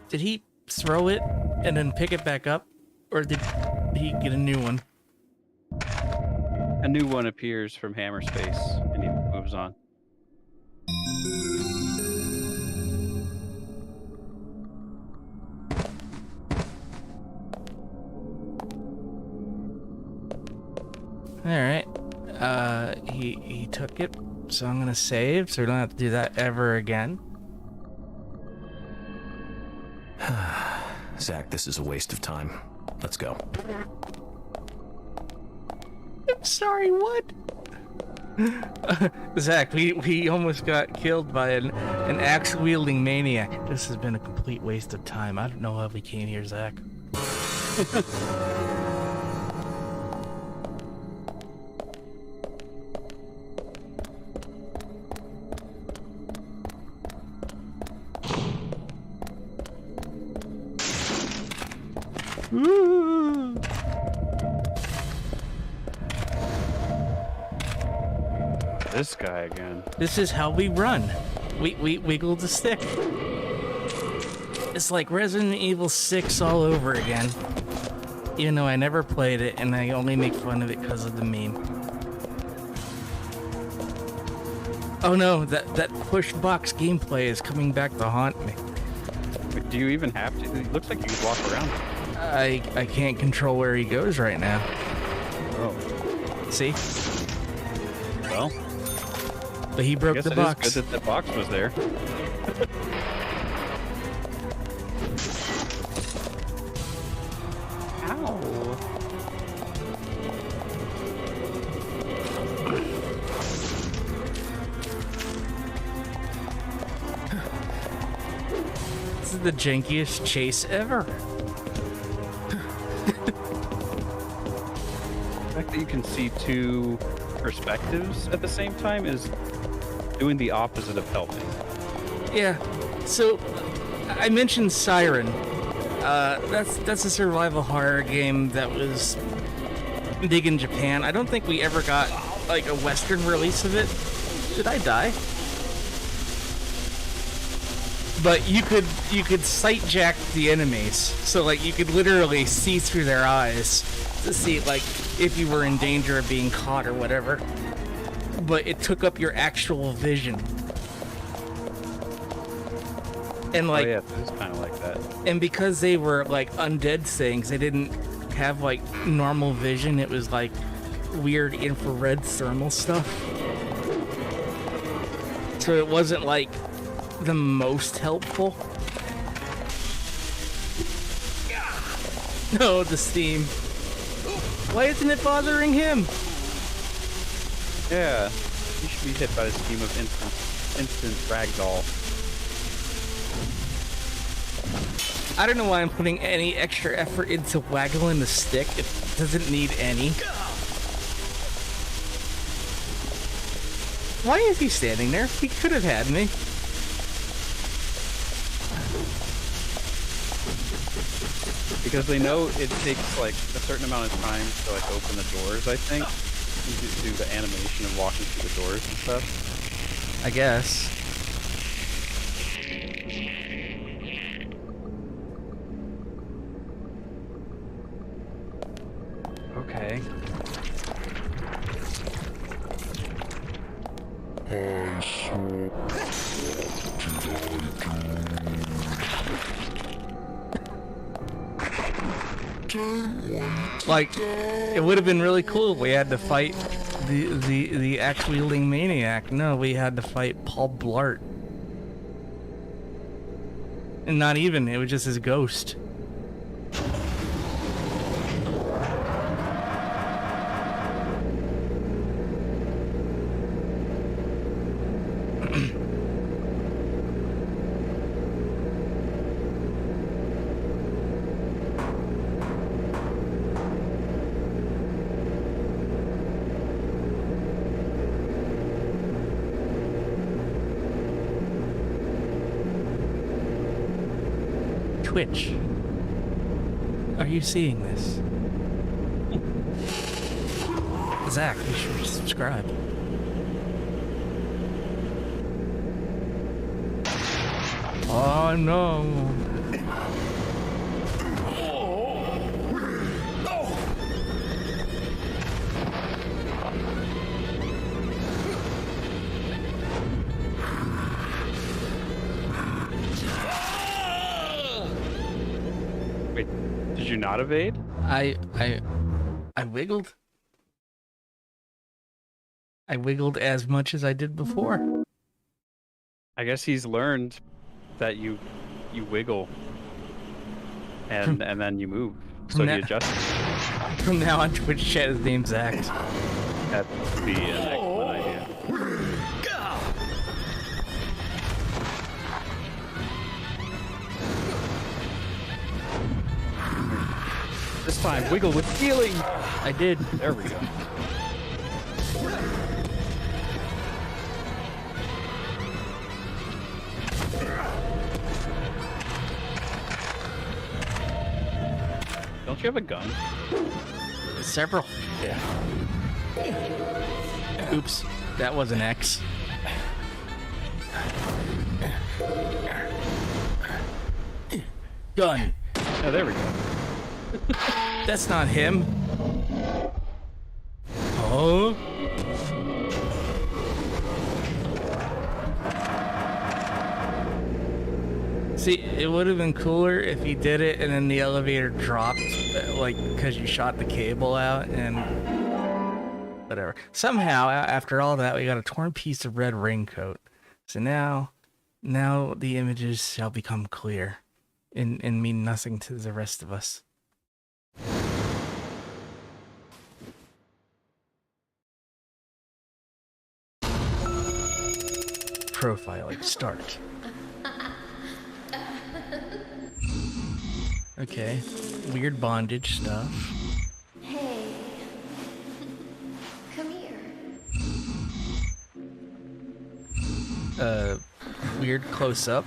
Did he throw it and then pick it back up? Or did he get a new one? A new one appears from Hammer Space, and he moves on. Alright. He took it, so I'm gonna save, so we don't have to do that ever again. Zach, this is a waste of time. Let's go. I'm sorry, what? Zach, we almost got killed by an axe-wielding maniac. This has been a complete waste of time. I don't know how we came here, Zach. This guy again. This is how we run. We wiggle the stick. It's like Resident Evil 6 all over again. Even though I never played it and I only make fun of it because of the meme. Oh no, that push box gameplay is coming back to haunt me. Wait, do you even have to? It looks like you can walk around. I can't control where he goes right now. Oh. See? Well. But he broke the box. It's good that the box was there. Ow. This is the jankiest chase ever. The fact that you can see two perspectives at the same time is doing the opposite of helping. Yeah. So I mentioned Siren. That's a survival horror game that was big in Japan. I don't think we ever got like a Western release of it. Did I die? But you could sight jack the enemies, so like you could literally see through their eyes to see like if you were in danger of being caught or whatever. But it took up your actual vision. And like, oh yeah, it's kind of like that. And because they were like undead things, they didn't have like normal vision. It was like weird infrared thermal stuff. So it wasn't like the most helpful. No, the steam. Why isn't it bothering him? Yeah, you should be hit by this scheme of instant ragdoll. I don't know why I'm putting any extra effort into waggling the stick. It doesn't need any. Why is he standing there? He could have had me. Because they know it takes like a certain amount of time to like open the doors, I think. You do the animation of walking through the doors and stuff. I guess. Okay. Like, it would have been really cool if we had to fight the axe-wielding maniac. No, we had to fight Paul Blart. And not even, it was just his ghost. Twitch, are you seeing this? Zach, you should subscribe. Oh no. Wait, did you not evade? I wiggled. I wiggled as much as I did before. I guess he's learned that you wiggle and then you move. So he adjusts. From now on, Twitch chat his name's Zach. That would be an excellent idea. This time, wiggle with feeling. I did. There we go. Don't you have a gun? Several. Yeah. Oops, that was an X. Gun. Oh, there we go. That's not him. Oh. See, it would have been cooler if he did it and then the elevator dropped, like, because you shot the cable out and whatever. Somehow, after all that, we got a torn piece of red raincoat. So now the images shall become clear and mean nothing to the rest of us. Profiling start. Okay, weird bondage stuff. Hey. Come here. Weird close-up.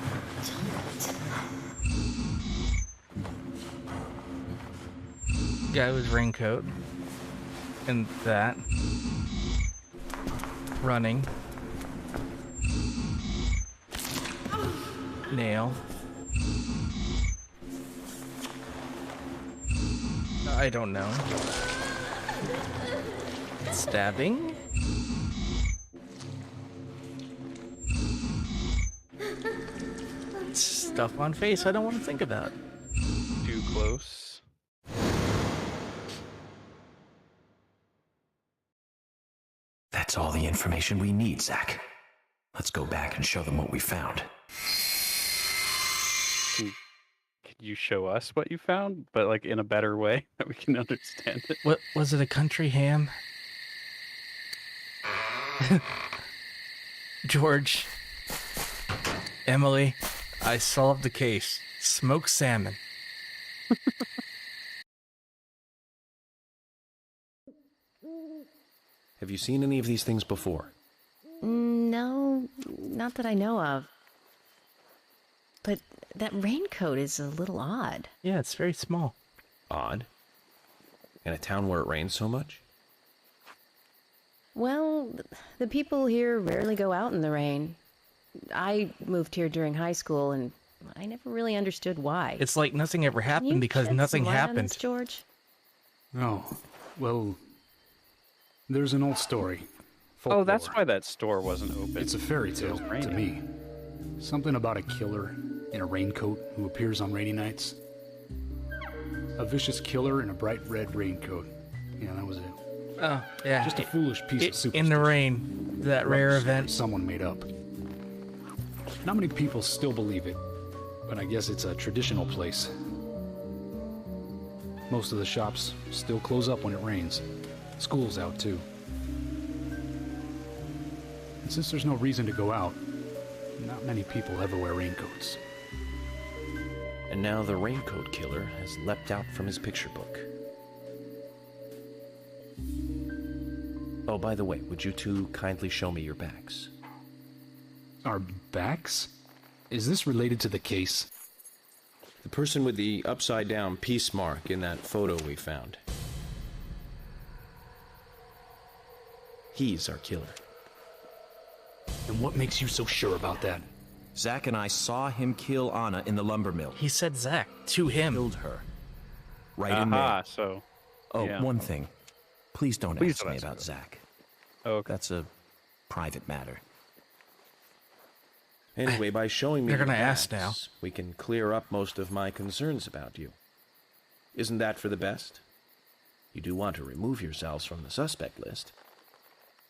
Guy with raincoat. And that. Running. Nail. I don't know. Stabbing? Stuff on face I don't want to think about. Too close. That's all the information we need, Zach. Let's go back and show them what we found. Could you show us what you found, but like in a better way that we can understand it? What was it? A country ham? George, Emily, I solved the case. Smoked salmon. Have you seen any of these things before? No, not that I know of. But that raincoat is a little odd. Yeah, it's very small. Odd? In a town where it rains so much? Well, the people here rarely go out in the rain. I moved here during high school, and I never really understood why. It's like nothing ever Can happened you because shed nothing some light on happened. this, George? Oh, well, there's an old story. Oh, that's Folklore. why that store wasn't open. It's a fairy tale It was to me. Something about a killer in a raincoat who appears on rainy nights. A vicious killer in a bright red raincoat. Yeah, that was it. Oh, yeah. Just a foolish piece of superstition. In the rain, that rare Rubbish event. someone made up. Not many people still believe it, but I guess it's a traditional place. Most of the shops still close up when it rains. School's out too. And since there's no reason to go out, not many people ever wear raincoats. And now the raincoat killer has leapt out from his picture book. Oh, by the way, would you two kindly show me your backs? Our backs? Is this related to the case? The person with the upside-down peace mark in that photo we found. He's our killer. And what makes you so sure about that? Zach and I saw him kill Anna in the lumber mill. He said Zach to him. Killed her. Right in there. So. Oh, yeah. one thing. Please don't Please ask don't me ask about me. Zach. Oh, okay. That's a private matter. Anyway, by showing me They're your gonna ask facts, we can clear up most of my concerns about you. Isn't that for the best? You do want to remove yourselves from the suspect list.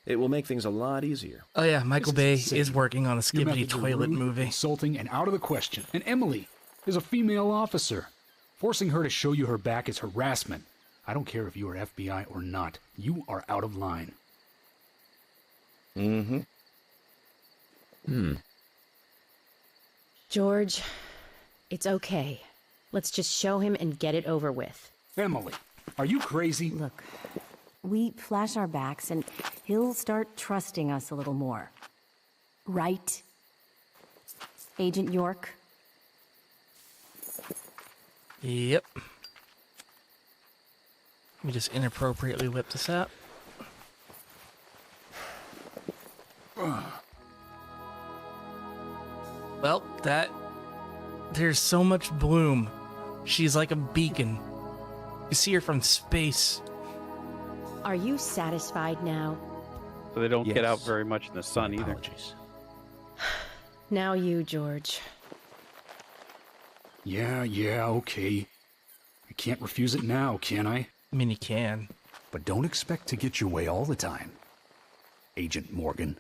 It will make things a lot easier. Oh yeah, Michael Bay This is insane. is working on a Your Skibbity methods are toilet rude, movie. insulting, and out of the question. And Emily is a female officer. Forcing her to show you her back is harassment. I don't care if you are FBI or not. You are out of line. George, it's okay. Let's just show him and get it over with. Emily, are you crazy? Look, we flash our backs and he'll start trusting us a little more. Right? Agent York? Yep. Let me just inappropriately whip this out. Well, there's so much bloom. She's like a beacon. You see her from space. Are you satisfied now? So they don't get out Yes. very much in the sun either. Apologies. Now you, George. Yeah, okay. I can't refuse it now, can I? I mean, you can. But don't expect to get your way all the time, Agent Morgan.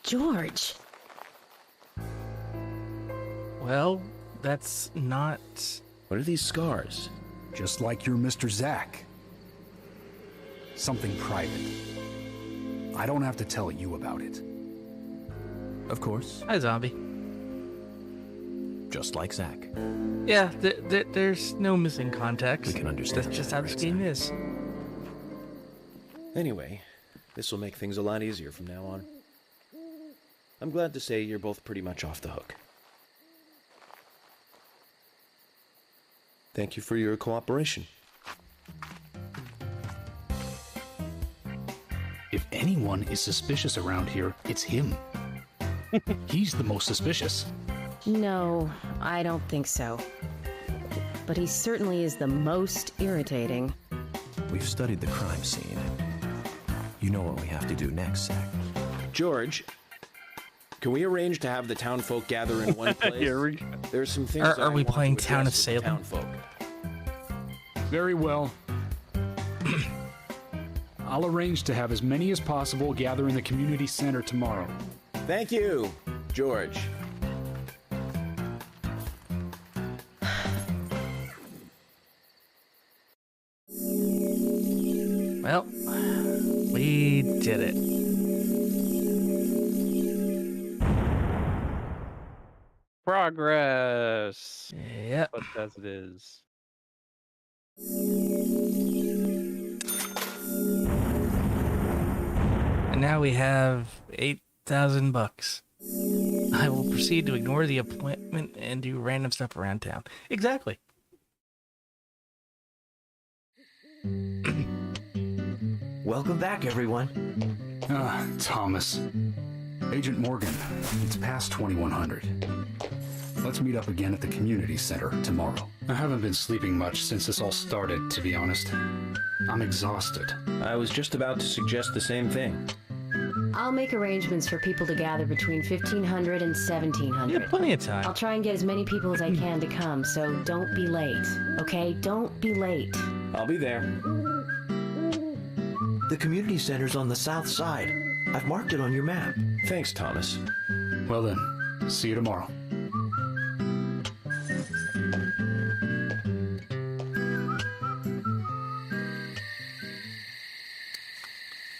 George. Well, that's not... What are these scars? Just like your Mr. Zach. Something private. I don't have to tell you about it. Of course. Hi, zombie. Just like Zach. Yeah, there's no missing context. We can understand That's just that, how this right, game Zach? is. Anyway, this will make things a lot easier from now on. I'm glad to say you're both pretty much off the hook. Thank you for your cooperation. If anyone is suspicious around here, it's him. He's the most suspicious. No, I don't think so. But he certainly is the most irritating. We've studied the crime scene. You know what we have to do next, Zach. George, can we arrange to have the townfolk gather in one place? Here we go. There's some things Are that I we want playing to Town of address with the Salem? townfolk. Very well. I'll arrange to have as many as possible gather in the community center tomorrow. Thank you, George. Well, we did it. Progress. Yep. But as it is. And now we have $8,000. I will proceed to ignore the appointment and do random stuff around town. Exactly. Welcome back, everyone. Ah, Thomas. Agent Morgan, it's past 2100. Let's meet up again at the community center tomorrow. I haven't been sleeping much since this all started, to be honest. I'm exhausted. I was just about to suggest the same thing. I'll make arrangements for people to gather between 1500 and 1700. You have plenty of time. I'll try and get as many people as I can to come, so don't be late. Okay? Don't be late. I'll be there. The community center's on the south side. I've marked it on your map. Thanks, Thomas. Well then, see you tomorrow.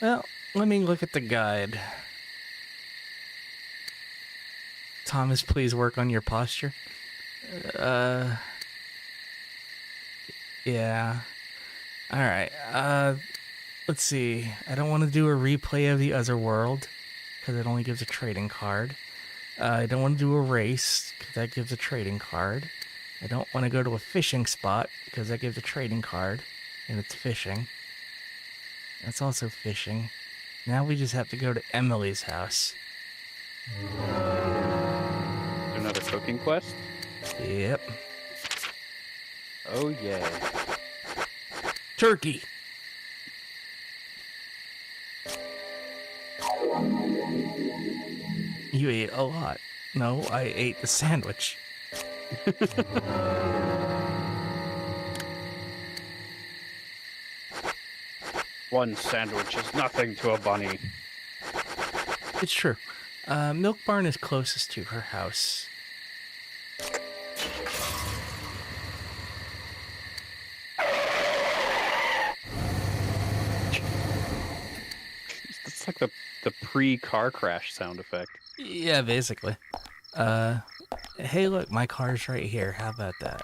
Well, let me look at the guide. Thomas, please work on your posture. Yeah. All right. Let's see. I don't want to do a replay of the other world because it only gives a trading card. I don't want to do a race because that gives a trading card. I don't want to go to a fishing spot because that gives a trading card, and it's fishing. That's also fishing. Now we just have to go to Emily's house. Another cooking quest? Yep. Oh, yeah. Turkey. You ate a lot. No, I ate the sandwich. One sandwich is nothing to a bunny. It's true. Milk Barn is closest to her house. It's like the pre-car crash sound effect. Yeah, basically. Hey, look, my car's right here. How about that?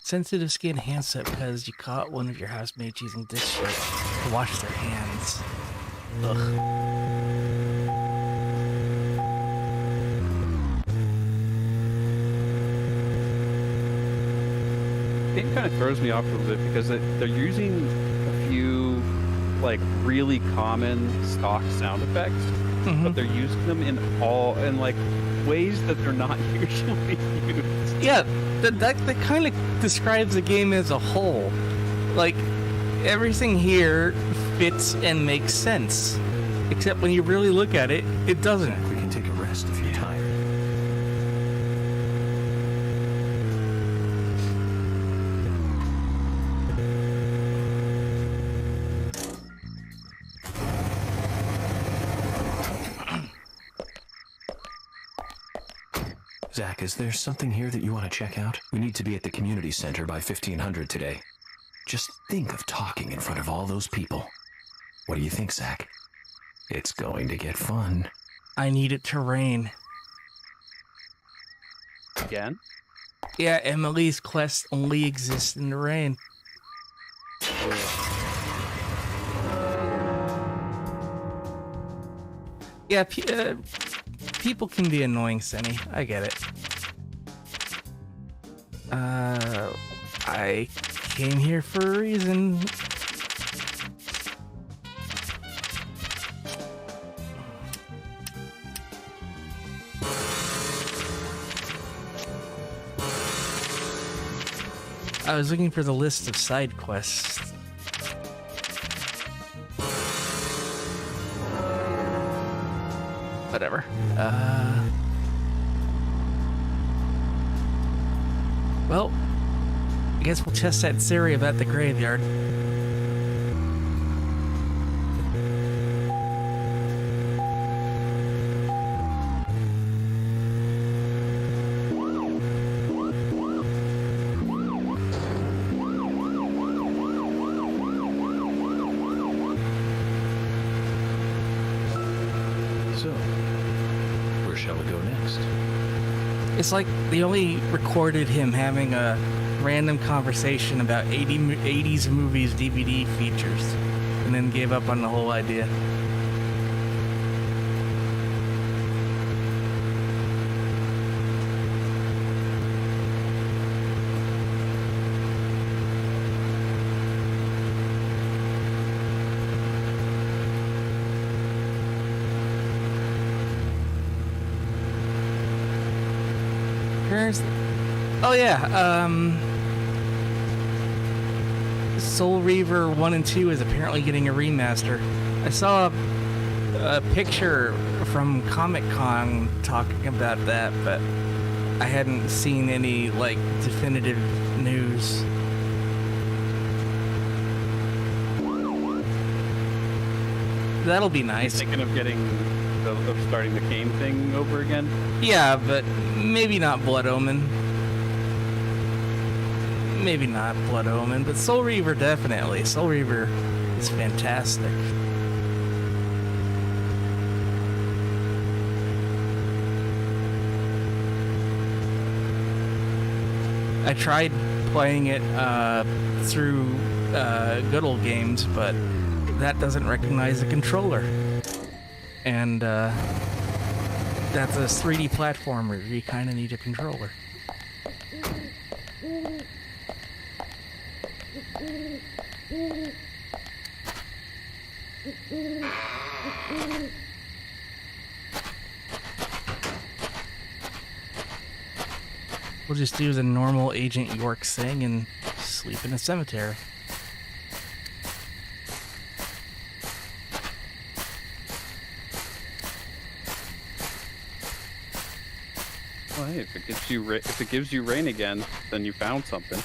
Sensitive skin hand soap because you caught one of your housemates using dish soap to wash their hands. Ugh. It kind of throws me off a little bit because they're using a few like really common stock sound effects, but they're using them in like ways that they're not usually used. Yeah, that kind of describes the game as a whole. Like, everything here fits and makes sense. Except when you really look at it, it doesn't. We can take a rest if you're tired. Zach, is there something here that you want to check out? We need to be at the community center by 1500 today. Just think of talking in front of all those people. What do you think, Zach? It's going to get fun. I need it to rain. Again? Yeah, Emily's quest only exists in the rain. Yeah, people can be annoying, Senny. I get it. I came here for a reason. I was looking for the list of side quests. Whatever. Well, I guess we'll test that theory about the graveyard. So, where shall we go next? It's like they only recorded him having a random conversation about 80s movies DVD features and then gave up on the whole idea. Oh yeah, Soul Reaver 1 and 2 is apparently getting a remaster. I saw a picture from Comic-Con talking about that, but I hadn't seen any, like, definitive news. That'll be nice. Thinking of starting the game thing over again? Yeah, but maybe not Blood Omen. Maybe not Blood Omen, but Soul Reaver definitely. Soul Reaver is fantastic. I tried playing it through good old games, but that doesn't recognize a controller. And that's a 3D platformer. You kind of need a controller. We'll just do the normal Agent York thing and sleep in a cemetery. Well, hey, if it gives you rain again, then you found something.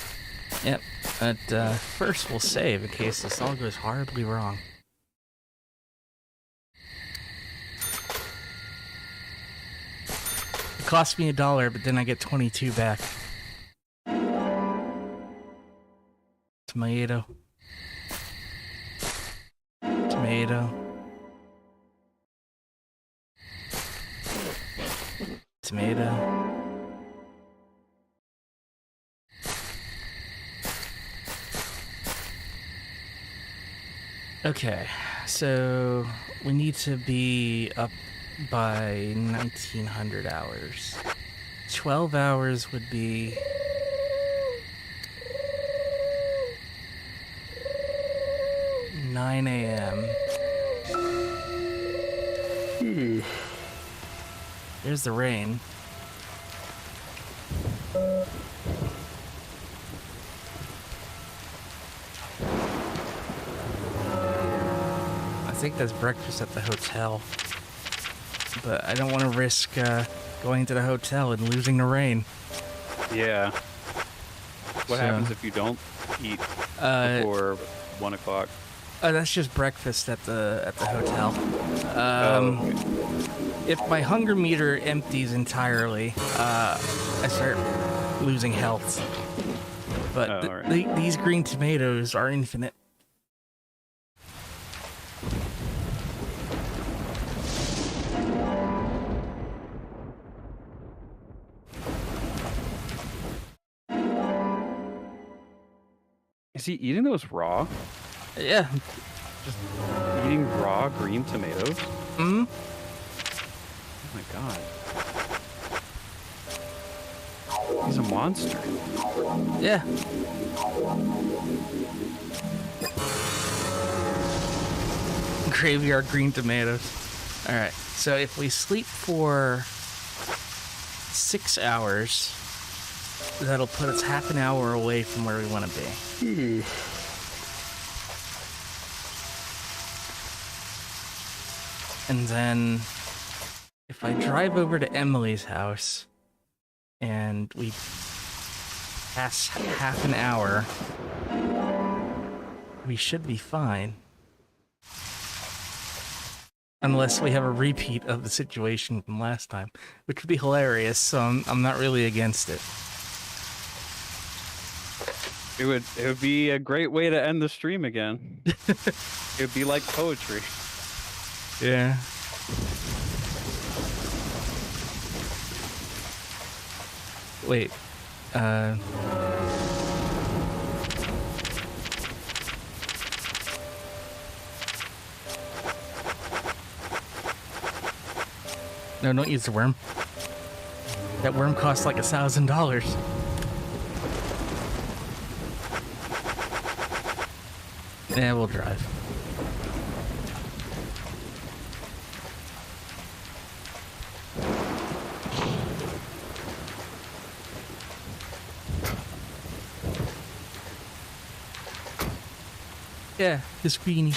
Yep. But first we'll save in case this all goes horribly wrong. It cost me $1, but then I get 22 back. Tomato. Tomato. Tomato. Okay, so we need to be up by 1900 hours. 12 hours would be 9 a.m. There's the rain. I think that's breakfast at the hotel. But I don't want to risk going to the hotel and losing the rain. Yeah. What happens if you don't eat before 1 o'clock? That's just breakfast at the hotel. Okay. If my hunger meter empties entirely, I start losing health. But right. these green tomatoes are infinite. Is he eating those raw? Yeah. Just eating raw green tomatoes? Mm-hmm. Oh my god. He's a monster. Yeah. Graveyard green tomatoes. Alright, so if we sleep for 6 hours, that'll put us half an hour away from where we want to be. And then if I drive over to Emily's house and we pass half an hour, we should be fine. Unless we have a repeat of the situation from last time, which would be hilarious, so I'm not really against it. It would be a great way to end the stream again. It would be like poetry. Yeah. Wait. No, don't use the worm. That worm costs like $1,000. Yeah, we'll drive. Yeah, this greenie.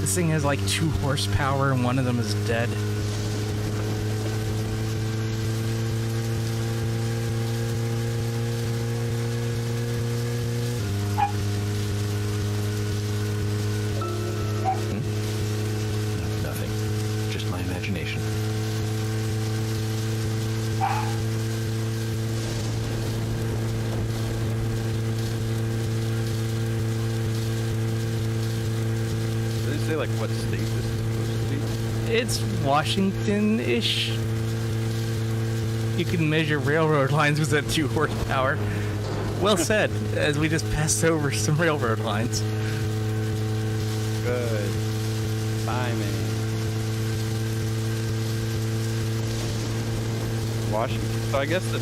This thing has like 2 horsepower and one of them is dead. Nothing. Just my imagination. what state this is supposed to be? It's Washington-ish. You can measure railroad lines with that 2 horsepower. Well said, as we just passed over some railroad lines. Good. Timing. Washington. So I guess the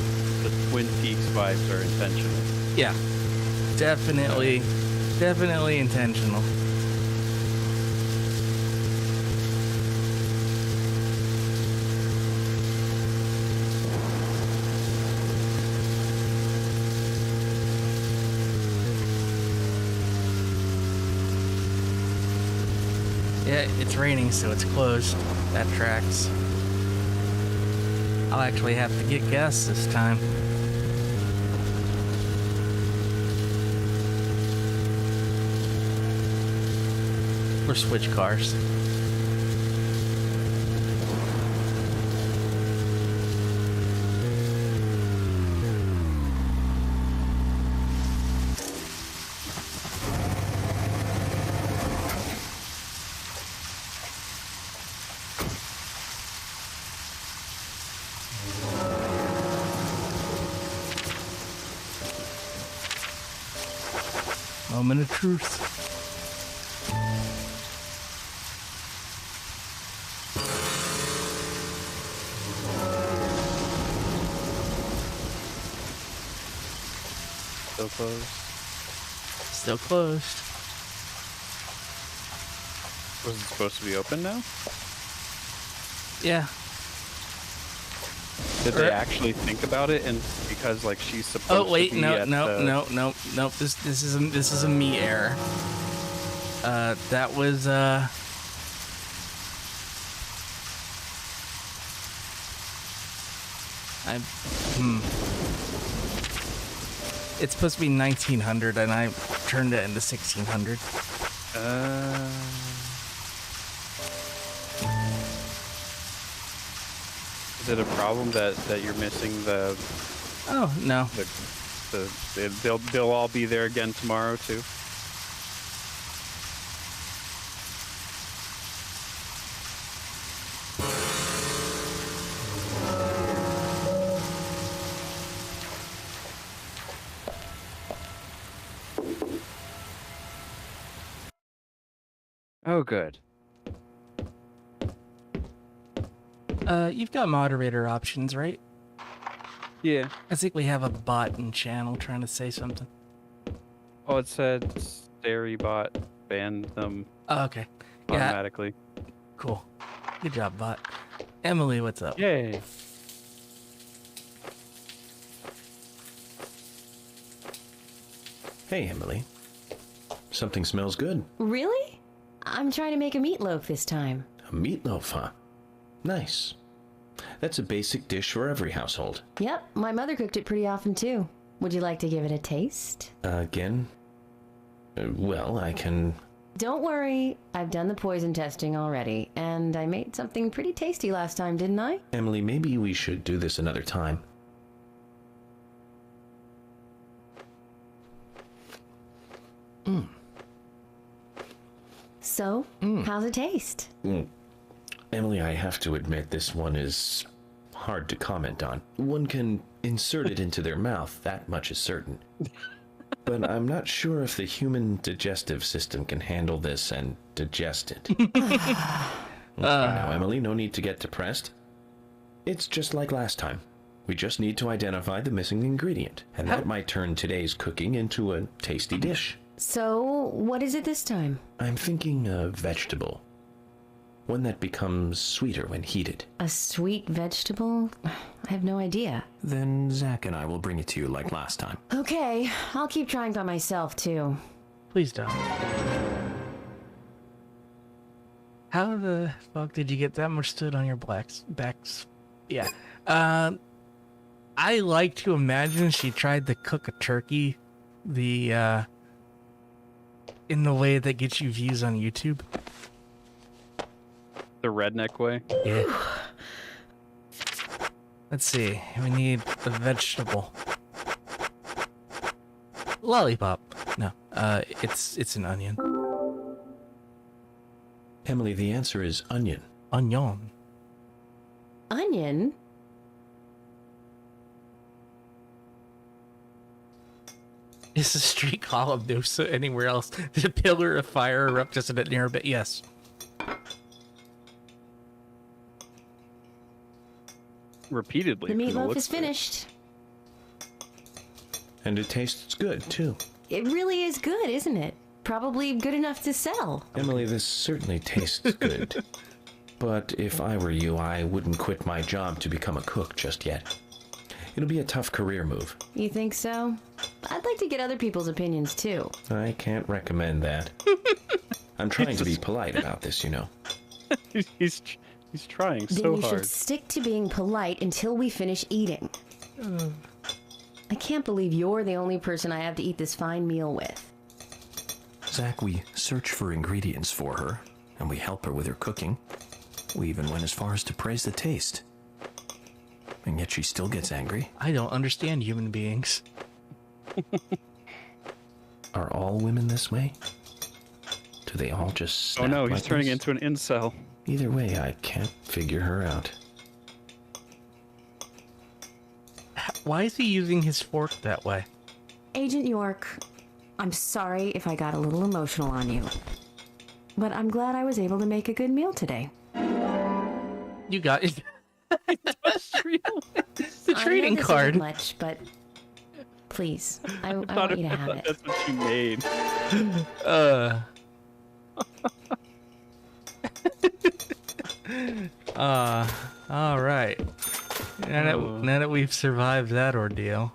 Twin Peaks vibes are intentional. Yeah, definitely intentional. Yeah, it's raining, so it's closed. That tracks. I'll actually have to get gas this time. Or switch cars. Moment of truth. Still closed. Still closed. Was it supposed to be open now? Yeah. Did they actually think about it? And because like she's supposed Oh wait, to be no. This is a me error. That was It's supposed to be 1900, and I turned it into 1600. Is it a problem that you're missing the? Oh no. They'll all be there again tomorrow too. Oh, good. You've got moderator options, right? Yeah. I think we have a bot in channel trying to say something. Oh, it said Starybot banned them okay. automatically. Yeah. Cool. Good job, bot. Emily, what's up? Yay. Hey, Emily. Something smells good. Really? I'm trying to make a meatloaf this time. A meatloaf, huh? Nice. That's a basic dish for every household. Yep, my mother cooked it pretty often too. Would you like to give it a taste? Again? Well, I can... Don't worry, I've done the poison testing already, and I made something pretty tasty last time, didn't I? Emily, maybe we should do this another time. So, how's it taste? Emily, I have to admit this one is hard to comment on. One can insert it into their mouth, that much is certain. But I'm not sure if the human digestive system can handle this and digest it. Now, Emily, no need to get depressed. It's just like last time. We just need to identify the missing ingredient, and that might turn today's cooking into a tasty dish. So, what is it this time? I'm thinking a vegetable. One that becomes sweeter when heated. A sweet vegetable? I have no idea. Then Zach and I will bring it to you like last time. Okay, I'll keep trying by myself too. Please don't. How the fuck did you get that much stood on your backs? Yeah. I like to imagine she tried to cook a turkey in the way that gets you views on YouTube. The redneck way? Yeah. Let's see. We need a vegetable. Lollipop. No. It's an onion. Emily, the answer is onion. Onion. Onion? Is the street column news anywhere else? Did a pillar of fire erupt just a bit near a bit? Yes. Repeatedly. The from meatloaf looks is of it. finished. And it tastes good, too. It really is good, isn't it? Probably good enough to sell. Emily, this certainly tastes good. But if I were you, I wouldn't quit my job to become a cook just yet. It'll be a tough career move. You think so? I'd like to get other people's opinions, too. I can't recommend that. I'm trying to be polite about this, you know. He's trying Then so you hard. should stick to being polite until we finish eating. I can't believe you're the only person I have to eat this fine meal with. Zach, we search for ingredients for her, and we help her with her cooking. We even went as far as to praise the taste. And yet she still gets angry. I don't understand human beings. Are all women this way? Do they all just snap Oh no, he's like turning this? into an incel. Either way, I can't figure her out. Why is he using his fork that way? Agent York, I'm sorry if I got a little emotional on you. But I'm glad I was able to make a good meal today. You got it. It's the I trading know this card. isn't much, but please, I want you to have it. That's what she made. All right. Now that we've survived that ordeal.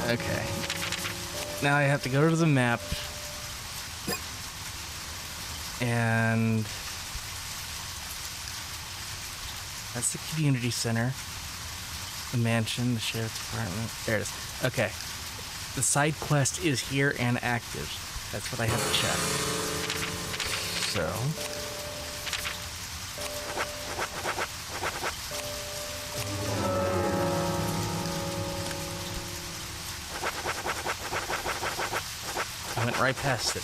Okay. Now I have to go to the map. And that's the community center. The mansion, the sheriff's department. There it is. Okay. The side quest is here and active. That's what I have to check. So. I went right past it.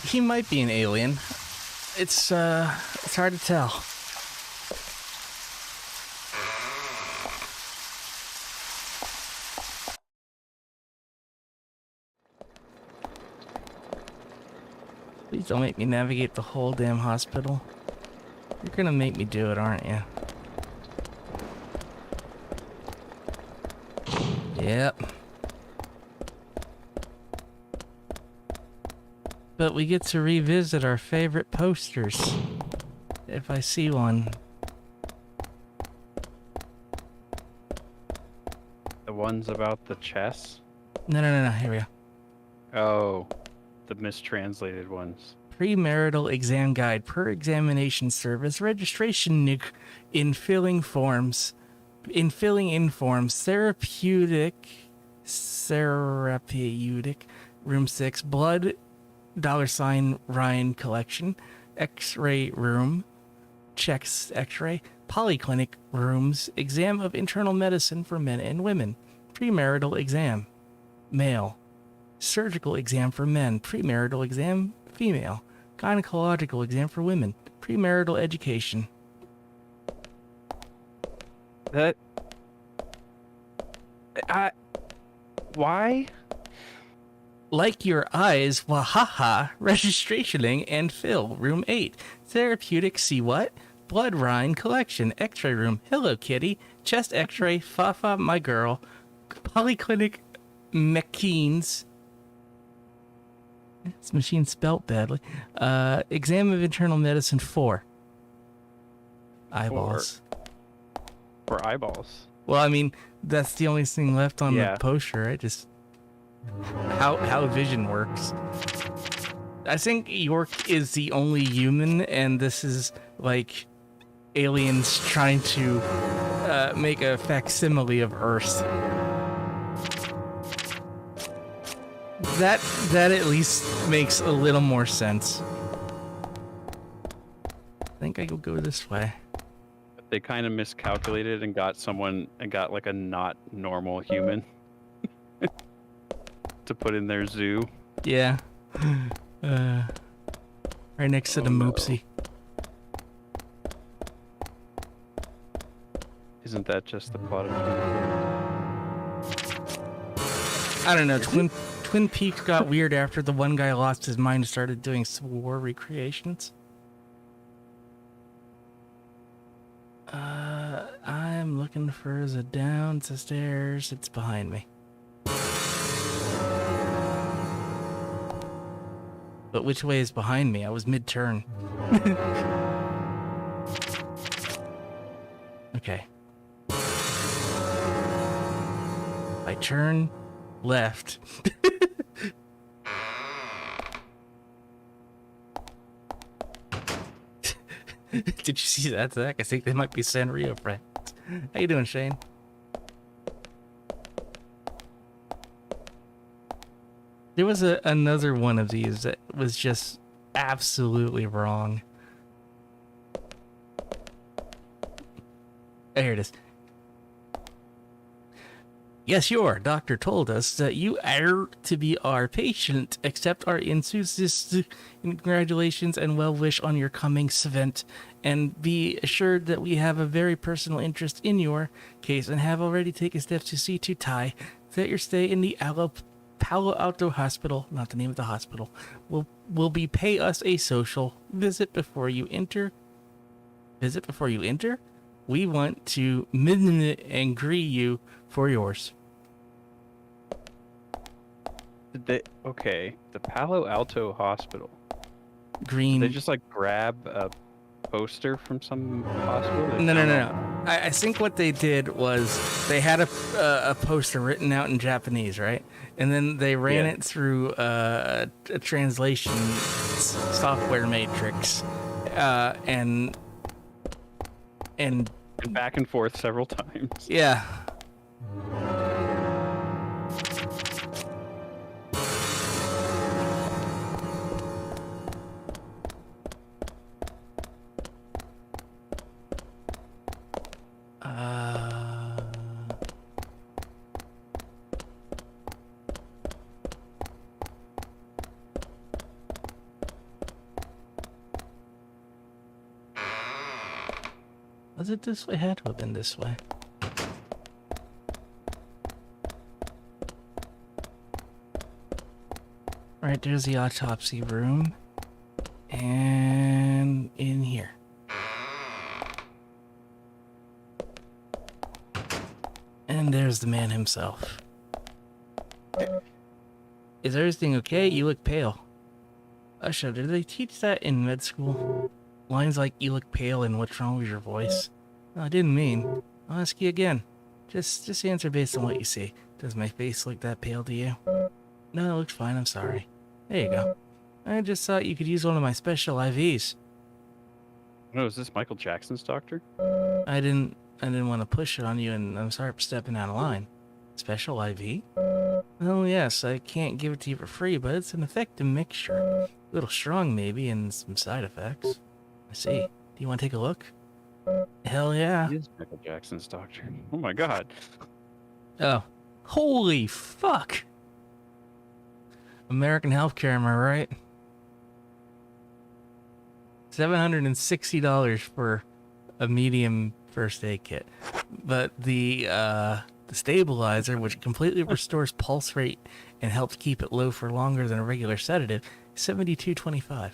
He might be an alien. It's hard to tell. Please don't make me navigate the whole damn hospital. You're gonna make me do it, aren't you? Yep. But we get to revisit our favorite posters. If I see one. The ones about the chess? No. Here we go. Oh, the mistranslated ones. Premarital exam guide per examination service registration in filling in forms therapeutic room 6 blood $ Ryan collection x-ray room checks x-ray polyclinic rooms exam of internal medicine for men and women premarital exam male surgical exam for men premarital exam female gynecological exam for women premarital education. Why? Like your eyes, wahaha, registrationing and fill, room 8. Therapeutic, see what? Blood Rhine collection, x-ray room, hello kitty, chest x-ray, Fafa, my girl, polyclinic, McKean's, this machine spelt badly, exam of internal medicine 4. Eyeballs. For eyeballs. Well, I mean, that's the only thing left on Yeah. the poster, right? Just how vision works. I think York is the only human, and this is like aliens trying to make a facsimile of Earth. That at least makes a little more sense. I think I will go this way. They kind of miscalculated and got like a not normal human to put in their zoo. Yeah. Right next to the Moopsie. Isn't that just the plot of I don't know. Twin Peaks got weird after the one guy lost his mind and started doing Civil War recreations. I'm looking for the downstairs. It's behind me. But which way is behind me? I was mid-turn. Okay. I turn left. Did you see that, Zach? I think they might be Sanrio friends. How you doing, Shane? There was another one of these that was just absolutely wrong. Oh, here it is. Yes, your doctor told us that you are to be our patient. Accept our congratulations and well wish on your coming event, and be assured that we have a very personal interest in your case and have already taken steps to see to tie that your stay in the Palo Alto Hospital, not the name of the hospital, will be pay us a social visit before you enter. Visit before you enter. We want to and greet you for yours. Okay, the Palo Alto Hospital. Green. Did they just like grab a poster from some hospital? No. I think what they did was they had a poster written out in Japanese, right? And then they ran it through a translation software matrix, and back and forth several times. Yeah. Was it this way? Had to have been this way. Right, there's the autopsy room. And in here. And there's the man himself. Is everything okay? You look pale. Usha, did they teach that in med school? Lines like, you look pale and what's wrong with your voice? No, I didn't mean. I'll ask you again. Just answer based on what you see. Does my face look that pale to you? No, it looks fine, I'm sorry. There you go. I just thought you could use one of my special IVs. No, is this Michael Jackson's doctor? I didn't want to push it on you, and I'm sorry for stepping out of line. Special IV? Oh yes, I can't give it to you for free, but it's an effective mixture. A little strong maybe, and some side effects. I see. Do you want to take a look? Hell yeah. He is Michael Jackson's doctor. Oh my god. Oh. Holy fuck! American healthcare, am I right? $760 for a medium first aid kit. But the stabilizer, which completely restores pulse rate and helps keep it low for longer than a regular sedative, $72.25.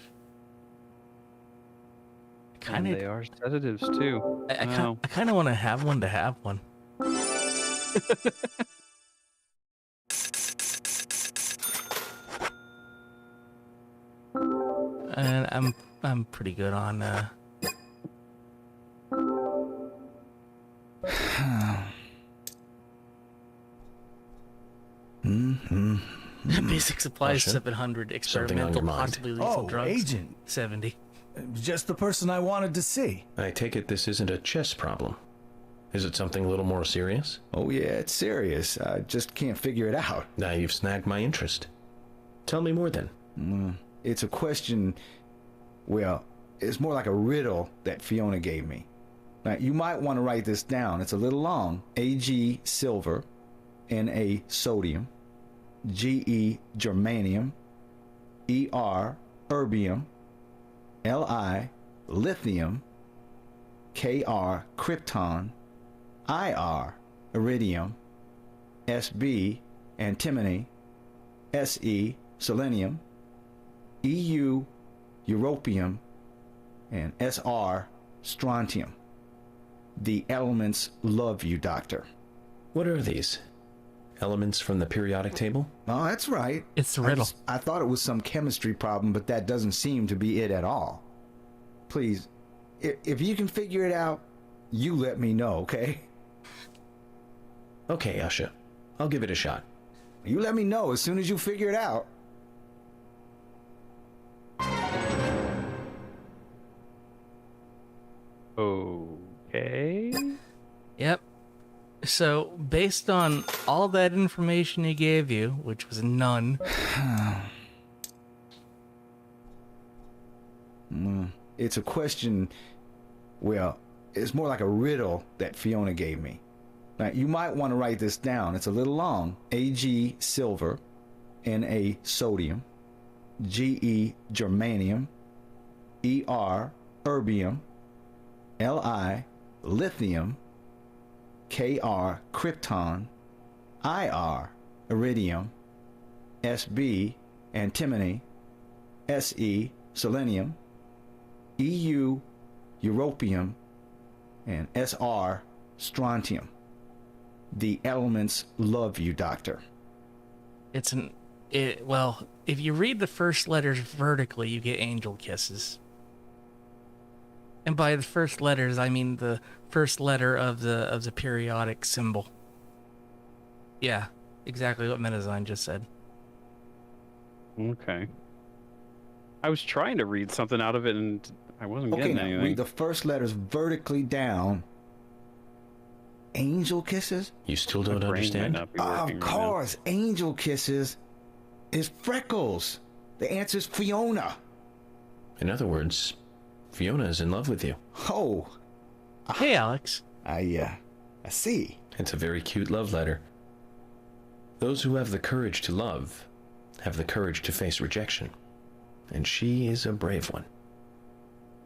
And they are sedatives too. I kind of want to have one to have one. And I'm pretty good on basic supplies. 700, experimental, possibly lethal drugs. Agent 70. Just the person I wanted to see. I take it this isn't a chess problem. Is it something a little more serious? Oh yeah, it's serious. I just can't figure it out. Now you've snagged my interest. Tell me more then. It's a question, well, it's more like a riddle that Fiona gave me. Now, you might want to write this down. It's a little long. Ag silver, Na sodium, Ge germanium, Er erbium, Li lithium, Kr krypton, Ir iridium, Sb antimony, Se selenium, Eu europium, and Sr strontium. The elements love you, Doctor. What are these? Elements from the periodic table? Oh, that's right. It's a riddle. I thought it was some chemistry problem, but that doesn't seem to be it at all. Please, if you can figure it out, you let me know, okay? Okay, Usha. I'll give it a shot. You let me know as soon as you figure it out. Okay. Yep. So, based on all that information he gave you, which was none, it's a question, well, it's more like a riddle that Fiona gave me. Now, you might want to write this down. It's a little long. Ag silver, Na sodium, Ge germanium, Er erbium, Li lithium, Kr krypton, Ir iridium, Sb antimony, Se selenium, Eu europium, and Sr strontium. The elements love you, Doctor. well, if you read the first letters vertically, you get angel kisses. And by the first letters, I mean the first letter of the periodic symbol. Yeah, exactly what Metazine just said. Okay. I was trying to read something out of it, and I wasn't getting anything. Read the first letters vertically down. Angel kisses? You still don't understand? Of course, angel kisses is Freckles. The answer is Fiona. In other words, Fiona is in love with you. Oh. Hey, Alex. I see. It's a very cute love letter. Those who have the courage to love have the courage to face rejection. And she is a brave one.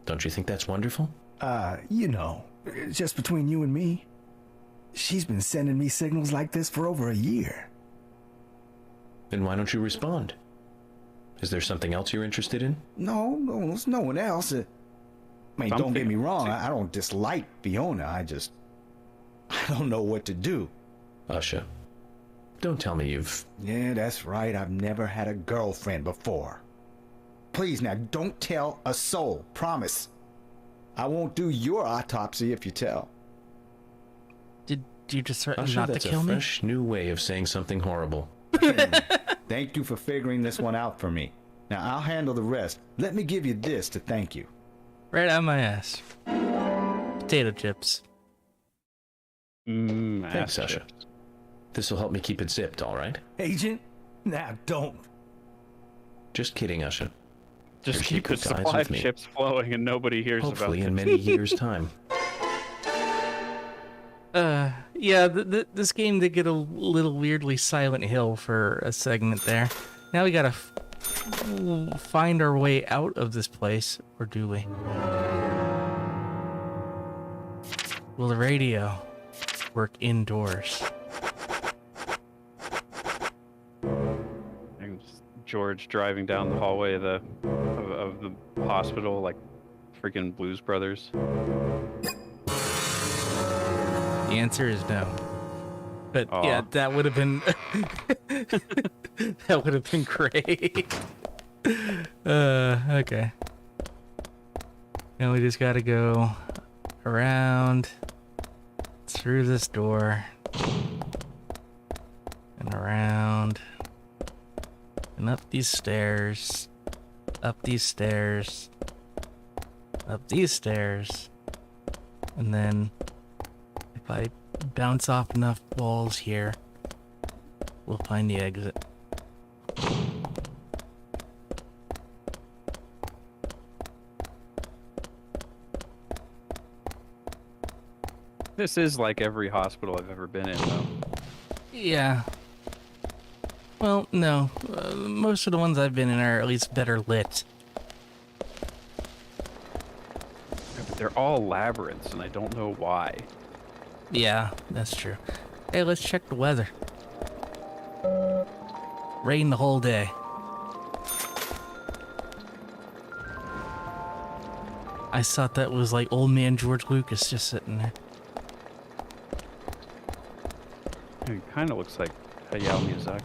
Don't you think that's wonderful? Just between you and me, she's been sending me signals like this for over a year. Then why don't you respond? Is there something else you're interested in? No, there's no one else. Don't get me wrong. I don't dislike Fiona. I don't know what to do. Usha, don't tell me you've... Yeah, that's right. I've never had a girlfriend before. Please now, don't tell a soul. Promise. I won't do your autopsy if you tell. Did you just threaten Usha, not to that's kill a me? fresh new way of saying something horrible. Thank you for figuring this one out for me. Now, I'll handle the rest. Let me give you this to thank you. Right out my ass. Potato chips. Thanks, Usha. This'll help me keep it zipped, all right? Agent? Nah, don't. Just kidding, Usha. Just Your keep the secret sides supply with of me. chips flowing and nobody hears Hopefully about in it. many years' time. Yeah, this game did get a little weirdly Silent Hill for a segment there. Now we gotta find our way out of this place, or do we? Will the radio work indoors? And George driving down the hallway of the hospital like freaking Blues Brothers. The answer is no. But yeah, that would have been that would have been great. Okay. Now we just gotta go around through this door and around and up these stairs, up these stairs, up these stairs, and then if I bounce off enough balls here, we'll find the exit. This is like every hospital I've ever been in, though. Yeah. Well, no. Most of the ones I've been in are at least better lit. Yeah, but they're all labyrinths, and I don't know why. Yeah, that's true. Hey, let's check the weather. Rain the whole day. I thought that was like old man George Lucas just sitting there. It kind of looks like Hayao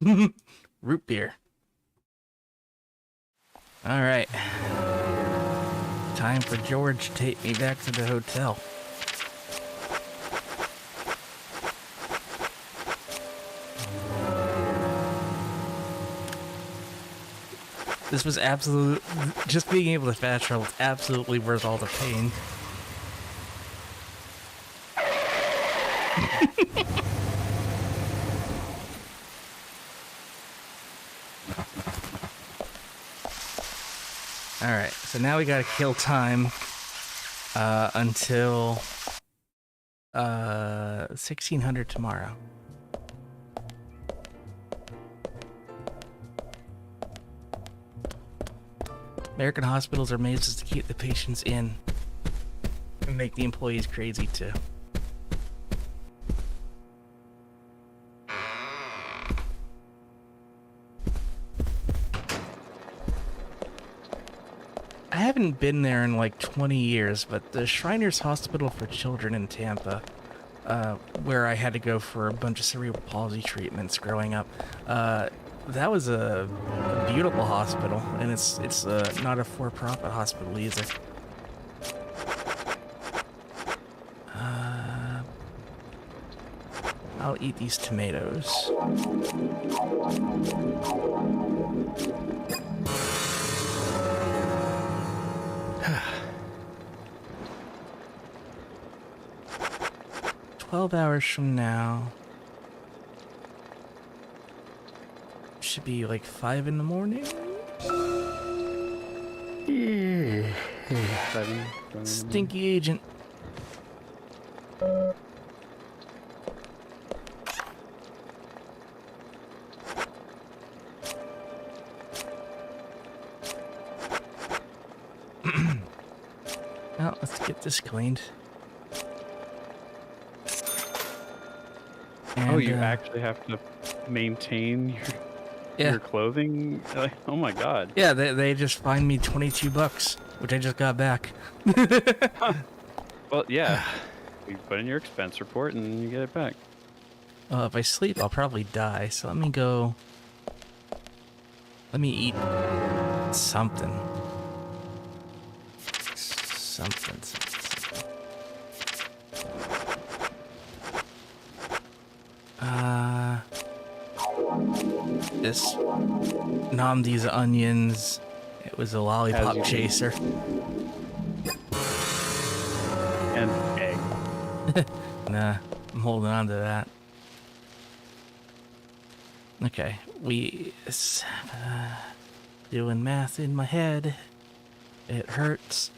Miyazaki. Root beer. Alright. Time for George to take me back to the hotel. This was absolute. Just being able to fast travel was absolutely worth all the pain. Alright, so now we gotta kill time until 1600 tomorrow. American hospitals are made just to keep the patients in and make the employees crazy too. I haven't been there in like 20 years, but the Shriners Hospital for Children in Tampa, where I had to go for a bunch of cerebral palsy treatments growing up, that was a beautiful hospital, and it's not a for-profit hospital either. I'll eat these tomatoes. "12 hours from now. Should be like 5 in the morning." Stinky agent. Well, let's get this cleaned. Oh, And, you actually have to maintain your clothing? Like, oh my god. Yeah, they just fined me $22, which I just got back. Well, yeah. You put in your expense report and you get it back. If I sleep, I'll probably die. So let me go. Let me eat something. Something. This nom these onions. It was a lollipop chaser. And egg. Nah, I'm holding on to that. Okay, doing math in my head. It hurts.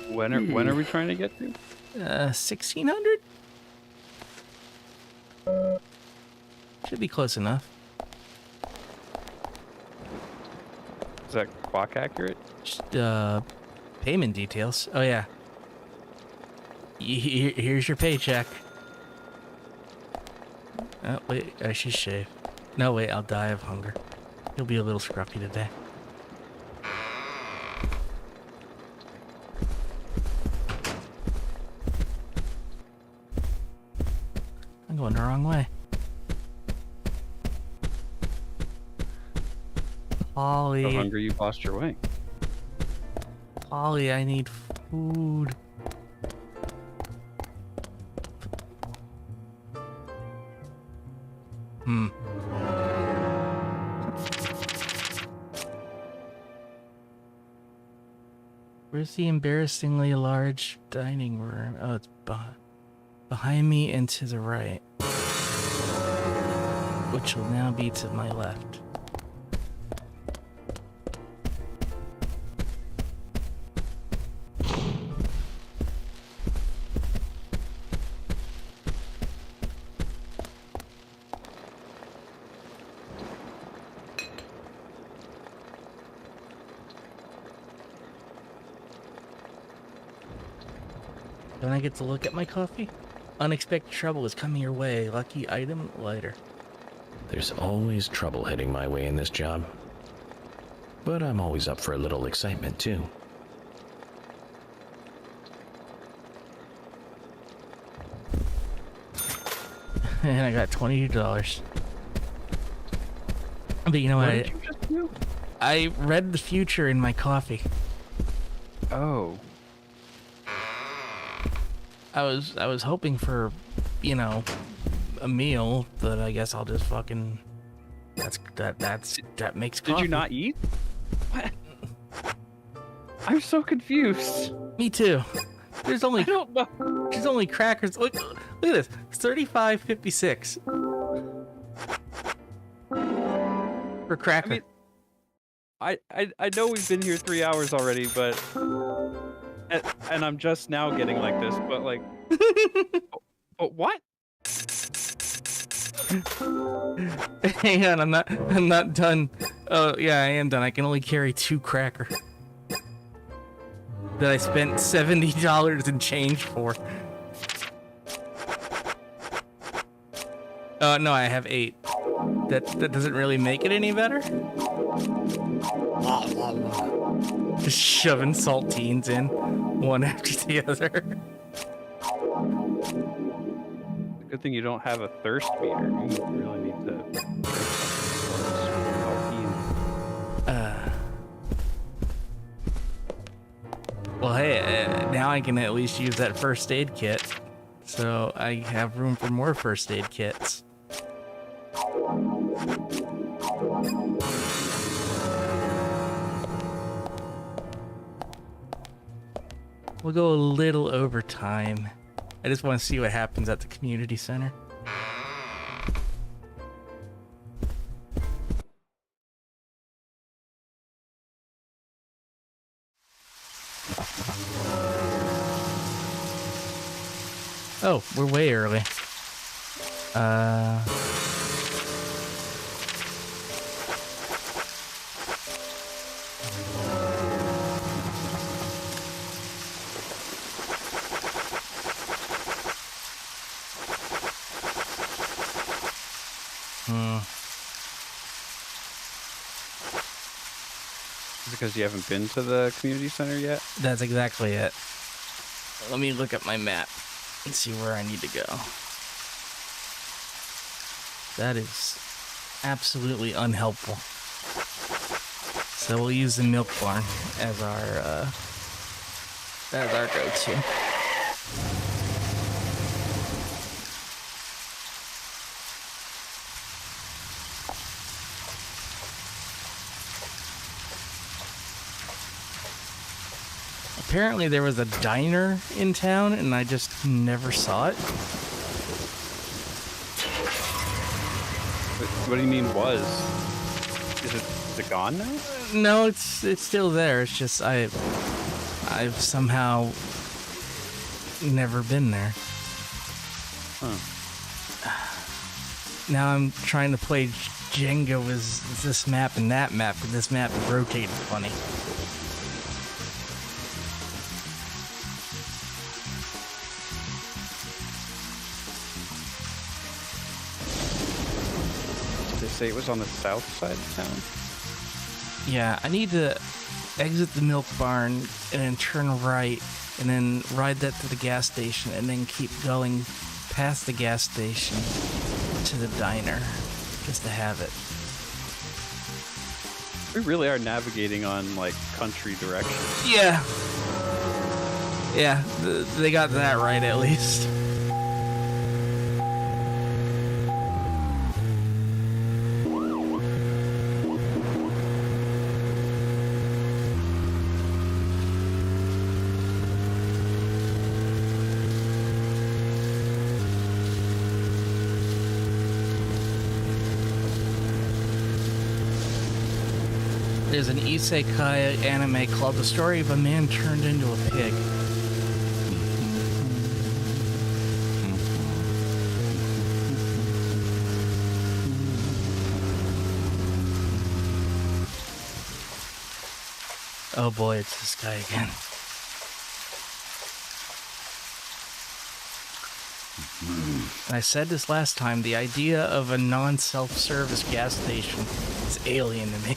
When are we trying to get to? 1600? Should be close enough. Is that clock accurate? Just, payment details. Oh, yeah. Here's your paycheck. Oh, wait, I should shave. No, wait, I'll die of hunger. You'll be a little scruffy today. I'm going the wrong way. Polly. So hungry you've lost your way. Polly, I need food. Where's the embarrassingly large dining room? Oh, it's behind me and to the right. Which will now be to my left. Don't I get to look at my coffee? Unexpected trouble is coming your way. Lucky item lighter. There's always trouble heading my way in this job. But I'm always up for a little excitement, too. And I got $22. But you know what? What did you just do? I read the future in my coffee. Oh. I was hoping for, you know, a meal, but I guess I'll just fucking. That makes coffee. Did you not eat? What? I'm so confused. Me too. There's only I don't know. There's only crackers. Look at this. 35.56 for cracker. I mean, I know we've been here 3 hours already, but and I'm just now getting like this, but like, but what? Hang on, I'm not done. Oh yeah, I am done. I can only carry 2 cracker that I spent $70 and change for. No, I have 8. That doesn't really make it any better. Just shoving saltines in, one after the other. Good thing you don't have a thirst meter. You really need to. Well, hey, now I can at least use that first aid kit. So I have room for more first aid kits. We'll go a little over time. I just want to see what happens at the community center. Oh, we're way early. Is it because you haven't been to the community center yet? That's exactly it. Let me look at my map and see where I need to go. That is absolutely unhelpful. So we'll use the milk barn as our go-to. Apparently there was a diner in town and I just never saw it. What do you mean was? Is it gone now? No, it's still there. It's just I've somehow never been there. Huh. Now I'm trying to play Jenga with this map and that map, and this map is rotating funny. Say it was on the south side of town. Yeah, I need to exit the milk barn and then turn right and then ride that to the gas station and then keep going past the gas station to the diner just to have it. We really are navigating on like country directions. Yeah. Yeah, they got that right at least. There's an isekai anime called The Story of a Man Turned into a Pig. Oh boy, it's this guy again. And I said this last time, the idea of a non-self-service gas station is alien to me.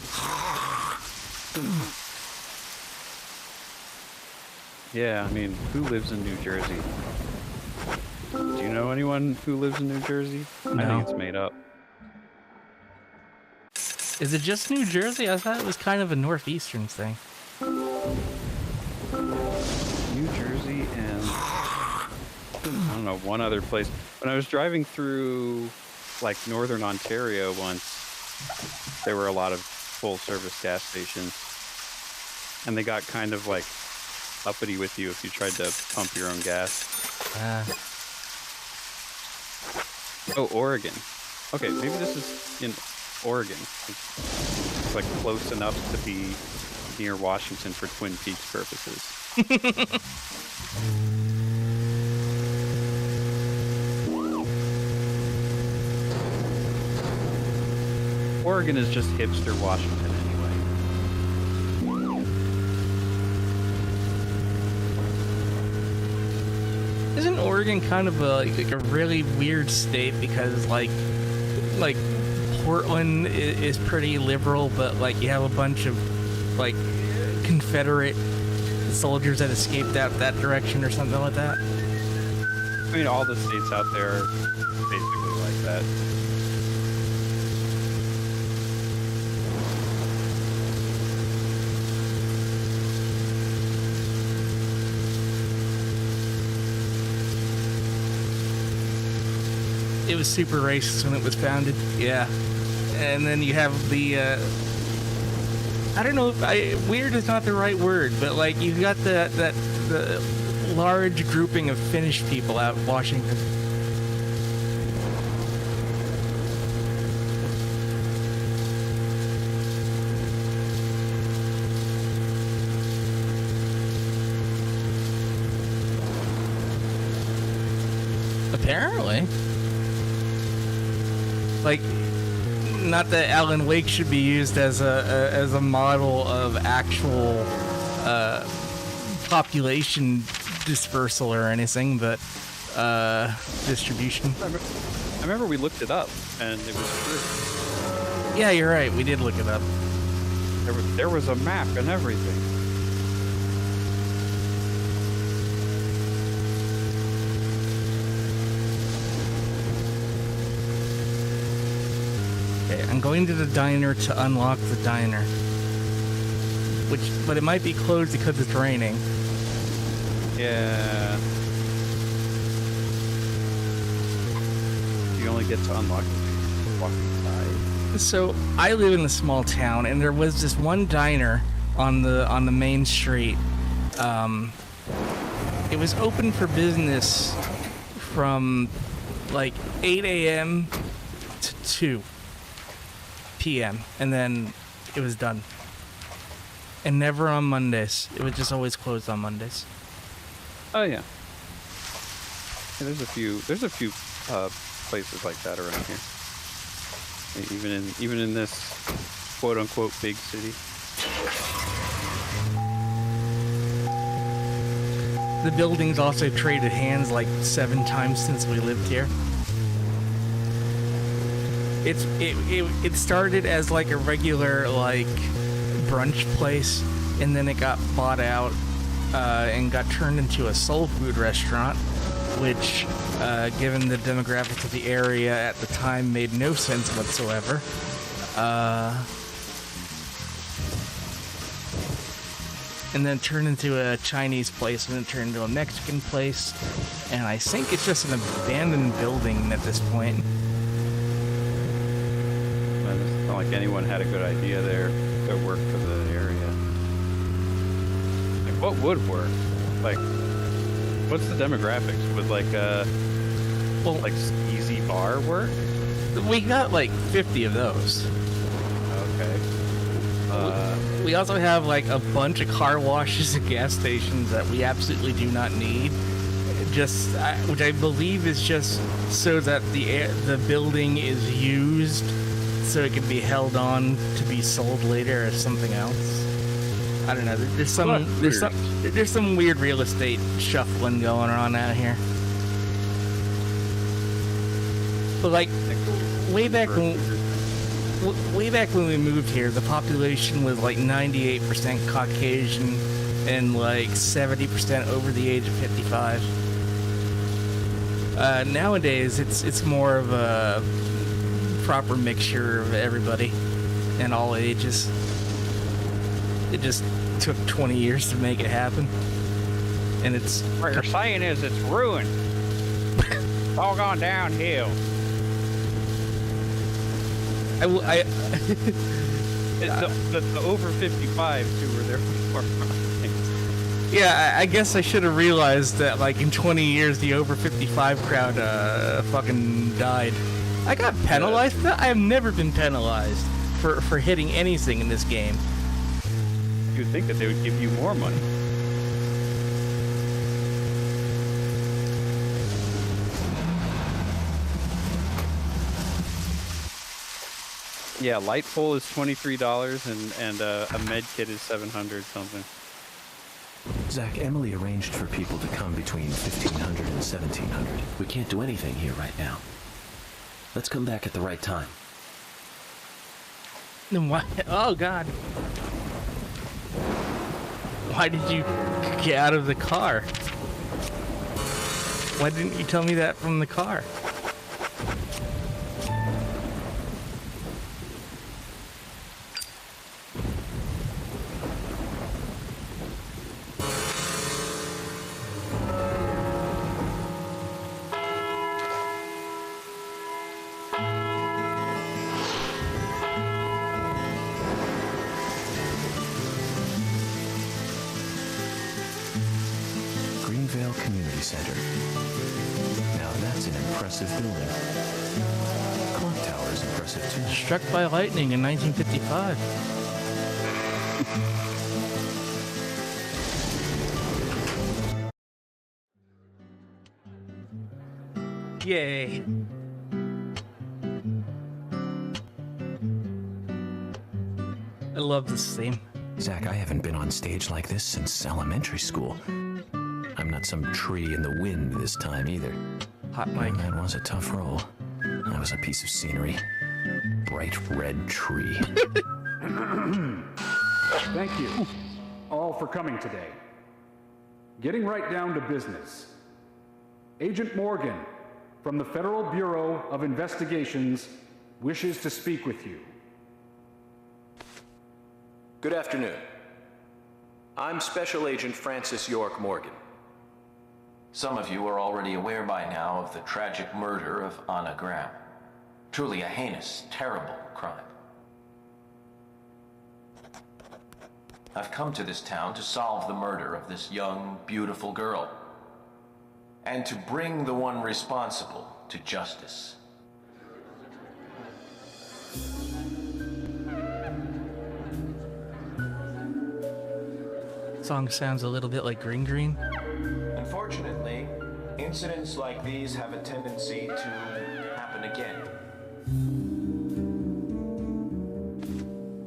Yeah, I mean, who lives in New Jersey? Do you know anyone who lives in New Jersey? I No. think it's made up. Is it just New Jersey? I thought it was kind of a northeastern thing. New Jersey and I don't know, one other place. When I was driving through like northern Ontario once, there were a lot of full service gas stations. And they got kind of like uppity with you if you tried to pump your own gas. Oh, Oregon. Okay, maybe this is in Oregon. It's like close enough to be near Washington for Twin Peaks purposes. Oregon is just hipster Washington anyway. Isn't Oregon kind of like a really weird state because like Portland is pretty liberal, but like you have a bunch of like Confederate soldiers that escaped out that direction or something like that? I mean, all the states out there are basically like that. It was super racist when it was founded, yeah. And then you have the, I don't know if weird is not the right word, but like you've got the large grouping of Finnish people out in Washington. Apparently. Like, not that Alan Wake should be used as a model of actual population dispersal or anything, but distribution. I remember we looked it up, and it was true. Yeah, you're right. We did look it up. There was a map and everything. I'm going to the diner to unlock the diner. But it might be closed because it's raining. Yeah. You only get to unlock it if you walk inside. So I live in a small town, and there was this one diner on the main street. It was open for business from like 8 a.m. to 2 p.m. and then it was done. And never on Mondays. It was just always closed on Mondays. Oh yeah. There's a few places like that around here. Even in this quote unquote big city. The building's also traded hands like 7 times since we lived here. It started as like a regular like brunch place, and then it got bought out and got turned into a soul food restaurant, which given the demographics of the area at the time made no sense whatsoever. And then turned into a Chinese place, and then turned into a Mexican place, and I think it's just an abandoned building at this point. It's not like anyone had a good idea there that worked for the area. Like, what would work? Like, what's the demographics? Would like Easy Bar work? We got like 50 of those. Okay. We also have like a bunch of car washes and gas stations that we absolutely do not need. Which I believe is just so that the building is used, so it can be held on to be sold later as something else. I don't know. There's some weird real estate shuffling going on out here. But like, way back when we moved here, the population was like 98% Caucasian and like 70% over the age of 55. Nowadays, it's more of a proper mixture of everybody and all ages. It just took 20 years to make it happen, and it's. What you're saying is it's ruined. It's all gone downhill. The over 55 who were there before. Yeah, I guess I should have realized that, like, in 20 years, the over 55 crowd fucking died. I got penalized for that? I have never been penalized for hitting anything in this game. You would think that they would give you more money. Yeah, light pole is $23 and a med kit is $700 something. Zach, Emily arranged for people to come between 1500 and 1700. We can't do anything here right now. Let's come back at the right time. Then why? Oh God! Why did you get out of the car? Why didn't you tell me that from the car? Greenvale Community Center. Now that's an impressive building. Clock Tower is impressive too. Struck by lightning in 1955. Yay. I love this theme. Zach, I haven't been on stage like this since elementary school. I'm not some tree in the wind this time either. Hot mic. That was a tough role. That was a piece of scenery. Bright red tree. Thank you all for coming today. Getting right down to business. Agent Morgan from the Federal Bureau of Investigations wishes to speak with you. Good afternoon. I'm Special Agent Francis York Morgan. Some of you are already aware by now of the tragic murder of Anna Graham. Truly a heinous, terrible crime. I've come to this town to solve the murder of this young, beautiful girl, and to bring the one responsible to justice. Song sounds a little bit like Green Green. Unfortunately, incidents like these have a tendency to happen again.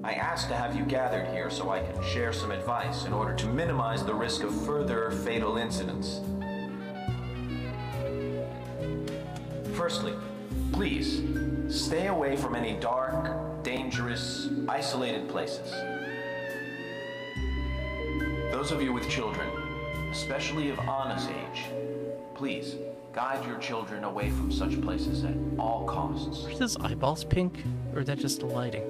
I asked to have you gathered here so I can share some advice in order to minimize the risk of further fatal incidents. Firstly, please, stay away from any dark, dangerous, isolated places. Those of you with children, especially of Anna's age, please guide your children away from such places at all costs. Are his eyeballs pink, or is that just the lighting?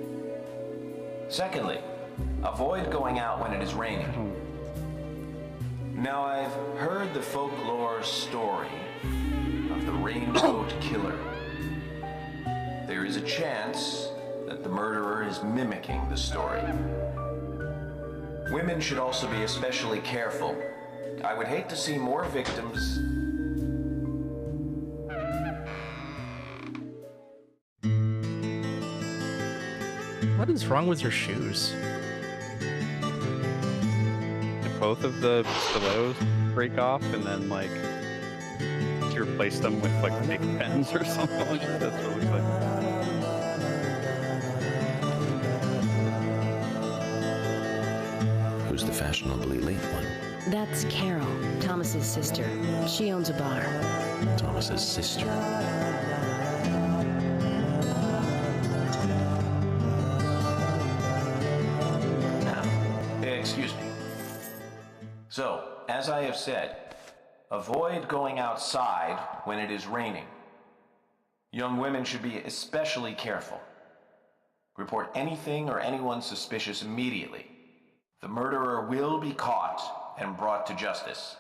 Secondly, avoid going out when it is raining. Now, I've heard the folklore story of the Raincoat Killer. There is a chance that the murderer is mimicking the story. Women should also be especially careful. I would hate to see more victims. What is wrong with your shoes? Both of the stilettos break off, and then like you replace them with like big pens or something like that. That's what it looks like. Who's the fashionably late one? That's Carol, Thomas's sister. She owns a bar. Thomas's sister. excuse me. So, as I have said, avoid going outside when it is raining. Young women should be especially careful. Report anything or anyone suspicious immediately. The murderer will be caught and brought to justice.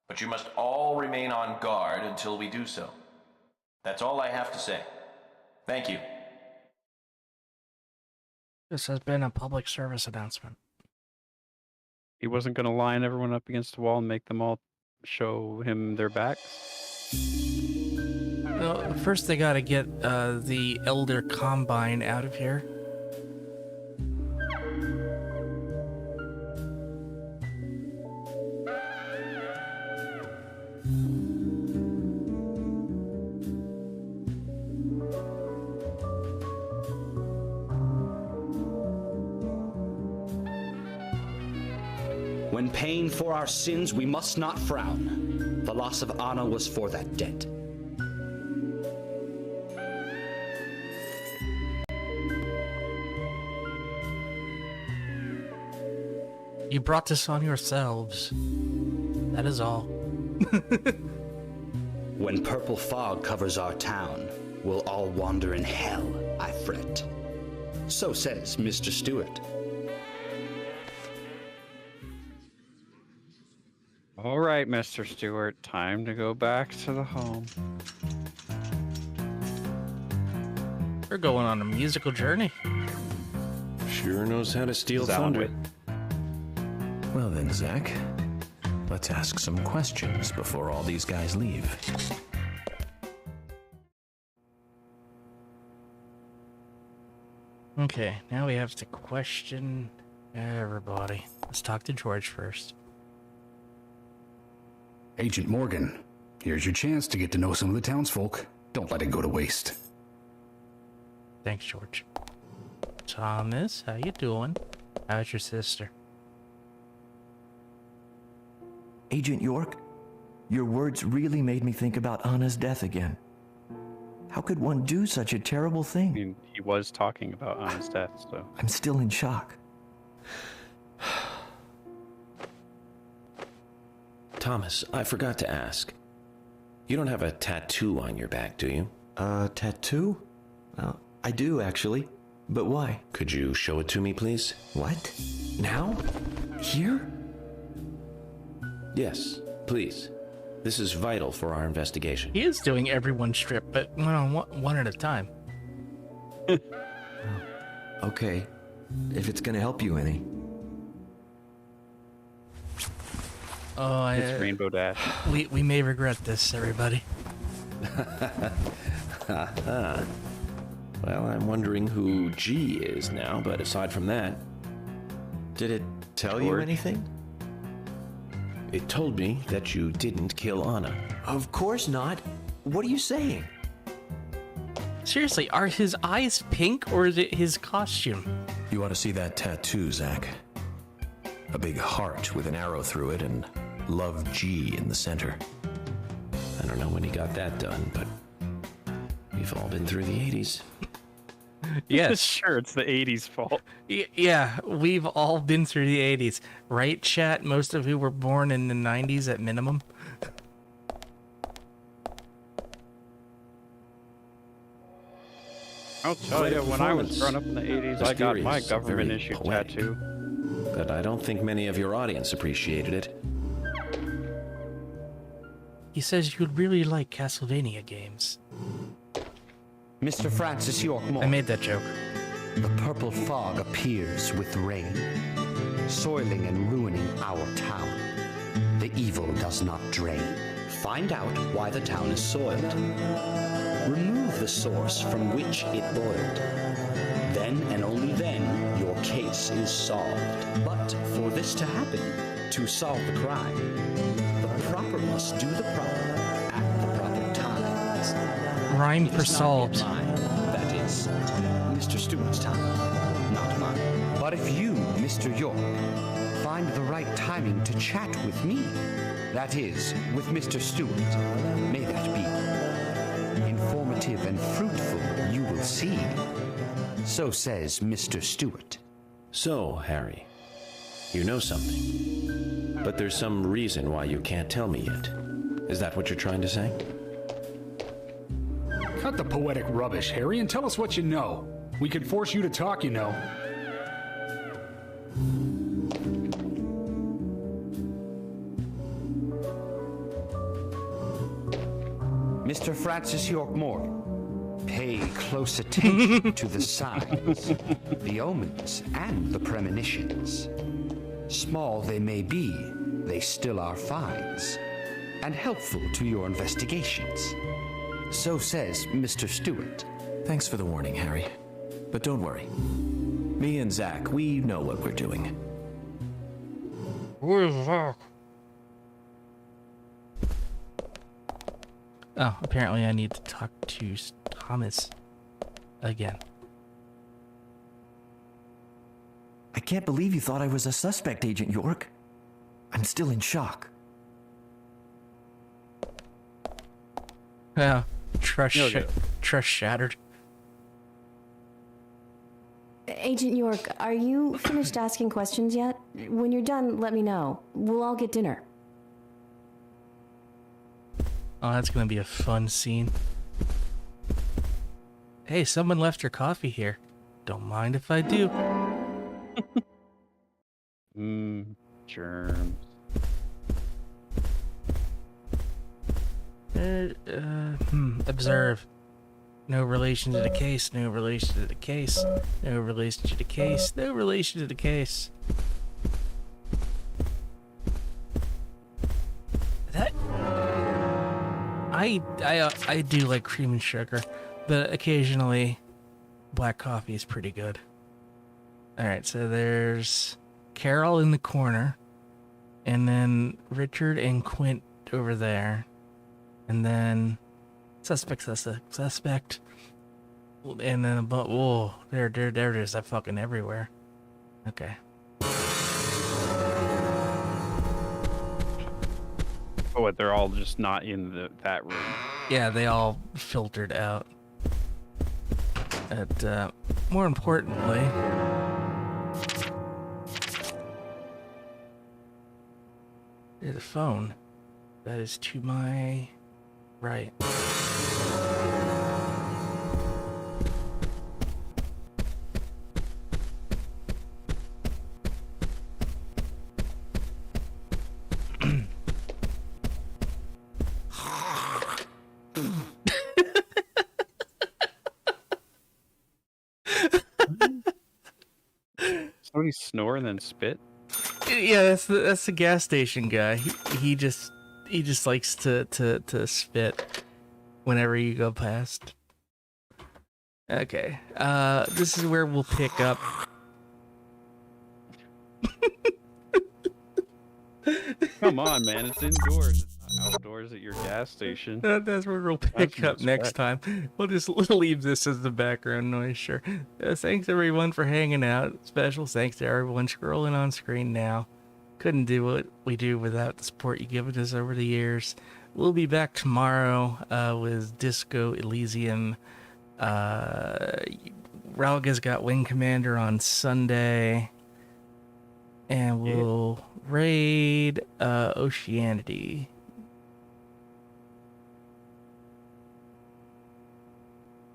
But you must all remain on guard until we do so. That's all I have to say. Thank you. This has been a public service announcement. He wasn't going to line everyone up against the wall and make them all show him their backs. Well, first they gotta get the Elder Combine out of here. When paying for our sins, we must not frown. The loss of Anna was for that debt. You brought this on yourselves. That is all. When purple fog covers our town, we'll all wander in hell, I fret. So says Mr. Stewart. All right, Mr. Stewart, time to go back to the home. We're going on a musical journey. Sure knows how to steal thunder. Well then, Zach, let's ask some questions before all these guys leave. Okay, now we have to question everybody. Let's talk to George first. Agent Morgan, here's your chance to get to know some of the townsfolk. Don't let it go to waste. Thanks, George. Thomas, how you doing? How's your sister? Agent York, your words really made me think about Anna's death again. How could one do such a terrible thing? I mean, he was talking about Anna's death, so... I'm still in shock. Thomas, I forgot to ask. You don't have a tattoo on your back, do you? Tattoo? I do, actually. But why? Could you show it to me, please? What? Now? Here? Yes, please. This is vital for our investigation. He is doing everyone's strip, but one at a time. Okay, if it's gonna help you any. Oh, it's Rainbow Dash. We may regret this, everybody. Well, I'm wondering who G is now, but aside from that... Did it tell you anything? It told me that you didn't kill Anna. Of course not. What are you saying? Seriously, are his eyes pink or is it his costume? You ought to see that tattoo, Zach. A big heart with an arrow through it and Love G in the center. I don't know when he got that done, but we've all been through the 80s. Yes. Sure, it's the 80s fault. Yeah, we've all been through the 80s. Right, chat? Most of you were born in the 90s at minimum. I'll tell you, when I was growing up in the 80s, I got my government-issued tattoo. But I don't think many of your audience appreciated it. He says you'd really like Castlevania games. Mr. Francis York Moore. I made that joke. The purple fog appears with rain, soiling and ruining our town. The evil does not drain. Find out why the town is soiled. Remove the source from which it boiled. Then and only then your case is solved. But for this to happen, to solve the crime, the proper must do the proper at the proper time. Rhyme for solved. That is Mr. Stewart's time, not mine. But if you, Mr. York, find the right timing to chat with me, that is, with Mr. Stewart, may that be informative and fruitful, you will see. So says Mr. Stewart. So, Harry, You know something. But there's some reason why you can't tell me yet. Is that what you're trying to say? Cut the poetic rubbish, Harry, and tell us what you know. We could force you to talk, you know. Mr. Francis York Morgan, pay close attention to the signs, the omens, and the premonitions. Small they may be, they still are finds, and helpful to your investigations. So says Mr. Stewart. Thanks for the warning, Harry. But don't worry. Me and Zach, we know what we're doing. Where's Zach? Oh, apparently I need to talk to Thomas again. I can't believe you thought I was a suspect, Agent York. I'm still in shock. Yeah, trust shattered. Agent York, are you finished asking questions yet? When you're done, let me know. We'll all get dinner. Oh, that's gonna be a fun scene. Hey, someone left your coffee here. Don't mind if I do. Germs. Observe. No relation to the case, no relation to the case, no relation to the case, no relation to the case. That... I do like cream and sugar, but occasionally black coffee is pretty good. Alright, so there's Carol in the corner, and then Richard and Quint over there, and then suspect, and then whoa, there it is. That fucking everywhere. Okay. Oh, what, they're all just not in that room. Yeah, they all filtered out. But more importantly, there's a phone that is to my right. Somebody snore and then spit? Yeah, that's the gas station guy. He just likes to spit whenever you go past. Okay. This is where we'll pick up. Come on, man. It's indoors. It's not outdoors at your gas station. That's where we'll pick up next time. We'll just leave this as the background noise, sure. Thanks everyone for hanging out. Special thanks to everyone scrolling on screen now. Couldn't do what we do without the support you've given us over the years. We'll be back tomorrow with Disco Elysium. Ralga's got Wing Commander on Sunday. And we'll raid Oceanity.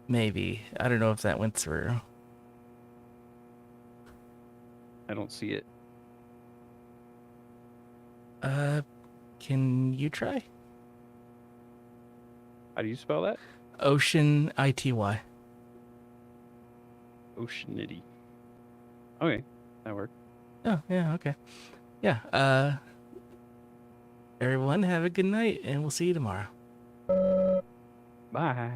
Maybe. I don't know if that went through. I don't see it. Can you try? How do you spell that? Ocean ITY. Oceanity. Okay, that worked. Oh, yeah, okay. Yeah, everyone have a good night, and we'll see you tomorrow. Bye.